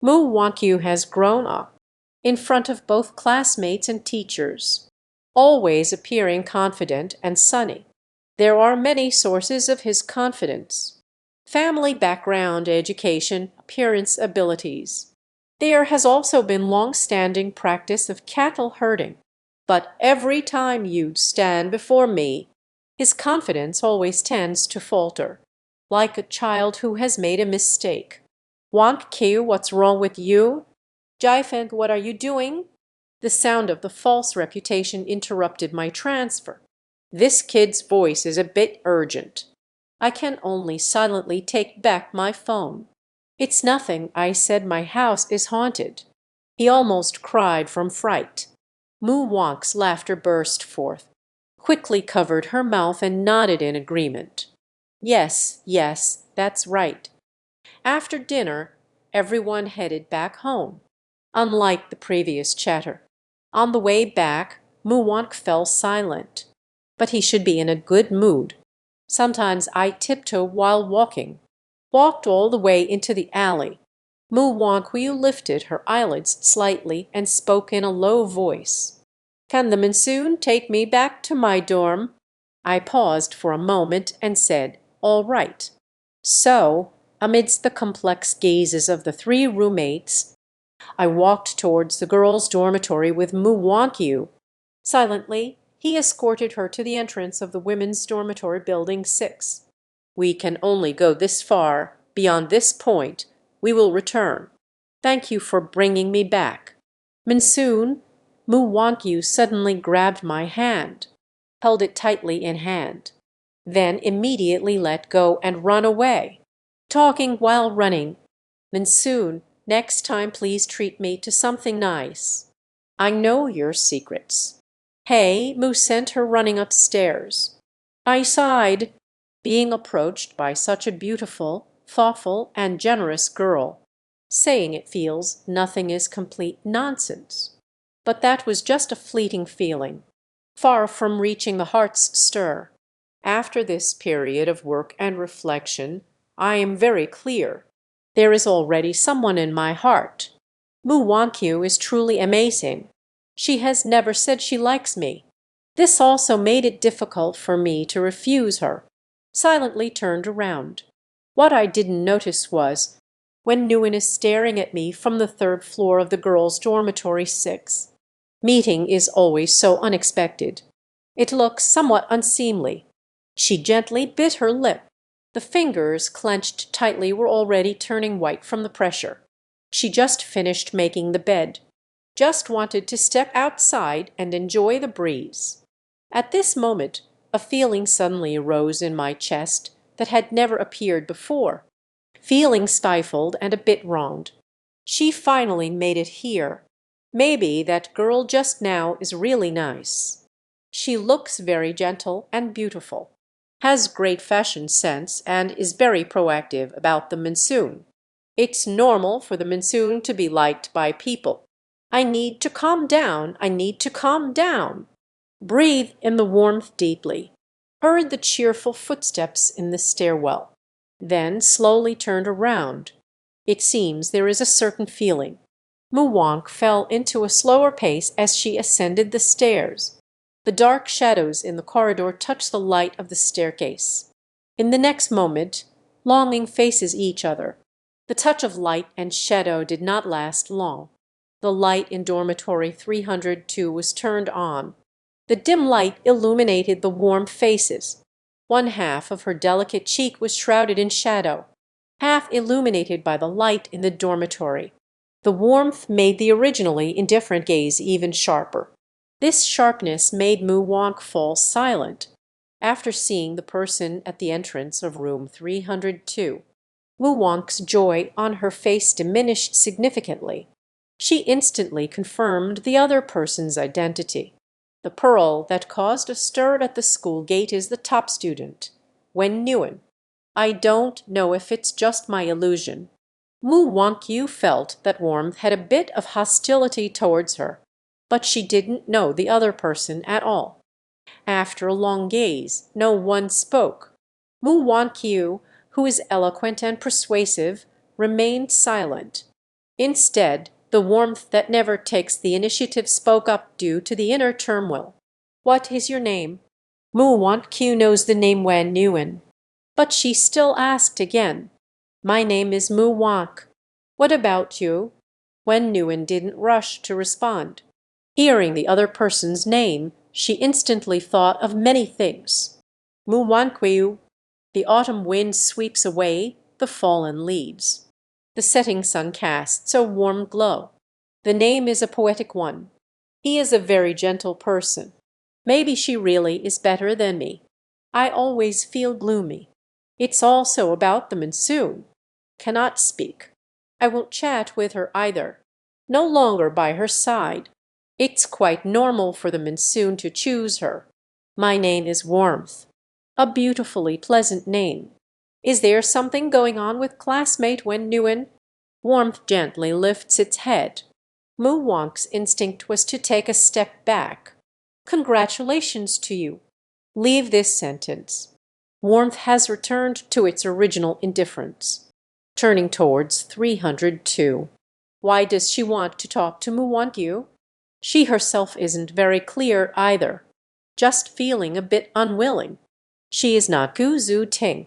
Mu Wankyu has grown up, in front of both classmates and teachers, always appearing confident and sunny. There are many sources of his confidence. Family background, education, appearance, abilities. There has also been long-standing practice of cattle herding. But every time you stand before me, his confidence always tends to falter, like a child who has made a mistake. Wank Q, what's wrong with you? Jaifeng, what are you doing? The sound of the false reputation interrupted my transfer. This kid's voice is a bit urgent. I can only silently take back my phone. It's nothing, I said. My house is haunted. He almost cried from fright. Mu Wang's laughter burst forth, quickly covered her mouth and nodded in agreement. Yes, yes, that's right. After dinner, everyone headed back home, unlike the previous chatter. On the way back, Mu Wang fell silent, but he should be in a good mood. Sometimes I tiptoe while walking, walked all the way into the alley. Mu Wanghui lifted her eyelids slightly and spoke in a low voice. Can the monsoon take me back to my dorm? I paused for a moment and said, all right. So, amidst the complex gazes of the three roommates, I walked towards the girls' dormitory with Mu. Silently, he escorted her to the entrance of the women's dormitory building 6. "We can only go this far. Beyond this point, we will return. Thank you for bringing me back." Monsoon, Mu suddenly grabbed my hand, held it tightly in hand, then immediately let go and run away, talking while running. "Monsoon, next time please treat me to something nice. I know your secrets." Hey, Mu sent her running upstairs. I sighed, being approached by such a beautiful, thoughtful, and generous girl. Saying it feels nothing is complete nonsense. But that was just a fleeting feeling, far from reaching the heart's stir. After this period of work and reflection, I am very clear. There is already someone in my heart. Mu is truly amazing. She has never said she likes me. This also made it difficult for me to refuse her. Silently turned around. What I didn't notice was when Nguyen is staring at me from the third floor of the girls' dormitory 6. Meeting is always so unexpected. It looks somewhat unseemly. She gently bit her lip. The fingers clenched tightly were already turning white from the pressure. She just finished making the bed. Just wanted to step outside and enjoy the breeze. At this moment, a feeling suddenly arose in my chest that had never appeared before. Feeling stifled and a bit wronged. She finally made it here. Maybe that girl just now is really nice. She looks very gentle and beautiful, has great fashion sense, and is very proactive about the monsoon. It's normal for the monsoon to be liked by people. I need to calm down. I need to calm down. Breathe in the warmth deeply. Heard the cheerful footsteps in the stairwell. Then slowly turned around. It seems there is a certain feeling. Mu fell into a slower pace as she ascended the stairs. The dark shadows in the corridor touched the light of the staircase. In the next moment, longing faces each other. The touch of light and shadow did not last long. The light in dormitory 302 was turned on. The dim light illuminated the warm faces. One half of her delicate cheek was shrouded in shadow, half illuminated by the light in the dormitory. The warmth made the originally indifferent gaze even sharper. This sharpness made Mu fall silent after seeing the person at the entrance of room 302. Mu joy on her face diminished significantly. She instantly confirmed the other person's identity. The pearl that caused a stir at the school gate is the top student, Wen Nguyen. I don't know if it's just my illusion. Mu felt that Warmth had a bit of hostility towards her, but she didn't know the other person at all. After a long gaze, no one spoke. Mu, who is eloquent and persuasive, remained silent. Instead, the Warmth that never takes the initiative spoke up due to the inner turmoil. "What is your name?" Mu knows the name Wen Nguyen, but she still asked again. "My name is Mu. What about you?" Wen Nguyen didn't rush to respond. Hearing the other person's name, she instantly thought of many things. Mu. The autumn wind sweeps away the fallen leaves. The setting sun casts a warm glow. The name is a poetic one. He is a very gentle person. Maybe she really is better than me. I always feel gloomy. It's also about the monsoon. Cannot speak. I won't chat with her either. No longer by her side. It's quite normal for the monsoon to choose her. My name is Warmth. A beautifully pleasant name. Is there something going on with classmate Wen Nguyen? Warmth gently lifts its head. Mu instinct was to take a step back. Congratulations to you. Leave this sentence. Warmth has returned to its original indifference. Turning towards 302. Why does she want to talk to Mu? She herself isn't very clear either. Just feeling a bit unwilling. She is not Gu Zhu Ting.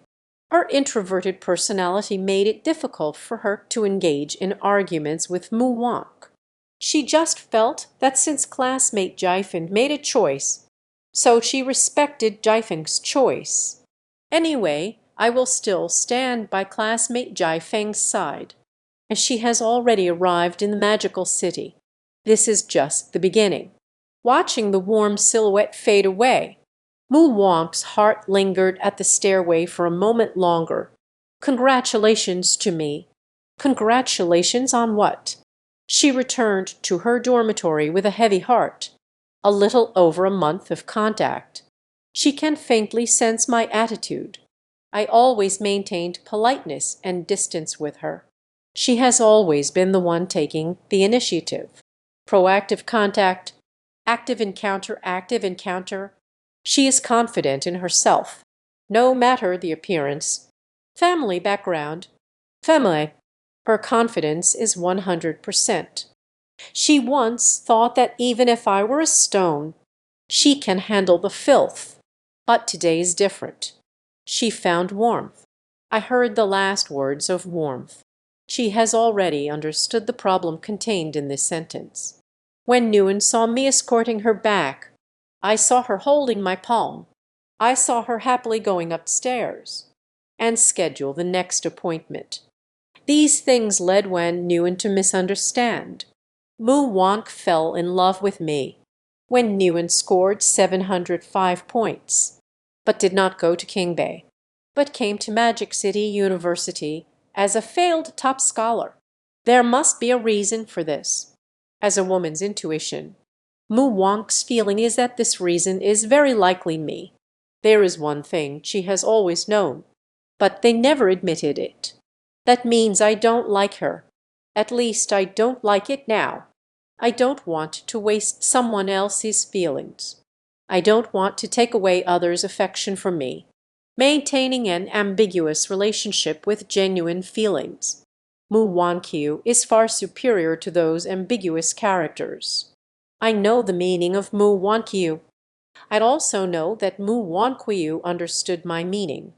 Her introverted personality made it difficult for her to engage in arguments with Muwonk. She just felt that since classmate Jifen made a choice, so she respected Jifeng's choice. Anyway, I will still stand by classmate Jifeng's side, as she has already arrived in the magical city. This is just the beginning. Watching the warm silhouette fade away, Muwonk's heart lingered at the stairway for a moment longer. Congratulations to me. Congratulations on what? She returned to her dormitory with a heavy heart. A little over a month of contact. She can faintly sense my attitude. I always maintained politeness and distance with her. She has always been the one taking the initiative. Proactive contact, active encounter. She is confident in herself, no matter the appearance. Family background. Family. Her confidence is 100%. She once thought that even if I were a stone, she can handle the filth. But today is different. She found warmth. I heard the last words of warmth. She has already understood the problem contained in this sentence. When Nguyen saw me escorting her back, I saw her holding my palm. I saw her happily going upstairs and schedule the next appointment. These things led Wen Nguyen to misunderstand. Muwonk fell in love with me when Nguyen scored 705 points, but did not go to Qingbei, but came to Magic City University as a failed top scholar. There must be a reason for this. As a woman's intuition, Muwonk's feeling is that this reason is very likely me. There is one thing she has always known, but they never admitted it. That means I don't like her. At least I don't like it now. I don't want to waste someone else's feelings. I don't want to take away others' affection from me. Maintaining an ambiguous relationship with genuine feelings. Muwonkyu is far superior to those ambiguous characters. I know the meaning of Muwonkyu. I'd also know that Muwonkyu understood my meaning.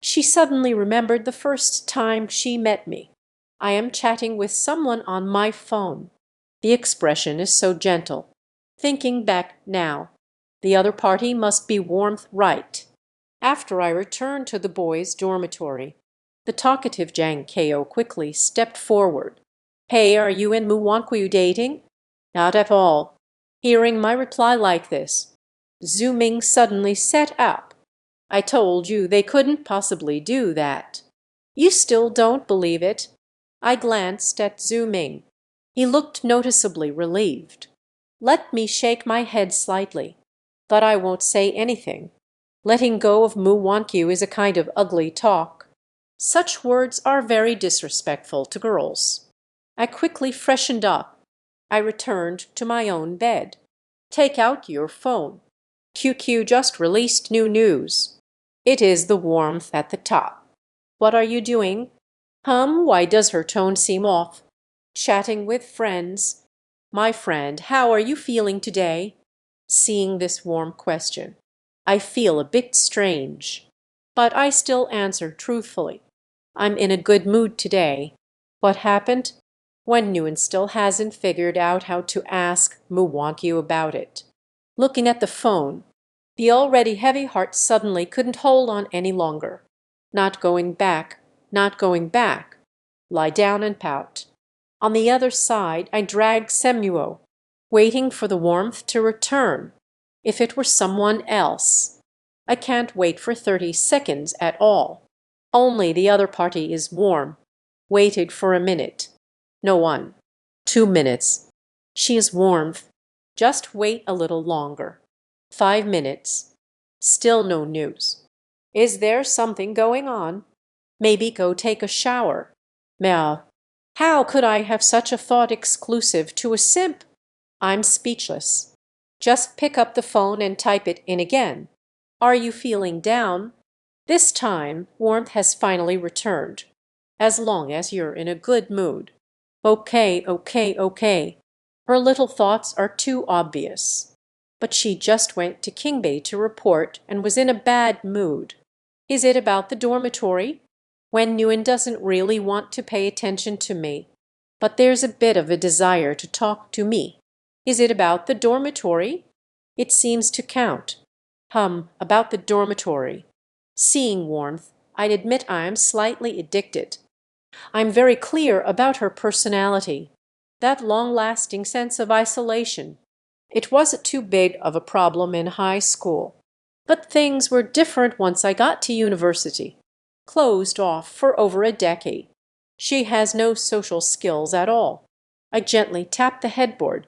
She suddenly remembered the first time she met me. I am chatting with someone on my phone. The expression is so gentle. Thinking back now, the other party must be warmth right. After I returned to the boys' dormitory, the talkative Jang Ko quickly stepped forward. Hey, are you and Muwonkyu dating? Not at all. Hearing my reply like this, Zhu Ming suddenly sat up. I told you they couldn't possibly do that. You still don't believe it? I glanced at Zhu Ming. He looked noticeably relieved. Let me shake my head slightly, but I won't say anything. Letting go of Muwonkyu is a kind of ugly talk. Such words are very disrespectful to girls. I quickly freshened up. I returned to my own bed. Take out your phone. QQ just released new news. It is the warmth at the top. What are you doing? Why does her tone seem off? Chatting with friends. My friend, how are you feeling today? Seeing this warm question, I feel a bit strange. But I still answer truthfully. I'm in a good mood today. What happened? When Nguyen still hasn't figured out how to ask Muwonkyu about it. Looking at the phone, the already heavy heart suddenly couldn't hold on any longer. Not going back, not going back. Lie down and pout. On the other side, I dragged Semuo, waiting for the warmth to return. If it were someone else. I can't wait for 30 seconds at all. Only the other party is warm. Waited for a minute. No one. 2 minutes. She is warmth. Just wait a little longer. 5 minutes. Still no news. Is there something going on? Maybe go take a shower. Meow. How could I have such a thought exclusive to a simp? I'm speechless. Just pick up the phone and type it in again. Are you feeling down? This time, warmth has finally returned. As long as you're in a good mood. Okay, okay, okay. Her little thoughts are too obvious. But she just went to Qingbei to report and was in a bad mood. Is it about the dormitory? When Nguyen doesn't really want to pay attention to me, but there's a bit of a desire to talk to me. Is it about the dormitory? It seems to count. About the dormitory. Seeing warmth, I'd admit I am slightly addicted. I'm very clear about her personality, that long-lasting sense of isolation. It wasn't too big of a problem in high school, but things were different once I got to university. Closed off for over a decade. She has no social skills at all. I gently tapped the headboard.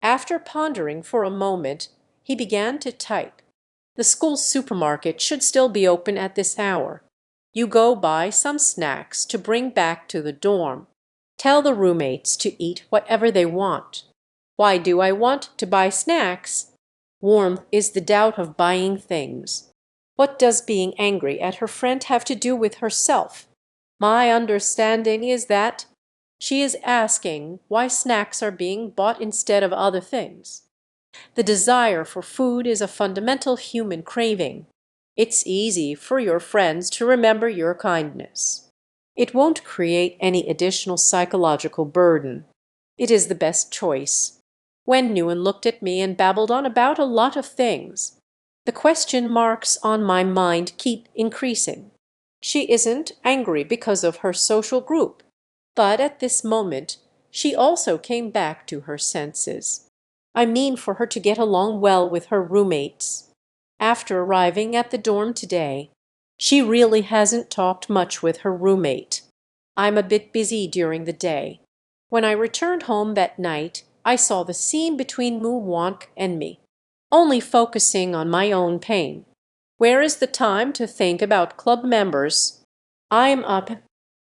After pondering for a moment, he began to type. The school supermarket should still be open at this hour. You go buy some snacks to bring back to the dorm. Tell the roommates to eat whatever they want. Why do I want to buy snacks? Warmth is the doubt of buying things. What does being angry at her friend have to do with herself? My understanding is that she is asking why snacks are being bought instead of other things. The desire for food is a fundamental human craving. It's easy for your friends to remember your kindness. It won't create any additional psychological burden. It is the best choice. When Nguyen looked at me and babbled on about a lot of things, the question marks on my mind keep increasing. She isn't angry because of her social group, but at this moment she also came back to her senses. I mean for her to get along well with her roommates. After arriving at the dorm today, she really hasn't talked much with her roommate. I'm a bit busy during the day. When I returned home that night, I saw the scene between Moo Wonk and me, only focusing on my own pain. Where is the time to think about club members? I'm up.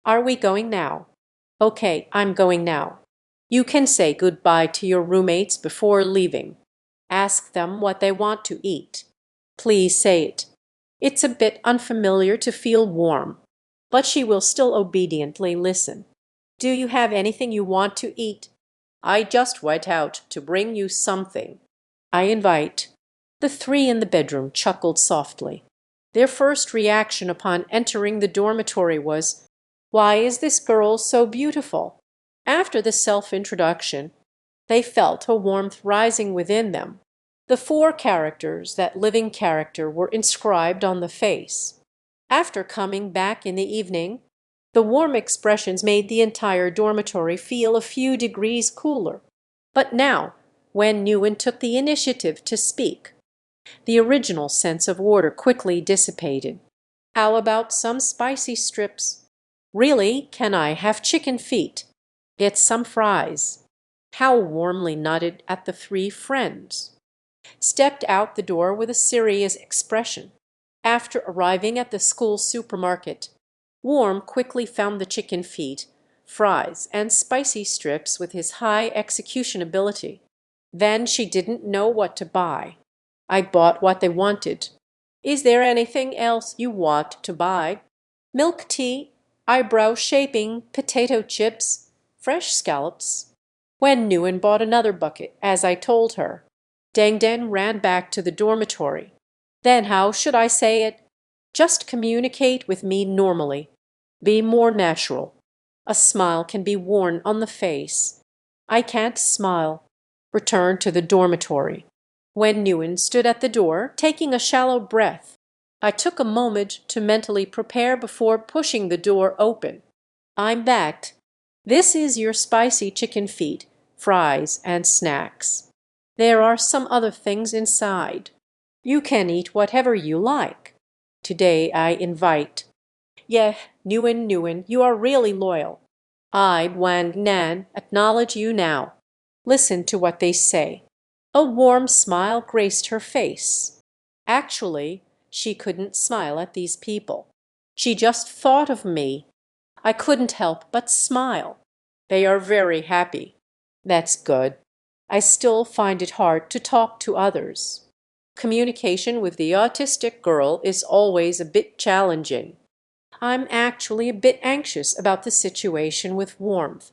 Are we going now? Okay, I'm going now. You can say goodbye to your roommates before leaving. Ask them what they want to eat. Please say it. It's a bit unfamiliar to feel warm, but she will still obediently listen. Do you have anything you want to eat? I just went out to bring you something. I invite. The three in the bedroom chuckled softly. Their first reaction upon entering the dormitory was, "Why is this girl so beautiful?" After the self-introduction, they felt a warmth rising within them. The four characters, that living character, were inscribed on the face. After coming back in the evening, the warm expressions made the entire dormitory feel a few degrees cooler. But now, when Nguyen took the initiative to speak, the original sense of order quickly dissipated. How about some spicy strips? Really, can I have chicken feet? Get some fries. How warmly nodded at the three friends. Stepped out the door with a serious expression. After arriving at the school supermarket, Warm quickly found the chicken feet, fries, and spicy strips with his high execution ability. Then she didn't know what to buy. I bought what they wanted. Is there anything else you want to buy? Milk tea, eyebrow shaping, potato chips, fresh scallops. When Nguyen bought another bucket, as I told her, Dang Den ran back to the dormitory. Then how should I say it? Just communicate with me normally. Be more natural. A smile can be worn on the face. I can't smile. Return to the dormitory. When Nguyen stood at the door, taking a shallow breath, I took a moment to mentally prepare before pushing the door open. I'm back. This is your spicy chicken feet, fries, and snacks. There are some other things inside. You can eat whatever you like. Today I invite. Yeah, Nguyen, you are really loyal. I, Wang Nan, acknowledge you now. Listen to what they say. A warm smile graced her face. Actually, she couldn't smile at these people. She just thought of me. I couldn't help but smile. They are very happy. That's good. I still find it hard to talk to others. Communication with the autistic girl is always a bit challenging. I'm actually a bit anxious about the situation with Warmth.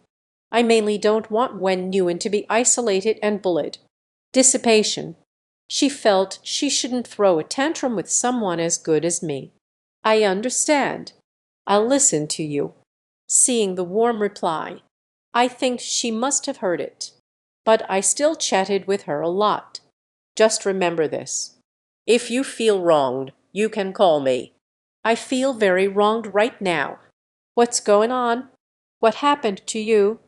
I mainly don't want Wen Nguyen to be isolated and bullied. Dissipation. She felt she shouldn't throw a tantrum with someone as good as me. I understand. I'll listen to you. Seeing the warm reply, I think she must have heard it. But I still chatted with her a lot. Just remember this. If you feel wronged, you can call me. I feel very wronged right now. What's going on? What happened to you?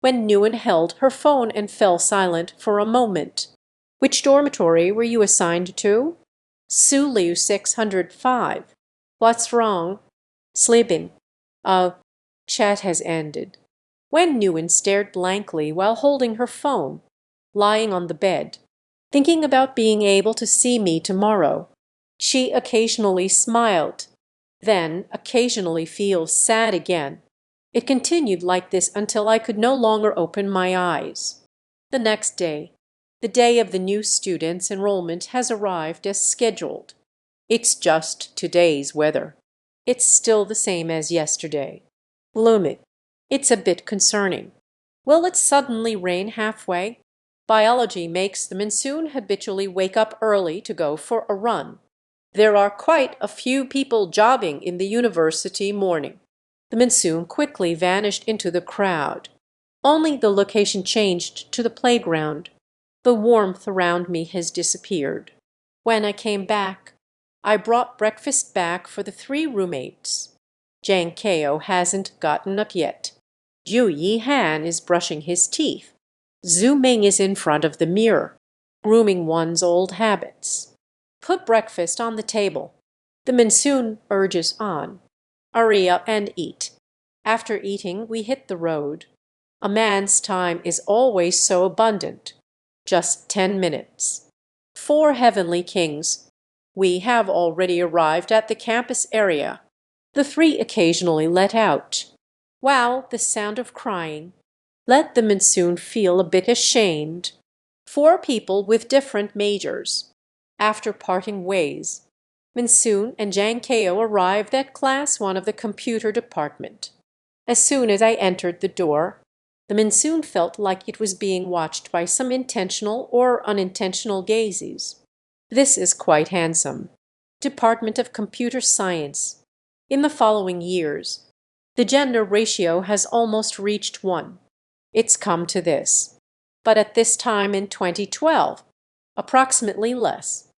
When Nguyen held her phone and fell silent for a moment. Which dormitory were you assigned to? Suliu 605. What's wrong? Sleeping. Chat has ended. When Nguyen stared blankly while holding her phone, lying on the bed, thinking about being able to see me tomorrow. She occasionally smiled, then occasionally feels sad again. It continued like this until I could no longer open my eyes. The next day, the day of the new student's enrollment, has arrived as scheduled. It's just today's weather. It's still the same as yesterday. Gloomy. It's a bit concerning. Will it suddenly rain halfway? Biology makes the monsoon habitually wake up early to go for a run. There are quite a few people jogging in the university morning. The monsoon quickly vanished into the crowd. Only the location changed to the playground. The warmth around me has disappeared. When I came back, I brought breakfast back for the 3 roommates. Jang Keo hasn't gotten up yet. Ju Yi Han is brushing his teeth. Zhu Ming is in front of the mirror, grooming one's old habits. Put breakfast on the table. The monsoon urges on. Hurry up and eat. After eating, we hit the road. A man's time is always so abundant. Just 10 minutes. 4 heavenly kings. We have already arrived at the campus area. The 3 occasionally let out. Wow, the sound of crying. Let the monsoon feel a bit ashamed. 4 people with different majors. After parting ways, Monsoon and Jang Keo arrived at Class 1 of the computer department. As soon as I entered the door, the Monsoon felt like it was being watched by some intentional or unintentional gazes. This is quite handsome. Department of Computer Science. In the following years, the gender ratio has almost reached 1. It's come to this. But at this time in 2012, approximately less.